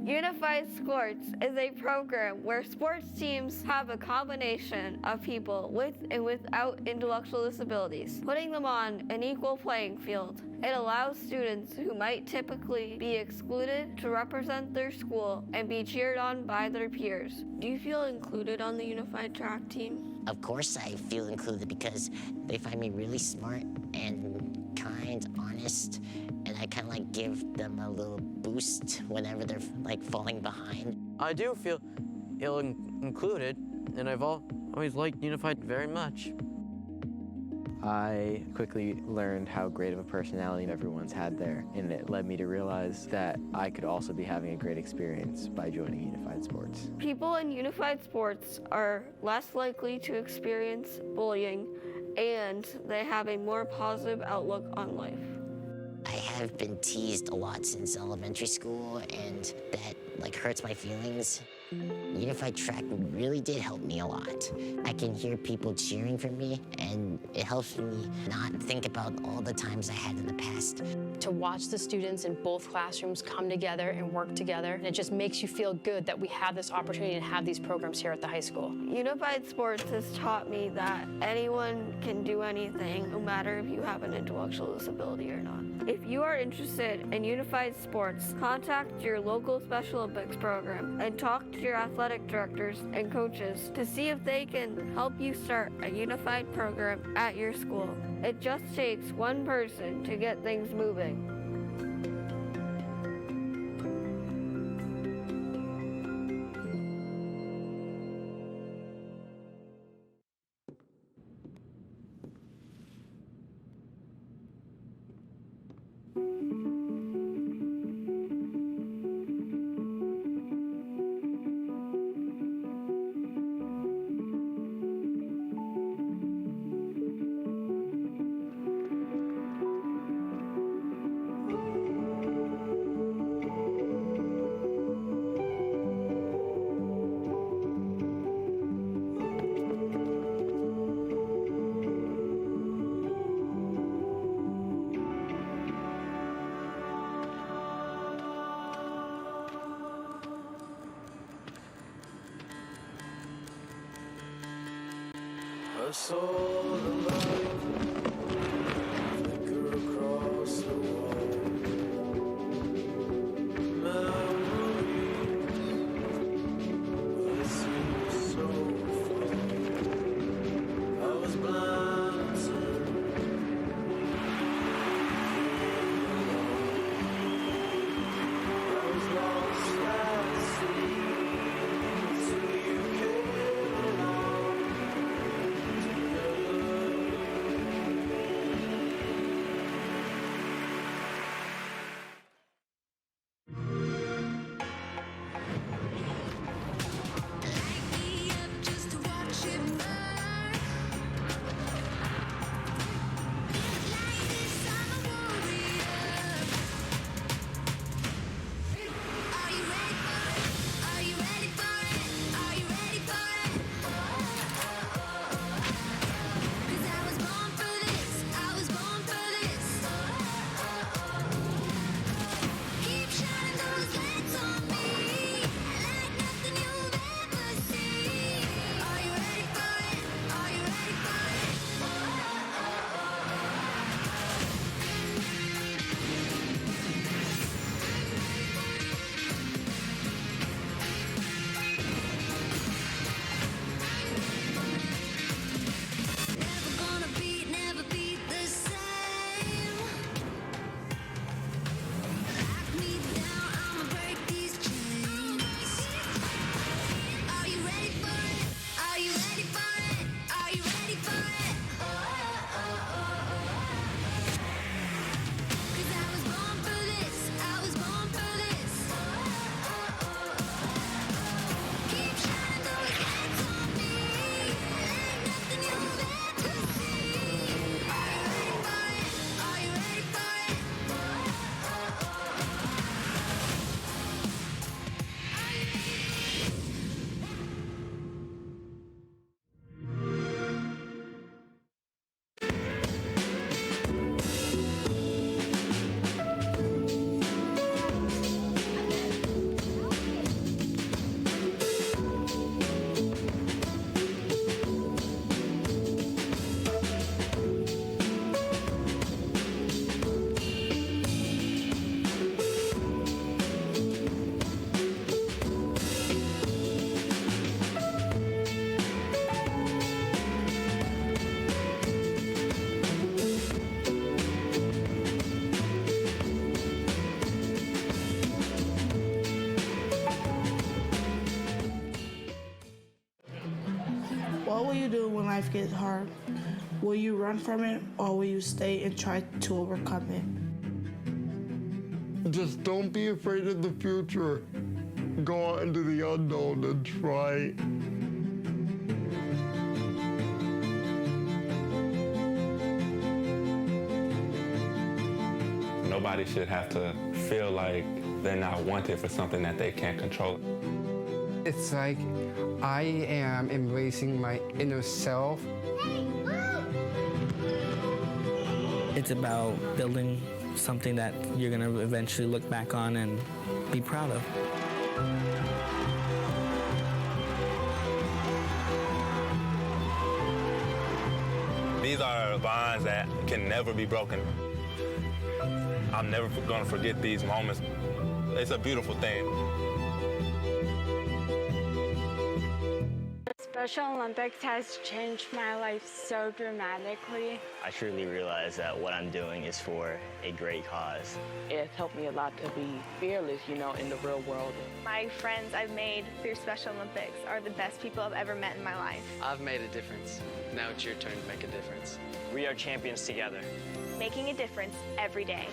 Unified Sports is a program where sports teams have a combination of people with and without intellectual disabilities, putting them on an equal playing field. It allows students who might typically be excluded to represent their school and be cheered on by their peers. Do you feel included on the Unified Track team? Of course I feel included because they find me really smart and kind, honest, and I kind of like give them a little boost whenever they're like falling behind. I do feel included, and I've always liked Unified very much. I quickly learned how great of a personality everyone's had there, and it led me to realize that I could also be having a great experience by joining Unified Sports. People in Unified Sports are less likely to experience bullying, and they have a more positive outlook on life. I have been teased a lot since elementary school, and that like hurts my feelings. Unified Track really did help me a lot. I can hear people cheering for me, and it helps me not think about all the times I had in the past. To watch the students in both classrooms come together and work together, and it just makes you feel good that we have this opportunity to have these programs here at the high school. Unified Sports has taught me that anyone can do anything, no matter if you have an intellectual disability or not. If you are interested in Unified Sports, contact your local Special Olympics program and talk to your athletic directors and coaches to see if they can help you start a unified program at your school. It just takes one person to get things moving. I saw the light flicker across the wall. Memories, but it seems so far. I was blind to I was lost at sea till you came along. What will you do when life gets hard? Will you run from it, or will you stay and try to overcome it? Just don't be afraid of the future. Go out into the unknown and try. Nobody should have to feel like they're not wanted for something that they can't control. It's like I am embracing my inner self. It's about building something that you're going to eventually look back on and be proud of. These are bonds that can never be broken. I'm never going to forget these moments. It's a beautiful thing. Special Olympics has changed my life so dramatically. I truly realize that what I'm doing is for a great cause. It's helped me a lot to be fearless, in the real world. My friends I've made through Special Olympics are the best people I've ever met in my life. I've made a difference. Now it's your turn to make a difference. We are champions together. Making a difference every day.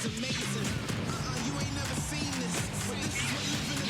Amazing. You ain't never seen this. But this is what living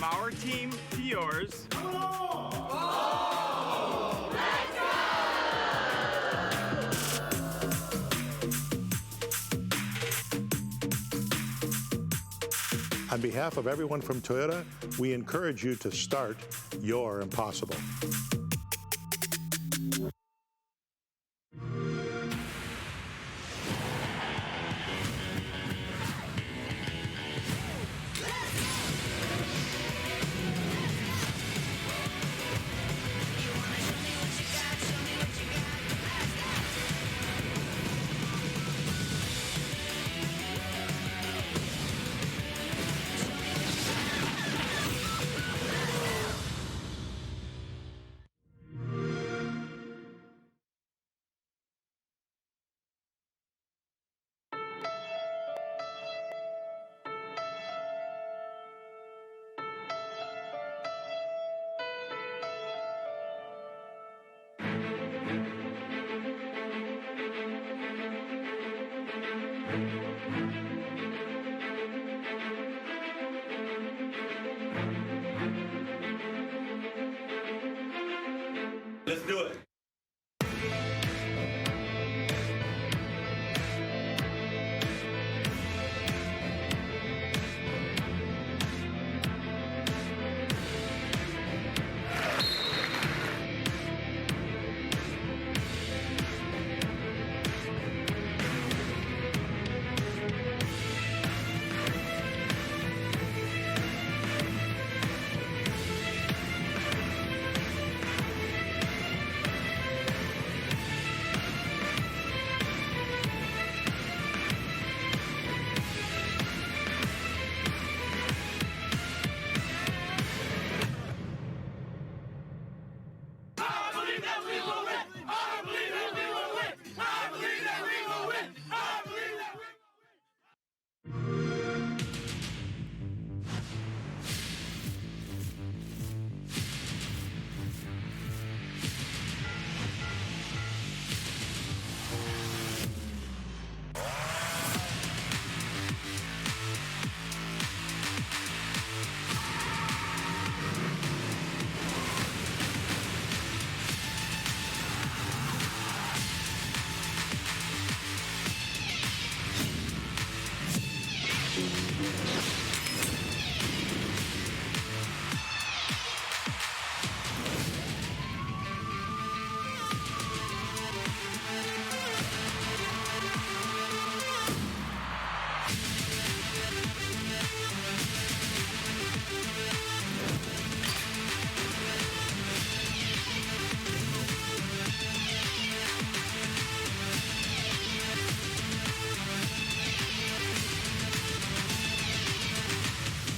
our team to yours. On behalf of everyone from Toyota, we encourage you to start your impossible. Let's do it.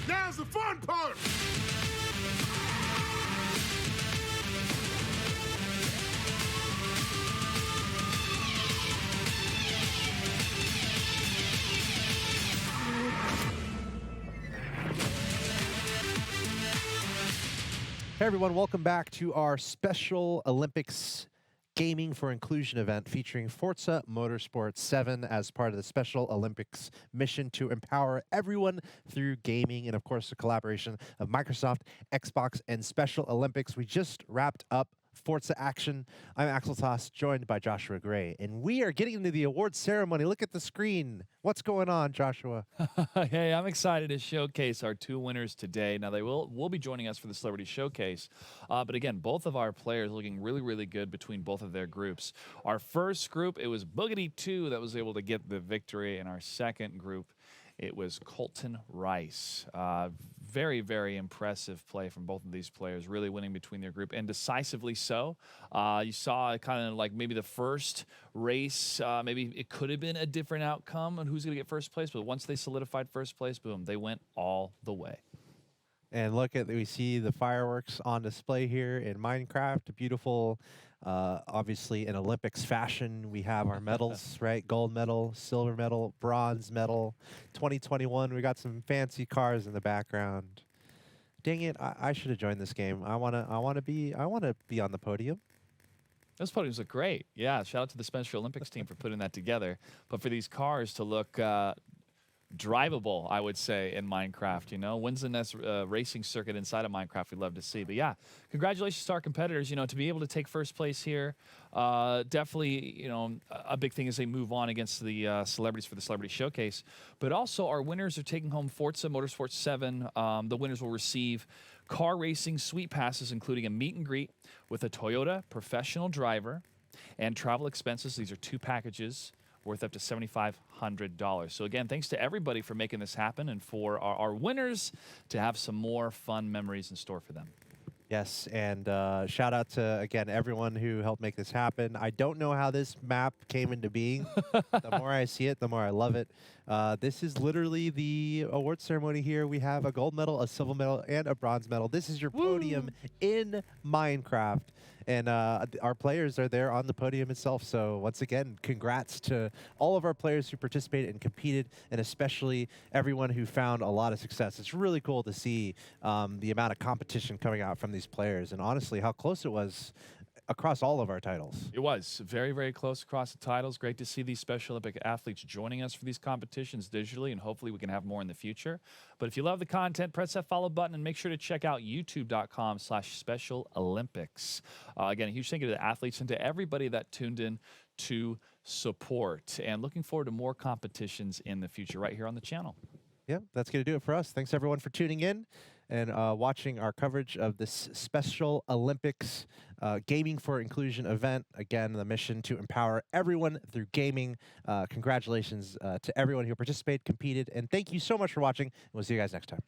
Now's the fun part! Hey everyone, welcome back to our Special Olympics Gaming for Inclusion event featuring Forza Motorsport 7 as part of the Special Olympics mission to empower everyone through gaming, and of course the collaboration of Microsoft, Xbox, and Special Olympics. We just wrapped up Forza action. I'm Axel Toss, joined by Joshua Gray, and we are getting into the awards ceremony. Look at the screen. What's going on, Joshua? Hey, I'm excited to showcase our two winners today. Now, they will be joining us for the Celebrity Showcase. But again, both of our players looking really, really good between both of their groups. Our first group, it was Boogity 2 that was able to get the victory. And our second group, it was Colton Rice. Very, very impressive play from both of these players, really winning between their group, and decisively so. You saw kind of like maybe the first race, maybe it could have been a different outcome on who's going to get first place, but once they solidified first place, boom, they went all the way. And look at, we see the fireworks on display here in Minecraft. Beautiful, obviously in Olympics fashion. We have our medals, right? Gold medal, silver medal, bronze medal. 2021, we got some fancy cars in the background. Dang it, I should have joined this game. I wanna be on the podium. Those podiums look great. Yeah, shout out to the Special Olympics team for putting that together. But for these cars to look drivable, I would say, in Minecraft. You know, wins the next racing circuit inside of Minecraft we'd love to see. But yeah, congratulations to our competitors. You know, to be able to take first place here, definitely, you know, a big thing as they move on against the celebrities for the Celebrity Showcase. But also our winners are taking home Forza Motorsport 7. The winners will receive car racing suite passes, including a meet and greet with a Toyota professional driver and travel expenses. These are 2 packages worth up to $7,500. So again, thanks to everybody for making this happen and for our winners to have some more fun memories in store for them. Yes, and shout out to, again, everyone who helped make this happen. I don't know how this map came into being. The more I see it, the more I love it. This is literally the award ceremony here. We have a gold medal, a silver medal, and a bronze medal. This is your podium in Minecraft. And our players are there on the podium itself. So once again, congrats to all of our players who participated and competed, and especially everyone who found a lot of success. It's really cool to see the amount of competition coming out from these players, and honestly, how close it was across all of our titles. It was very, very close across the titles. Great to see these Special Olympic athletes joining us for these competitions digitally, and hopefully we can have more in the future. But if you love the content, press that follow button and make sure to check out youtube.com/Special Olympics. Again, a huge thank you to the athletes and to everybody that tuned in to support. And looking forward to more competitions in the future right here on the channel. Yeah, that's going to do it for us. Thanks, everyone, for tuning in and watching our coverage of this Special Olympics Gaming for Inclusion event. Again, the mission to empower everyone through gaming. Congratulations to everyone who participated, competed, and thank you so much for watching. We'll see you guys next time.